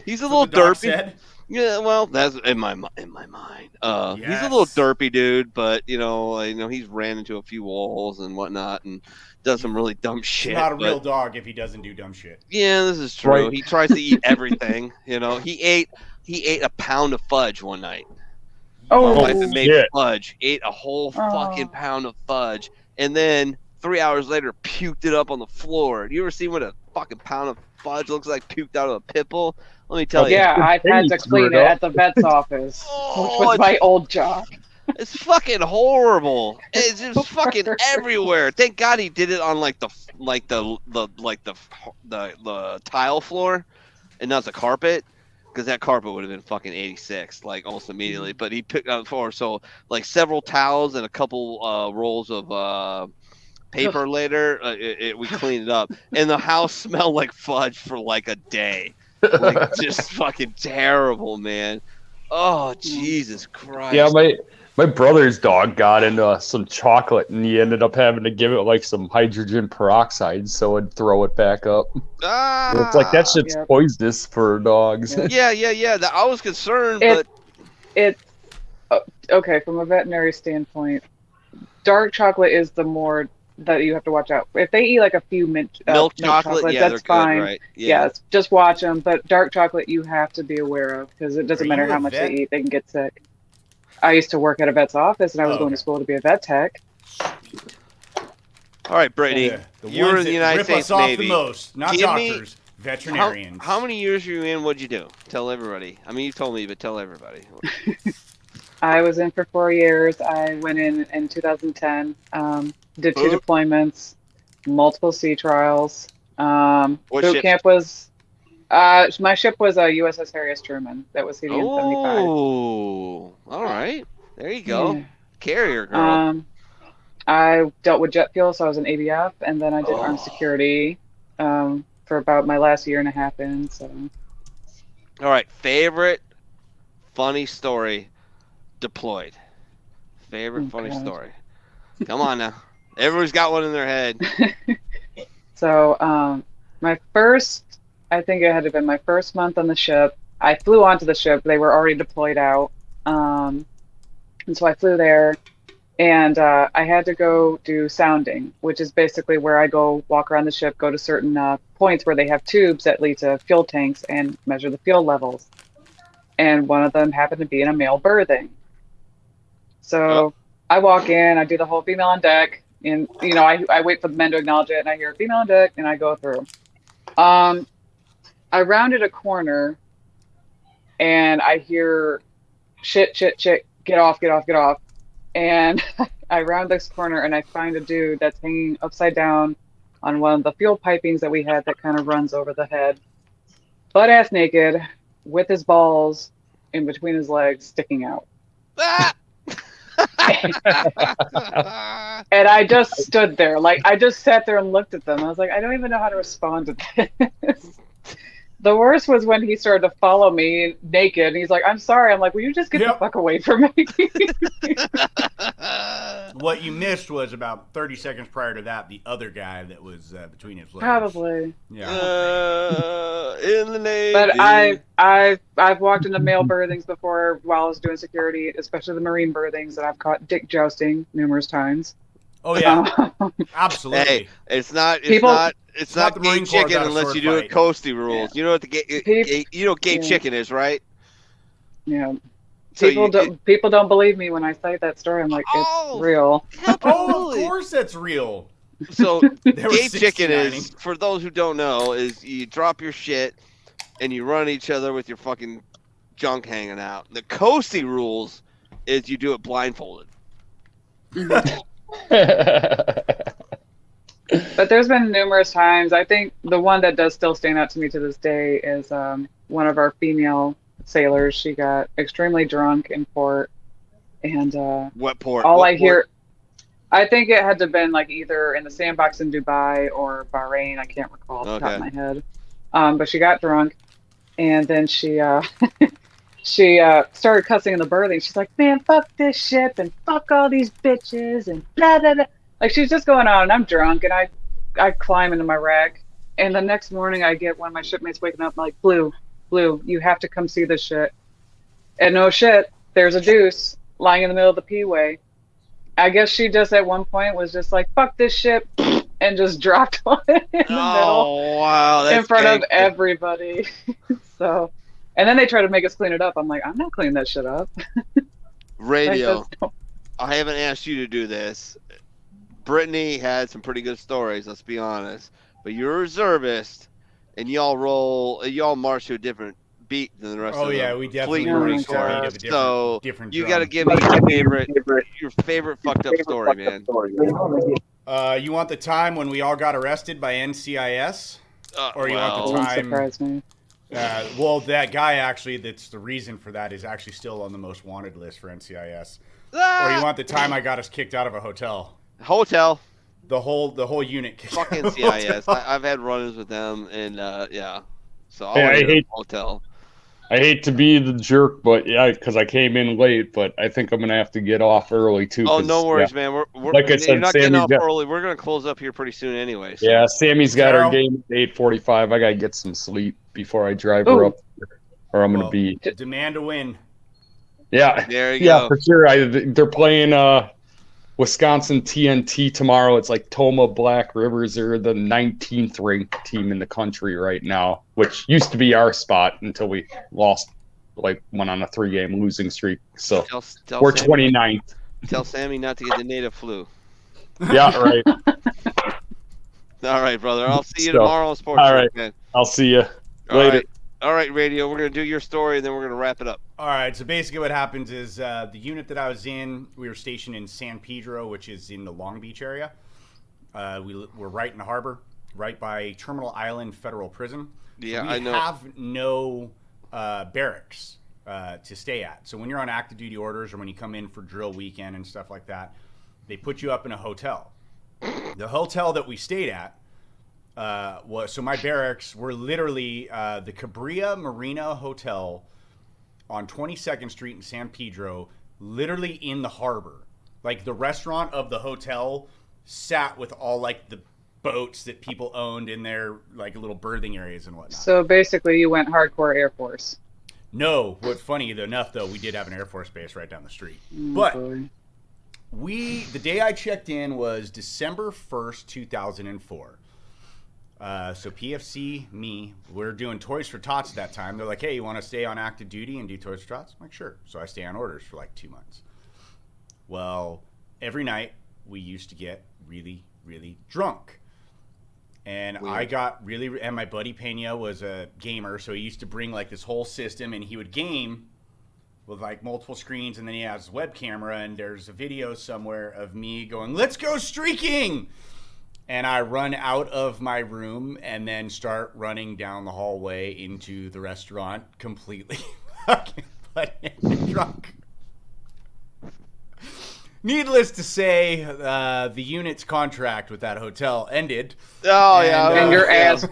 he's a little derpy. Yeah, well, that's in my mind. He's a little derpy dude, but you know, he's ran into a few walls and whatnot, and does some really dumb shit. He's not a real dog if he doesn't do dumb shit. Yeah, this is true. Right. He tries to eat everything. He ate a pound of fudge one night. Oh, my wife had made fudge. Ate a whole fucking pound of fudge, and then 3 hours later, puked it up on the floor. Do you ever see what a fucking pound of fudge looks like puked out of a pit bull? Let me tell you. Yeah, I've had to clean it at the vet's office, which was my old job. It's fucking horrible. It's just fucking everywhere. Thank God he did it on the tile floor and not the carpet, because that carpet would have been fucking 86 almost immediately. But he picked up several towels and a couple rolls of paper later. We cleaned it up, and the house smelled like fudge for a day. Just fucking terrible, man. Oh, Jesus Christ. Yeah, my brother's dog got into some chocolate, and he ended up having to give it some hydrogen peroxide so it'd throw it back up. It's like that shit's poisonous for dogs. Yeah. I was concerned, but it's okay from a veterinary standpoint. Dark chocolate is the more that you have to watch out. If they eat a few milk chocolate, that's fine. Good, right? Yeah, just watch them. But dark chocolate, you have to be aware of, because it doesn't matter how much they eat, they can get sick. I used to work at a vet's office, and I was going to school to be a vet tech. All right, Brady, you're in the United States Navy. Rip us off the most, not doctors, veterinarians. How many years were you in? What'd you do? Tell everybody. I mean, you told me, but tell everybody. I was in for 4 years. I went in 2010. Did 2 deployments, multiple sea trials. Boot camp was. My ship was a USS Harry S. Truman. That was CDN 75. Oh, all right. There you go. Yeah. Carrier girl. I dealt with jet fuel, so I was an ABF, and then I did armed security for about my last year and a half in. So. All right. Favorite funny story deployed. Favorite funny story. Come on now. Everyone's got one in their head. So, I think it had to have been my first month on the ship. I flew onto the ship. They were already deployed out. And so I flew there, and I had to go do sounding, which is basically where I go walk around the ship, go to certain points where they have tubes that lead to fuel tanks and measure the fuel levels. And one of them happened to be in a male berthing. So I walk in, I do the whole female on deck, and I wait for the men to acknowledge it, and I hear female on deck, and I go through. I rounded a corner, and I hear shit, get off. And I round this corner, and I find a dude that's hanging upside down on one of the fuel pipings that we had that kind of runs over the head, butt ass naked, with his balls in between his legs sticking out. And I just stood there, I just sat there and looked at them. I was like, I don't even know how to respond to this. The worst was when he started to follow me naked, and he's like, I'm sorry. I'm like, will you just get the fuck away from me? What you missed was about 30 seconds prior to that, the other guy that was between his legs. Probably. Yeah. In the Navy. But I've walked into male berthings before while I was doing security, especially the Marine berthings, and I've caught dick jousting numerous times. Oh yeah, absolutely. Hey, it's not the gay Marine Corps chicken got a unless sword you do fight. it coasty rules. Yeah. You know what gay chicken is, right? Yeah. So People don't believe me when I say that story. I'm like, it's real. Oh, of course that's real. So They were gay chicken 69ing. is, for those who don't know, is you drop your shit and you run each other with your fucking junk hanging out. The coasty rules is you do it blindfolded. But there's been numerous times. I think the one that does still stand out to me to this day is one of our female sailors. She got extremely drunk in port, and what port? I think it had to have been either in the sandbox in Dubai or Bahrain. I can't recall off the top of my head. But she got drunk, and then she she started cussing in the berthing. She's like, man, fuck this ship and fuck all these bitches and blah, blah, blah. She's just going on, and I'm drunk, and I climb into my rack. And the next morning, I get one of my shipmates waking up like, Blue, you have to come see this shit. And no shit, there's a deuce lying in the middle of the P-way. I guess she just at one point was just like, fuck this ship, and just dropped on it in the middle. Wow, that's in front of everybody. So, and then they try to make us clean it up. I'm like, I'm not cleaning that shit up. Radio. I haven't asked you to do this. Brittany had some pretty good stories, let's be honest. But you're a reservist, and y'all march to a different beat than the rest of the we definitely fleet Marine Corps. So different you drum. got to give me your favorite fucked up story, man. You want the time when we all got arrested by NCIS? Or you want the time... Surprise me. Well, that guy actually, that's the reason for that, is actually still on the most wanted list for NCIS. Or you want the time I got us kicked out of a hotel? Hotel. The whole unit. Fucking CIS. I've had run-ins with them, and yeah. So I hate hotel. I hate to be the jerk, but yeah, because I came in late, but I think I'm gonna have to get off early too. Oh, no worries, man. We're like I said, you're not getting Sammy's off early. We're gonna close up here pretty soon, anyway. So. Yeah, Sammy's got her game at 8:45. I gotta get some sleep before I drive her up, or I'm gonna be. Demand a win. Yeah, there you go. For sure. They're playing Wisconsin TNT tomorrow. It's like Toma Black Rivers. They're the 19th ranked team in the country right now, which used to be our spot until we lost, went on a 3-game losing streak. So we're 29th. Tell Sammy not to get the native flu. Yeah, right. All right, brother. I'll see you tomorrow on Sports. All right. Man. I'll see you later. All right, Radio. We're going to do your story, and then we're going to wrap it up. All right, so basically what happens is the unit that I was in, we were stationed in San Pedro, which is in the Long Beach area. We're right in the harbor, right by Terminal Island Federal Prison. Yeah, so I know. We have no barracks to stay at. So when you're on active duty orders or when you come in for drill weekend and stuff like that, they put you up in a hotel. The hotel that we stayed at, so my barracks were literally the Cabrera Marina Hotel on 22nd Street in San Pedro, literally in the harbor. Like the restaurant of the hotel sat with all the boats that people owned in their little berthing areas and whatnot. So basically you went hardcore Air Force. No, what's funny enough though, we did have an Air Force base right down the street. But the day I checked in was December 1st, 2004. So PFC, we're doing Toys for Tots at that time. They're like, hey, you want to stay on active duty and do Toys for Tots? I'm like, sure. So I stay on orders for like 2 months. Well, every night we used to get really, really drunk. And I got and my buddy Pena was a gamer, so he used to bring like this whole system, and he would game with like multiple screens, and then he has his web camera, and there's a video somewhere of me going, let's go streaking! And I run out of my room and then start running down the hallway into the restaurant completely fucking drunk. Needless to say, the unit's contract with that hotel ended. Oh yeah,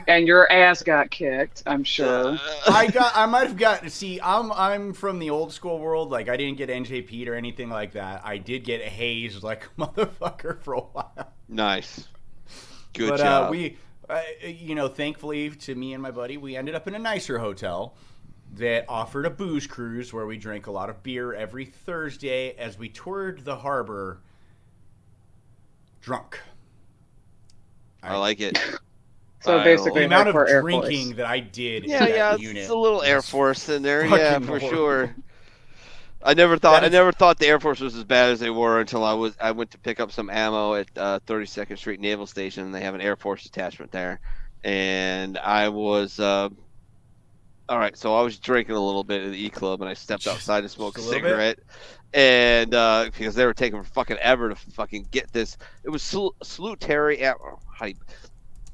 and your ass got kicked. I'm sure. I might have gotten. See, I'm from the old school world. Like I didn't get NJP'd or anything like that. I did get hazed like a motherfucker for a while. Nice, good job. We, thankfully to me and my buddy, we ended up in a nicer hotel that offered a booze cruise where we drank a lot of beer every Thursday as we toured the harbor drunk. I like it. So basically, the amount of drinking that I did in that unit. It's a little Air Force in there, yeah, for sure. I never thought the Air Force was as bad as they were until I went to pick up some ammo at 32nd Street Naval Station, and they have an Air Force detachment there, and I was. All right, so I was drinking a little bit at the E Club, and I stepped outside to smoke a cigarette, and because they were taking fucking ever to fucking get this. It was salutary ammo,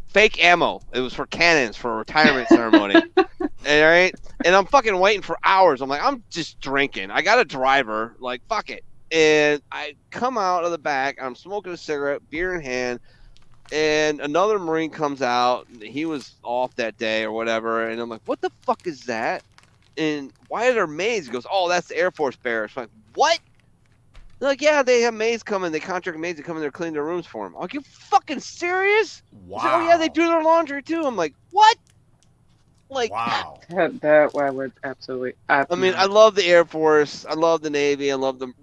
fake ammo. It was for cannons for a retirement ceremony. All right, and I'm fucking waiting for hours. I'm like, I'm just drinking. I got a driver, like fuck it, and I come out of the back. I'm smoking a cigarette, beer in hand. And another Marine comes out. He was off that day or whatever. And I'm like, what the fuck is that? And why are there maids? He goes, oh, that's the Air Force barracks. I'm like, what? They're like, yeah, they have maids coming. They contract maids to come in there clean their rooms for them. I'm like, you fucking serious? Wow. Like, oh, yeah, they do their laundry too. I'm like, what? Like, wow. That I would absolutely. I mean, I love the Air Force. I love the Navy. I love the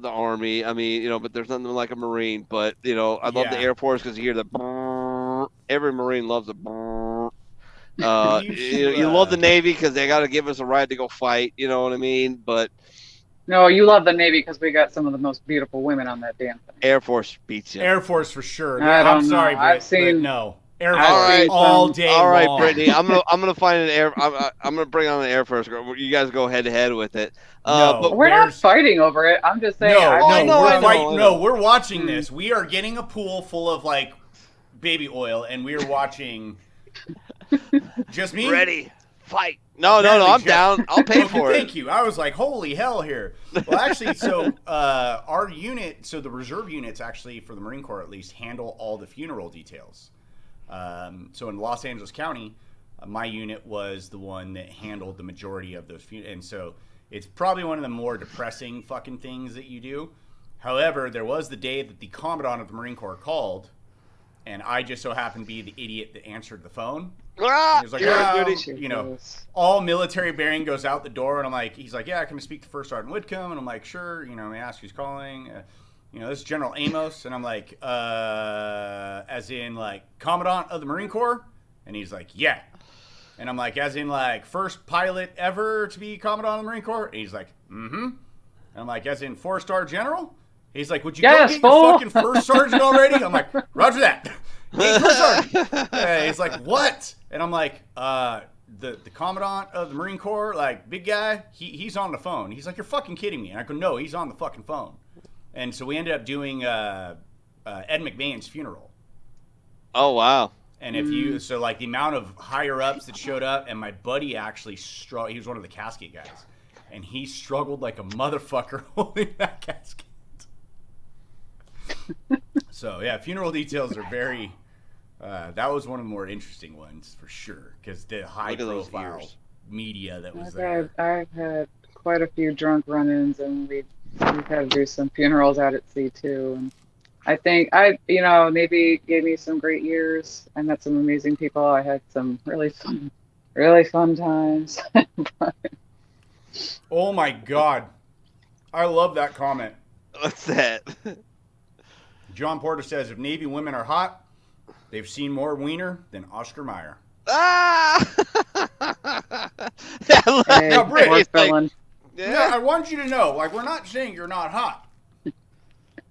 Army. I mean, but there's nothing like a Marine. But I love the Air Force because you hear the brrr. Every Marine loves the brrr. You love the Navy because they got to give us a ride to go fight. You know what I mean? But no, you love the Navy because we got some of the most beautiful women on that damn thing. Air Force beats you. Air Force for sure. I'm sorry, I've seen no. Air Force all day long. All right, Brittany. I'm gonna find an Air. I'm gonna bring on the Air Force. You guys go head to head with it. But we're not fighting over it. I'm just saying. We're watching this. We are getting a pool full of like baby oil, and we are watching. Just me. Ready. Fight. No. I'm down. I'll pay for it. Thank you. I was like, holy hell here. Well, actually, so our unit, so the reserve units actually for the Marine Corps at least handle all the funeral details. So in Los Angeles County, my unit was the one that handled the majority of those funerals. And so it's probably one of the more depressing fucking things that you do. However, there was the day that the Commandant of the Marine Corps called, and I just so happened to be the idiot that answered the phone. He was like, all military bearing goes out the door, and I'm like, he's like, yeah, can I speak to First Sergeant Whitcomb? And I'm like, sure, may I ask who's calling? This is General Amos. And I'm like, as in like Commandant of the Marine Corps? And he's like, yeah. And I'm like, as in like first pilot ever to be Commandant of the Marine Corps? And he's like, mm-hmm. And I'm like, as in 4-star general? He's like, would you go get your fucking first sergeant already? I'm like, roger that. He's like, what? And I'm like, the Commandant of the Marine Corps, like big guy, he's on the phone. He's like, you're fucking kidding me. And I go, no, he's on the fucking phone. And so we ended up doing Ed McMahon's funeral. Oh, wow. And so like the amount of higher ups that showed up, and my buddy actually he was one of the casket guys, and he struggled like a motherfucker holding that casket. So yeah, funeral details are very, that was one of the more interesting ones for sure, because the high profile media that was there. I've had quite a few drunk run-ins, and we've had to do some funerals out at sea too. And I think Navy gave me some great years. I met some amazing people. I had some really fun times. Oh my God. I love that comment. What's that? John Porter says, if Navy women are hot, they've seen more wiener than Oscar Mayer. Ah! Hey, now, Britt, poor villain. Yeah, I want you to know, like, we're not saying you're not hot.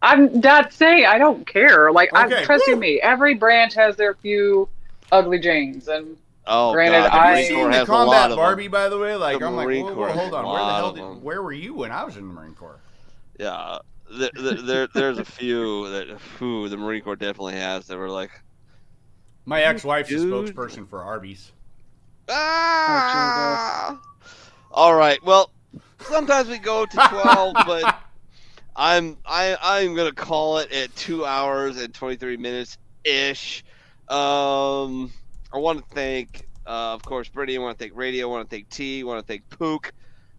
I'm not saying I don't care. Like, Okay. trust you me, every branch has their few ugly Janes, and Oh, granted, God, Have you seen the combat Barbie, by the way? Like, The I'm like, Marine whoa, Corps has hold a on, where the lot hell of them. where were you when I was in the Marine Corps? Yeah, there's a few that the Marine Corps definitely has that were like. My ex-wife's a Dude. spokesperson for Arby's. Ah! All right. Well, sometimes we go to 12, but I'm gonna call it at 2 hours and 23 minutes ish. I want to thank, of course, Brittany. I want to thank Radio. I want to thank T. I want to thank Pook.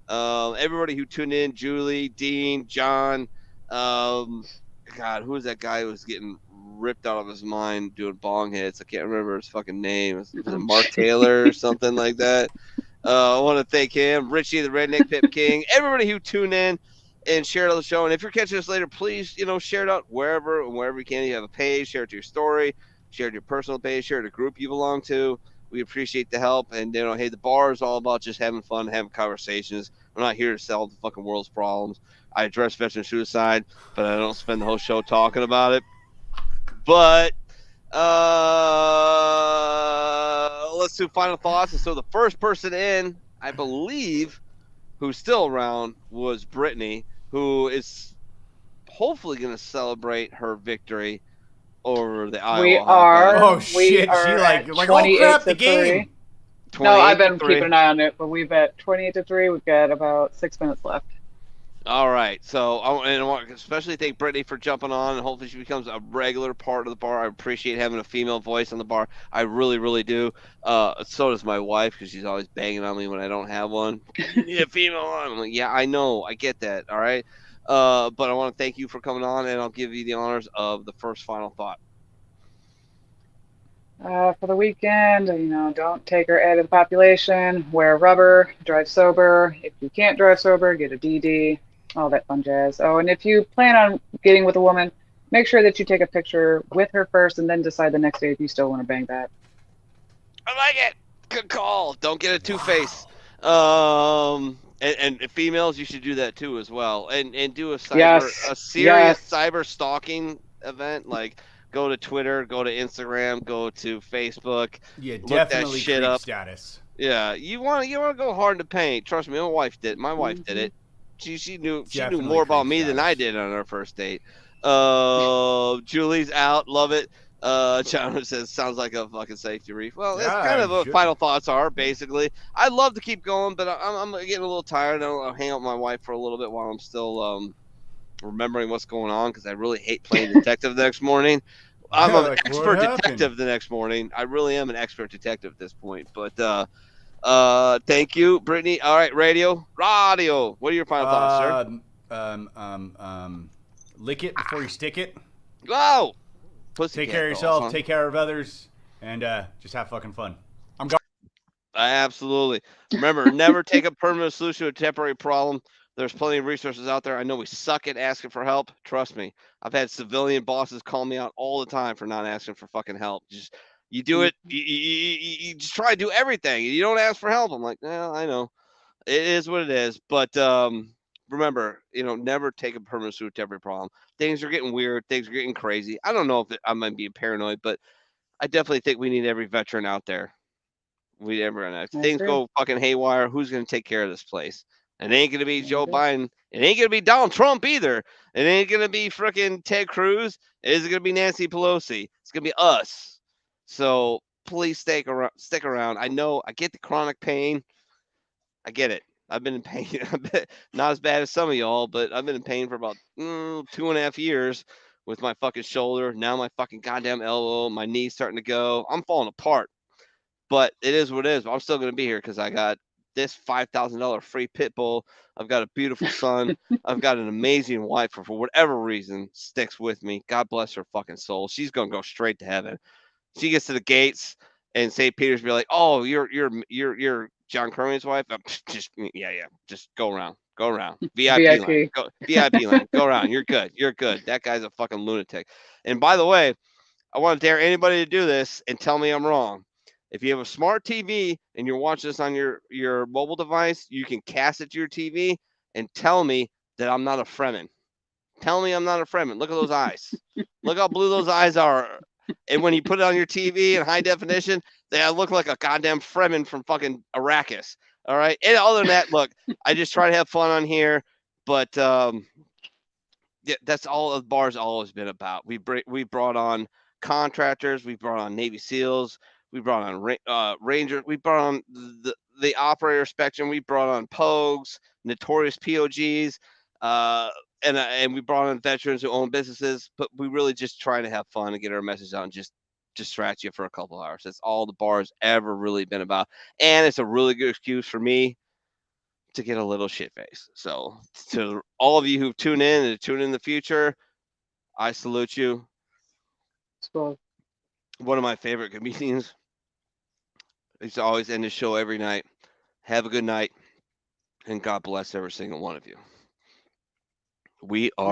Everybody who tuned in, Julie, Dean, John. God, who was that guy who was getting ripped out of his mind doing bong hits? I can't remember his fucking name. Was it Mark Taylor or something like that? I want to thank him, Richie, the Redneck Pip King, everybody who tuned in and shared on the show. And if you're catching us later, please, share it out wherever you can. You have a page, share it to your story, share it to your personal page, share it to a group you belong to. We appreciate the help. And, hey, the bar is all about just having fun, having conversations. I'm not here to solve the fucking world's problems. I address veteran suicide, but I don't spend the whole show talking about it. But let's do final thoughts. And so the first person in, I believe, who's still around was Brittany, who is hopefully going to celebrate her victory over the Iowa. We are. Oh shit! Are She like oh crap, the game. No, I've been 3. keeping an eye on it, but we've at 28-3. We've got about 6 minutes left. All right, so I want to especially thank Brittany for jumping on, and hopefully she becomes a regular part of the bar. I appreciate having a female voice on the bar. I really, really do. So does my wife, because she's always banging on me when I don't have one. You need a female on. I'm like, yeah, I know, I get that. All right, but I want to thank you for coming on, and I'll give you the honors of the first final thought. For the weekend, don't take her out of the population. Wear rubber. Drive sober. If you can't drive sober, get a DD. All that fun jazz. Oh, and if you plan on getting with a woman, make sure that you take a picture with her first and then decide the next day if you still want to bang that. I like it. Good call. Don't get a two-face. And females, you should do that too as well. And do a serious cyber stalking event. Like, go to Twitter, go to Instagram, go to Facebook. Yeah, look definitely that shit creep up. status. Yeah, you want to go hard in the paint. Trust me, my wife did. My wife did it. She knew more about me than I did on our first date. Julie's out. Love it. John says, sounds like a fucking safety reef. Well, that's kind of what final thoughts are, basically. I'd love to keep going, but I'm getting a little tired. I'll hang out with my wife for a little bit while I'm still remembering what's going on, because I really hate playing detective the next morning. I'm an expert detective the next morning. I really am an expert detective at this point. But thank you, Brittany. All right, Radio. What are your final thoughts, sir? Lick it before you stick it. Wow. Take care of yourself. Take care of others, and just have fucking fun. I'm gone. Absolutely. Remember, never take a permanent solution to a temporary problem. There's plenty of resources out there. I know we suck at asking for help. Trust me. I've had civilian bosses call me out all the time for not asking for fucking help. Just you do it. You just try to do everything. You don't ask for help. I'm like, I know. It is what it is. But remember, never take a permanent solution to every problem. Things are getting weird. Things are getting crazy. I don't know if I might be paranoid, but I definitely think we need every veteran out there. If things go fucking haywire, who's going to take care of this place? It ain't going to be Joe Biden. It ain't going to be Donald Trump either. It ain't going to be freaking Ted Cruz. It isn't going to be Nancy Pelosi. It's going to be us. So please stick around. I know I get the chronic pain. I get it. I've been in pain. Not as bad as some of y'all, but I've been in pain for about 2.5 years with my fucking shoulder. Now my fucking goddamn elbow. My knee's starting to go. I'm falling apart. But it is what it is. I'm still going to be here because I got this $5,000 free pit bull. I've got a beautiful son. I've got an amazing wife for whatever reason sticks with me. God bless her fucking soul. She's going to go straight to heaven. She gets to the gates and St. Peter's be like, "Oh, you're John Kerwin's wife, just go around. VIP line. Go VIP line. Go around. You're good. That guy's a fucking lunatic. And by the way, I want to dare anybody to do this and tell me I'm wrong. If you have a smart TV and you're watching this on your mobile device, you can cast it to your TV and tell me that I'm not a Fremen. Tell me I'm not a Fremen. Look at those eyes. Look how blue those eyes are. And when you put it on your TV in high definition, they look like a goddamn Fremen from fucking Arrakis. All right. And other than that, look, I just try to have fun on here, but yeah, that's all the bar's always been about. We brought on contractors, we brought on Navy SEALs, we brought on Rangers, we brought on the operator spectrum, we brought on Pogues, notorious POGs, and we brought on veterans who own businesses, but we really just trying to have fun and get our message out and just distract you for a couple hours. That's all the bar's ever really been about. And it's a really good excuse for me to get a little shit face. So to all of you who tune in and tune in the future, I salute you. Cool. One of my favorite comedians. I used to always end the show every night. Have a good night, and God bless every single one of you. We are